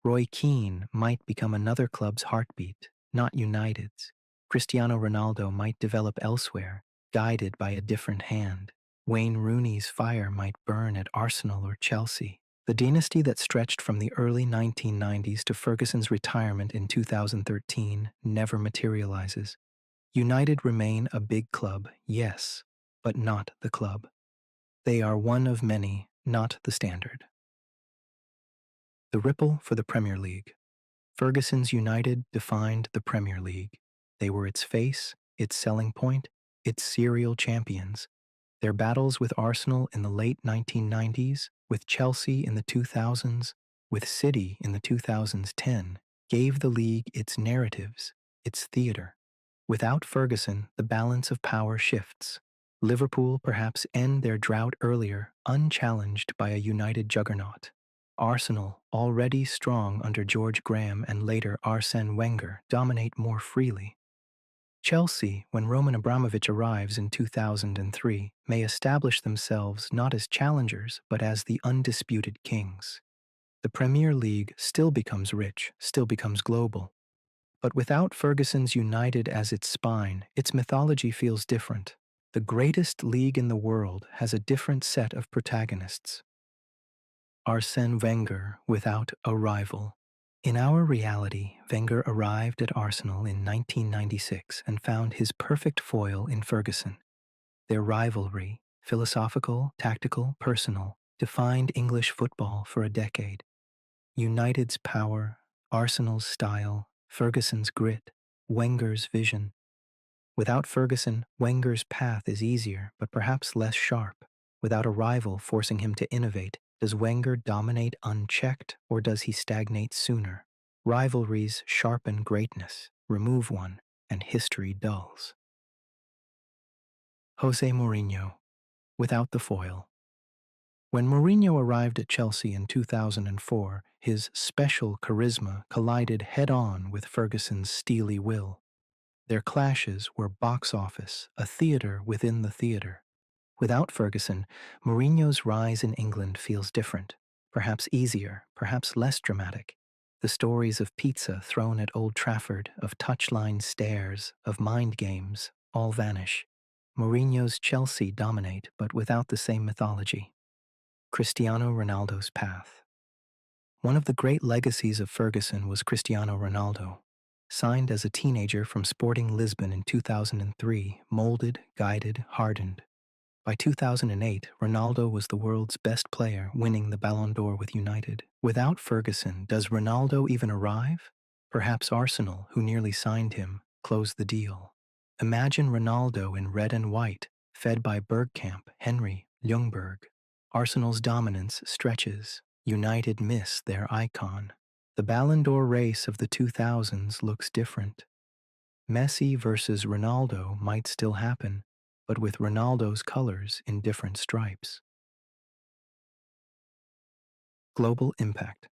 Roy Keane might become another club's heartbeat, not United's. Cristiano Ronaldo might develop elsewhere, guided by a different hand. Wayne Rooney's fire might burn at Arsenal or Chelsea. The dynasty that stretched from the early 1990s to Ferguson's retirement in 2013 never materializes. United remain a big club, yes, but not the club. They are one of many, not the standard. The ripple for the Premier League. Ferguson's United defined the Premier League. They were its face, its selling point, its serial champions. Their battles with Arsenal in the late 1990s, with Chelsea in the 2000s, with City in the 2010, gave the league its narratives, its theater. Without Ferguson, the balance of power shifts. Liverpool perhaps end their drought earlier, unchallenged by a United juggernaut. Arsenal, already strong under George Graham and later Arsène Wenger, dominate more freely. Chelsea, when Roman Abramovich arrives in 2003, may establish themselves not as challengers but as the undisputed kings. The Premier League still becomes rich, still becomes global. But without Ferguson's United as its spine, its mythology feels different. The greatest league in the world has a different set of protagonists. Arsène Wenger without a rival. In our reality, Wenger arrived at Arsenal in 1996 and found his perfect foil in Ferguson. Their rivalry, philosophical, tactical, personal, defined English football for a decade. United's power, Arsenal's style, Ferguson's grit, Wenger's vision. Without Ferguson, Wenger's path is easier, but perhaps less sharp. Without a rival forcing him to innovate, does Wenger dominate unchecked or does he stagnate sooner? Rivalries sharpen greatness, remove one, and history dulls. Jose Mourinho, without the foil. When Mourinho arrived at Chelsea in 2004, his special charisma collided head-on with Ferguson's steely will. Their clashes were box office, a theater within the theater. Without Ferguson, Mourinho's rise in England feels different, perhaps easier, perhaps less dramatic. The stories of pizza thrown at Old Trafford, of touchline stares, of mind games, all vanish. Mourinho's Chelsea dominate, but without the same mythology. Cristiano Ronaldo's path. One of the great legacies of Ferguson was Cristiano Ronaldo. Signed as a teenager from Sporting Lisbon in 2003, molded, guided, hardened. By 2008, Ronaldo was the world's best player, winning the Ballon d'Or with United. Without Ferguson, does Ronaldo even arrive? Perhaps Arsenal, who nearly signed him, closed the deal. Imagine Ronaldo in red and white, fed by Bergkamp, Henry, Ljungberg. Arsenal's dominance stretches. United miss their icon. The Ballon d'Or race of the 2000s looks different. Messi versus Ronaldo might still happen, but with Ronaldo's colors in different stripes. Global impact.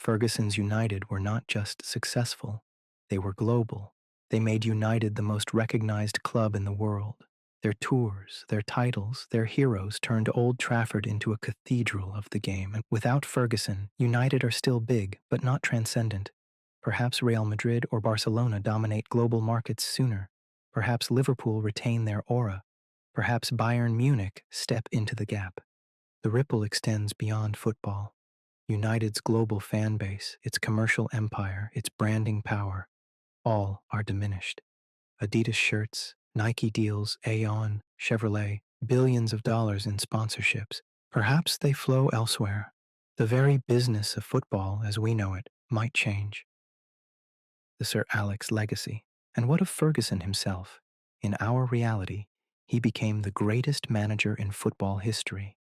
Ferguson's United were not just successful, they were global. They made United the most recognized club in the world. Their tours, their titles, their heroes turned Old Trafford into a cathedral of the game. And without Ferguson, United are still big, but not transcendent. Perhaps Real Madrid or Barcelona dominate global markets sooner. Perhaps Liverpool retain their aura. Perhaps Bayern Munich step into the gap. The ripple extends beyond football. United's global fan base, its commercial empire, its branding power, all are diminished. Adidas shirts, Nike deals, Aeon, Chevrolet, billions of dollars in sponsorships. Perhaps they flow elsewhere. The very business of football, as we know it, might change. The Sir Alex legacy. And what of Ferguson himself? In our reality, he became the greatest manager in football history.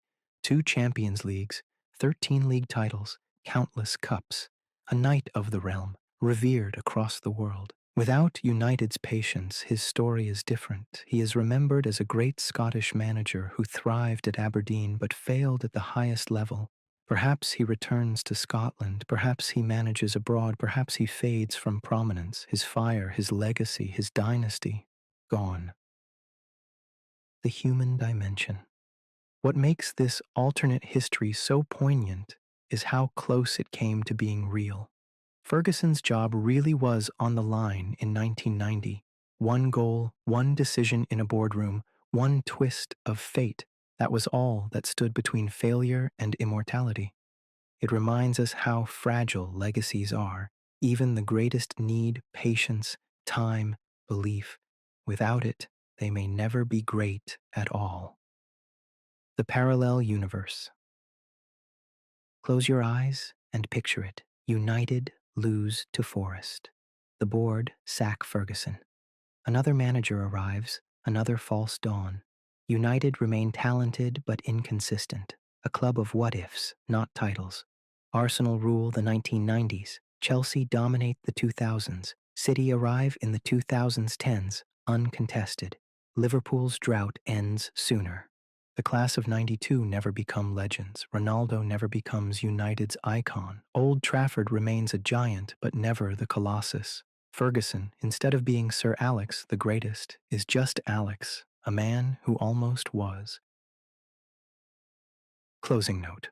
2 Champions Leagues, 13 league titles, countless cups. A knight of the realm, revered across the world. Without United's patience, his story is different. He is remembered as a great Scottish manager who thrived at Aberdeen but failed at the highest level. Perhaps he returns to Scotland, perhaps he manages abroad, perhaps he fades from prominence, his fire, his legacy, his dynasty, gone. The human dimension. What makes this alternate history so poignant is how close it came to being real. Ferguson's job really was on the line in 1990. One goal, one decision in a boardroom, one twist of fate. That was all that stood between failure and immortality. It reminds us how fragile legacies are. Even the greatest need patience, time, belief. Without it, they may never be great at all. The parallel universe. Close your eyes and picture it. United lose to Forest. The board sack Ferguson. Another manager arrives, another false dawn. United remain talented but inconsistent. A club of what-ifs, not titles. Arsenal rule the 1990s. Chelsea dominate the 2000s. City arrive in the 2010s, uncontested. Liverpool's drought ends sooner. The class of '92 never become legends. Ronaldo never becomes United's icon. Old Trafford remains a giant, but never the Colossus. Ferguson, instead of being Sir Alex, the greatest, is just Alex, a man who almost was. Closing note.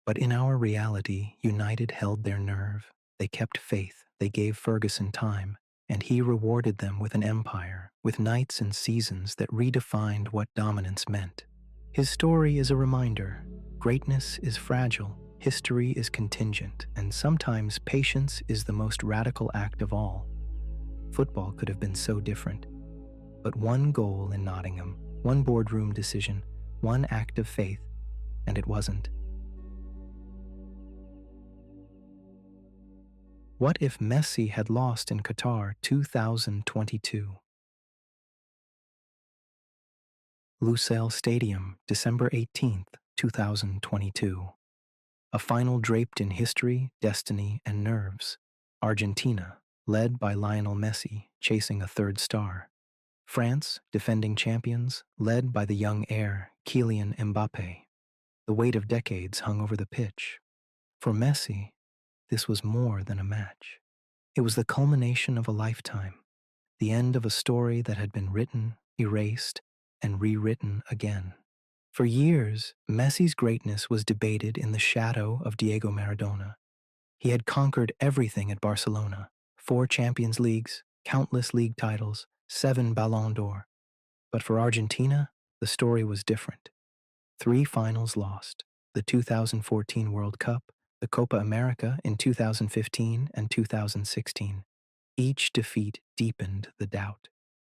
But in our reality, United held their nerve. They kept faith. They gave Ferguson time. And he rewarded them with an empire, with nights and seasons that redefined what dominance meant. His story is a reminder. Greatness is fragile, history is contingent, and sometimes patience is the most radical act of all. Football could have been so different. But one goal in Nottingham, one boardroom decision, one act of faith, and it wasn't. What if Messi had lost in Qatar 2022? Lusail Stadium, December 18th, 2022. A final draped in history, destiny, and nerves. Argentina, led by Lionel Messi, chasing a third star. France, defending champions, led by the young heir, Kylian Mbappe. The weight of decades hung over the pitch. For Messi, this was more than a match. It was the culmination of a lifetime, the end of a story that had been written, erased, and rewritten again. For years, Messi's greatness was debated in the shadow of Diego Maradona. He had conquered everything at Barcelona: 4 Champions Leagues, countless league titles, 7 Ballon d'Or. But for Argentina, the story was different. 3 finals lost: the 2014 World Cup, the Copa America in 2015 and 2016. Each defeat deepened the doubt.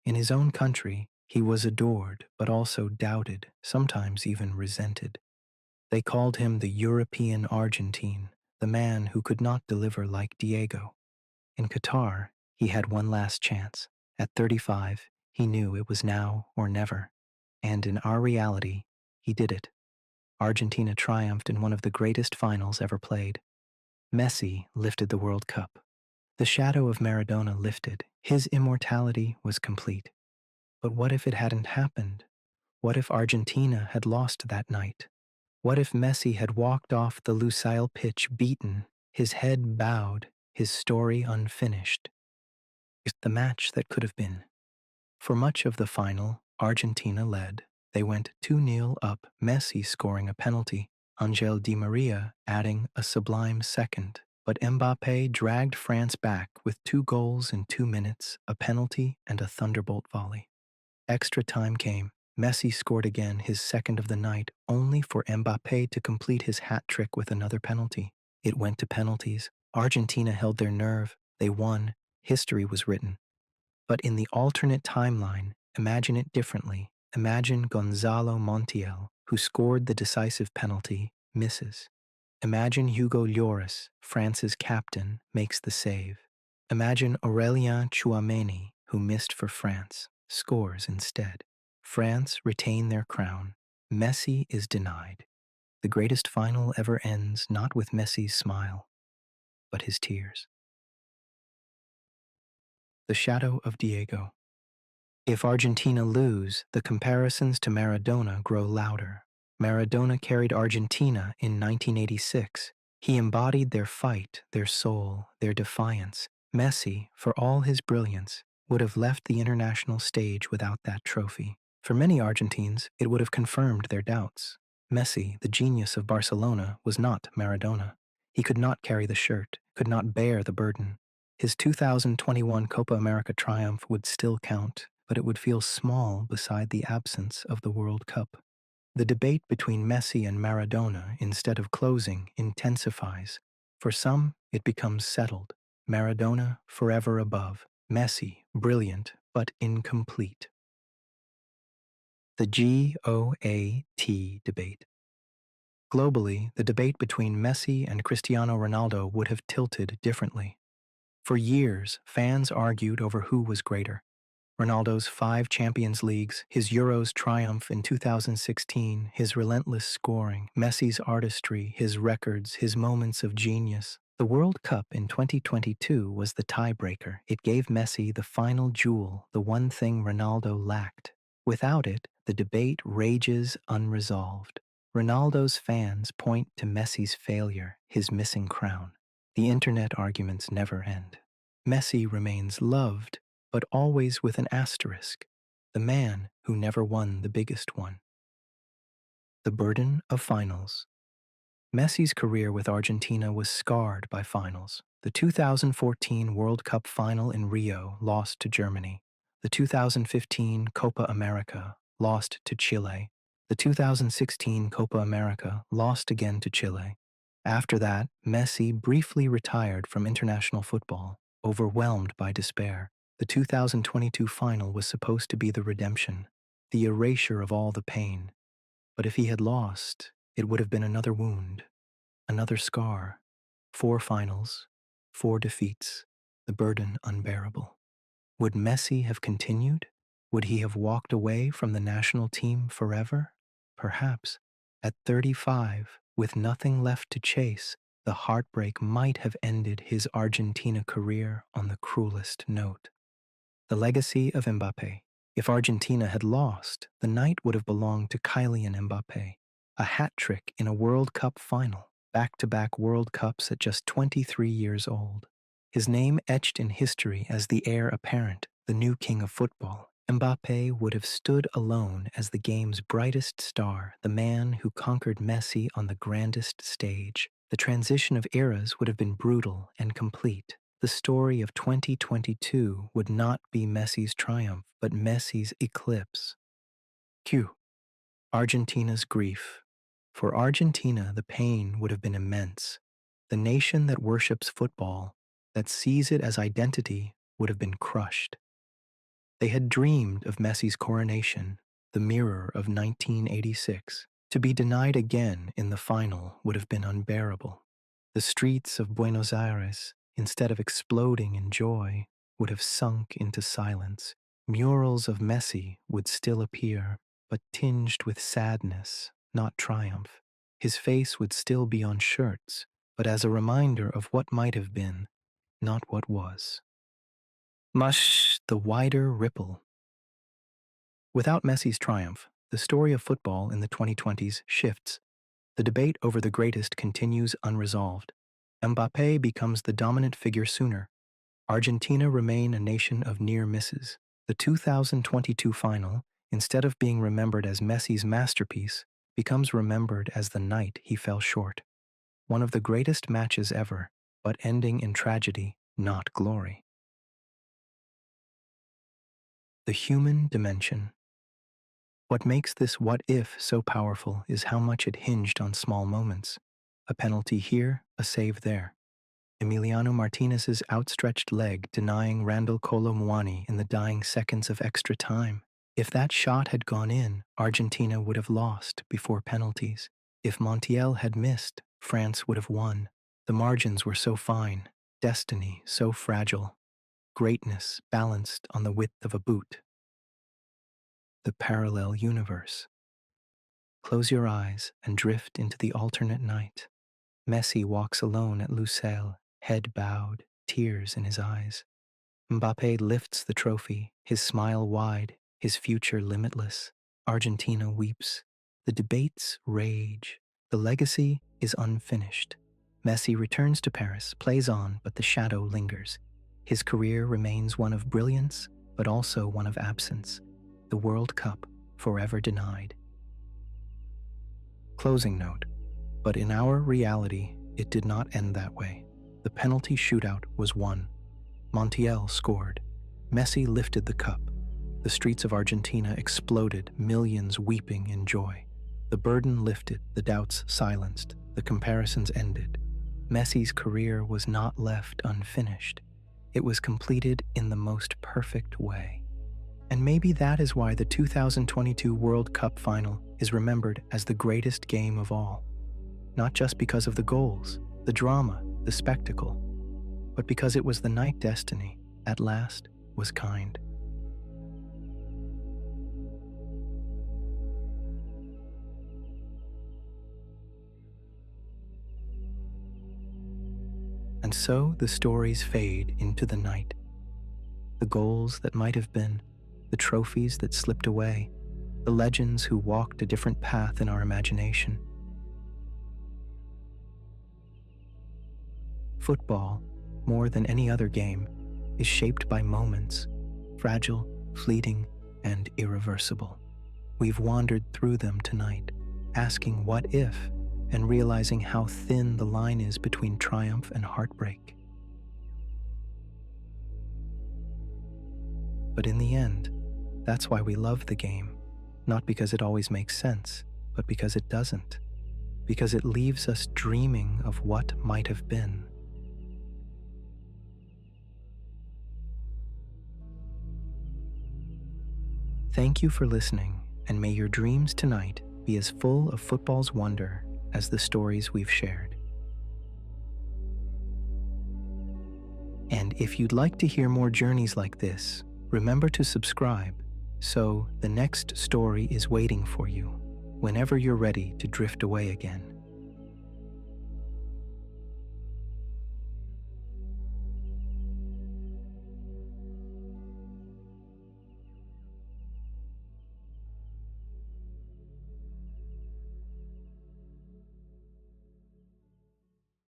In his own country, he was adored but also doubted, sometimes even resented. They called him the European Argentine, the man who could not deliver like Diego. In Qatar, he had one last chance. At 35, he knew it was now or never. And in our reality, he did it. Argentina triumphed in one of the greatest finals ever played. Messi lifted the World Cup. The shadow of Maradona lifted. His immortality was complete. But what if it hadn't happened? What if Argentina had lost that night? What if Messi had walked off the Lusail pitch beaten, his head bowed, his story unfinished? It's the match that could have been. For much of the final, Argentina led. They went 2-0 up, Messi scoring a penalty, Angel Di Maria adding a sublime second. But Mbappe dragged France back with 2 goals in 2 minutes, a penalty and a thunderbolt volley. Extra time came. Messi scored again, his second of the night, only for Mbappe to complete his hat trick with another penalty. It went to penalties. Argentina held their nerve. They won. History was written. But in the alternate timeline, imagine it differently. Imagine Gonzalo Montiel, who scored the decisive penalty, misses. Imagine Hugo Lloris, France's captain, makes the save. Imagine Aurélien Tchouaméni, who missed for France, scores instead. France retain their crown. Messi is denied. The greatest final ever ends not with Messi's smile, but his tears. The shadow of Diego. If Argentina lose, the comparisons to Maradona grow louder. Maradona carried Argentina in 1986. He embodied their fight, their soul, their defiance. Messi, for all his brilliance, would have left the international stage without that trophy. For many Argentines, it would have confirmed their doubts. Messi, the genius of Barcelona, was not Maradona. He could not carry the shirt, could not bear the burden. His 2021 Copa America triumph would still count, but it would feel small beside the absence of the World Cup. The debate between Messi and Maradona, instead of closing, intensifies. For some, it becomes settled. Maradona forever above. Messi brilliant but incomplete. The GOAT debate. Globally, the debate between Messi and Cristiano Ronaldo would have tilted differently. For years, fans argued over who was greater. Ronaldo's 5 Champions Leagues, his Euros triumph in 2016, his relentless scoring, Messi's artistry, his records, his moments of genius. The World Cup in 2022 was the tiebreaker. It gave Messi the final jewel, the one thing Ronaldo lacked. Without it, the debate rages unresolved. Ronaldo's fans point to Messi's failure, his missing crown. The internet arguments never end. Messi remains loved, but always with an asterisk, the man who never won the biggest one. The burden of finals. Messi's career with Argentina was scarred by finals. The 2014 World Cup final in Rio, lost to Germany. The 2015 Copa America, lost to Chile. The 2016 Copa America, lost again to Chile. After that, Messi briefly retired from international football, overwhelmed by despair. The 2022 final was supposed to be the redemption, the erasure of all the pain. But if he had lost, it would have been another wound, another scar. 4 finals, 4 defeats, the burden unbearable. Would Messi have continued? Would he have walked away from the national team forever? Perhaps. At 35, with nothing left to chase, the heartbreak might have ended his Argentina career on the cruelest note. The legacy of Mbappé. If Argentina had lost, the night would have belonged to Kylian Mbappé. A hat trick in a World Cup final, back-to-back World Cups at just 23 years old. His name etched in history as the heir apparent, the new king of football. Mbappé would have stood alone as the game's brightest star, the man who conquered Messi on the grandest stage. The transition of eras would have been brutal and complete. The story of 2022 would not be Messi's triumph, but Messi's eclipse. Q. Argentina's grief. For Argentina, the pain would have been immense. The nation that worships football, that sees it as identity, would have been crushed. They had dreamed of Messi's coronation, the mirror of 1986. To be denied again in the final would have been unbearable. The streets of Buenos Aires, instead of exploding in joy, would have sunk into silence. Murals of Messi would still appear, but tinged with sadness, not triumph. His face would still be on shirts, but as a reminder of what might have been, not what was. Mush, the wider ripple. Without Messi's triumph, the story of football in the 2020s shifts. The debate over the greatest continues unresolved. Mbappé becomes the dominant figure sooner. Argentina remain a nation of near misses. The 2022 final, instead of being remembered as Messi's masterpiece, becomes remembered as the night he fell short. One of the greatest matches ever, but ending in tragedy, not glory. The human dimension. What makes this what if so powerful is how much it hinged on small moments. A penalty here, a save there. Emiliano Martinez's outstretched leg denying Randall Kolo Muani in the dying seconds of extra time. If that shot had gone in, Argentina would have lost before penalties. If Montiel had missed, France would have won. The margins were so fine, destiny so fragile, greatness balanced on the width of a boot. The parallel universe. Close your eyes and drift into the alternate night. Messi walks alone at Lusail, head bowed, tears in his eyes. Mbappé lifts the trophy, his smile wide, his future limitless. Argentina weeps. The debates rage. The legacy is unfinished. Messi returns to Paris, plays on, but the shadow lingers. His career remains one of brilliance, but also one of absence. The World Cup forever denied. Closing note. But in our reality, it did not end that way. The penalty shootout was won. Montiel scored. Messi lifted the cup. The streets of Argentina exploded, millions weeping in joy. The burden lifted, the doubts silenced, the comparisons ended. Messi's career was not left unfinished. It was completed in the most perfect way. And maybe that is why the 2022 World Cup final is remembered as the greatest game of all. Not just because of the goals, the drama, the spectacle, but because it was the night destiny, at last, was kind. And so the stories fade into the night. The goals that might have been, the trophies that slipped away, the legends who walked a different path in our imagination. Football, more than any other game, is shaped by moments, fragile, fleeting, and irreversible. We've wandered through them tonight, asking what if, and realizing how thin the line is between triumph and heartbreak. But in the end, that's why we love the game, not because it always makes sense, but because it doesn't, because it leaves us dreaming of what might have been. Thank you for listening, and may your dreams tonight be as full of football's wonder as the stories we've shared. And if you'd like to hear more journeys like this, remember to subscribe So the next story is waiting for you whenever you're ready to drift away again.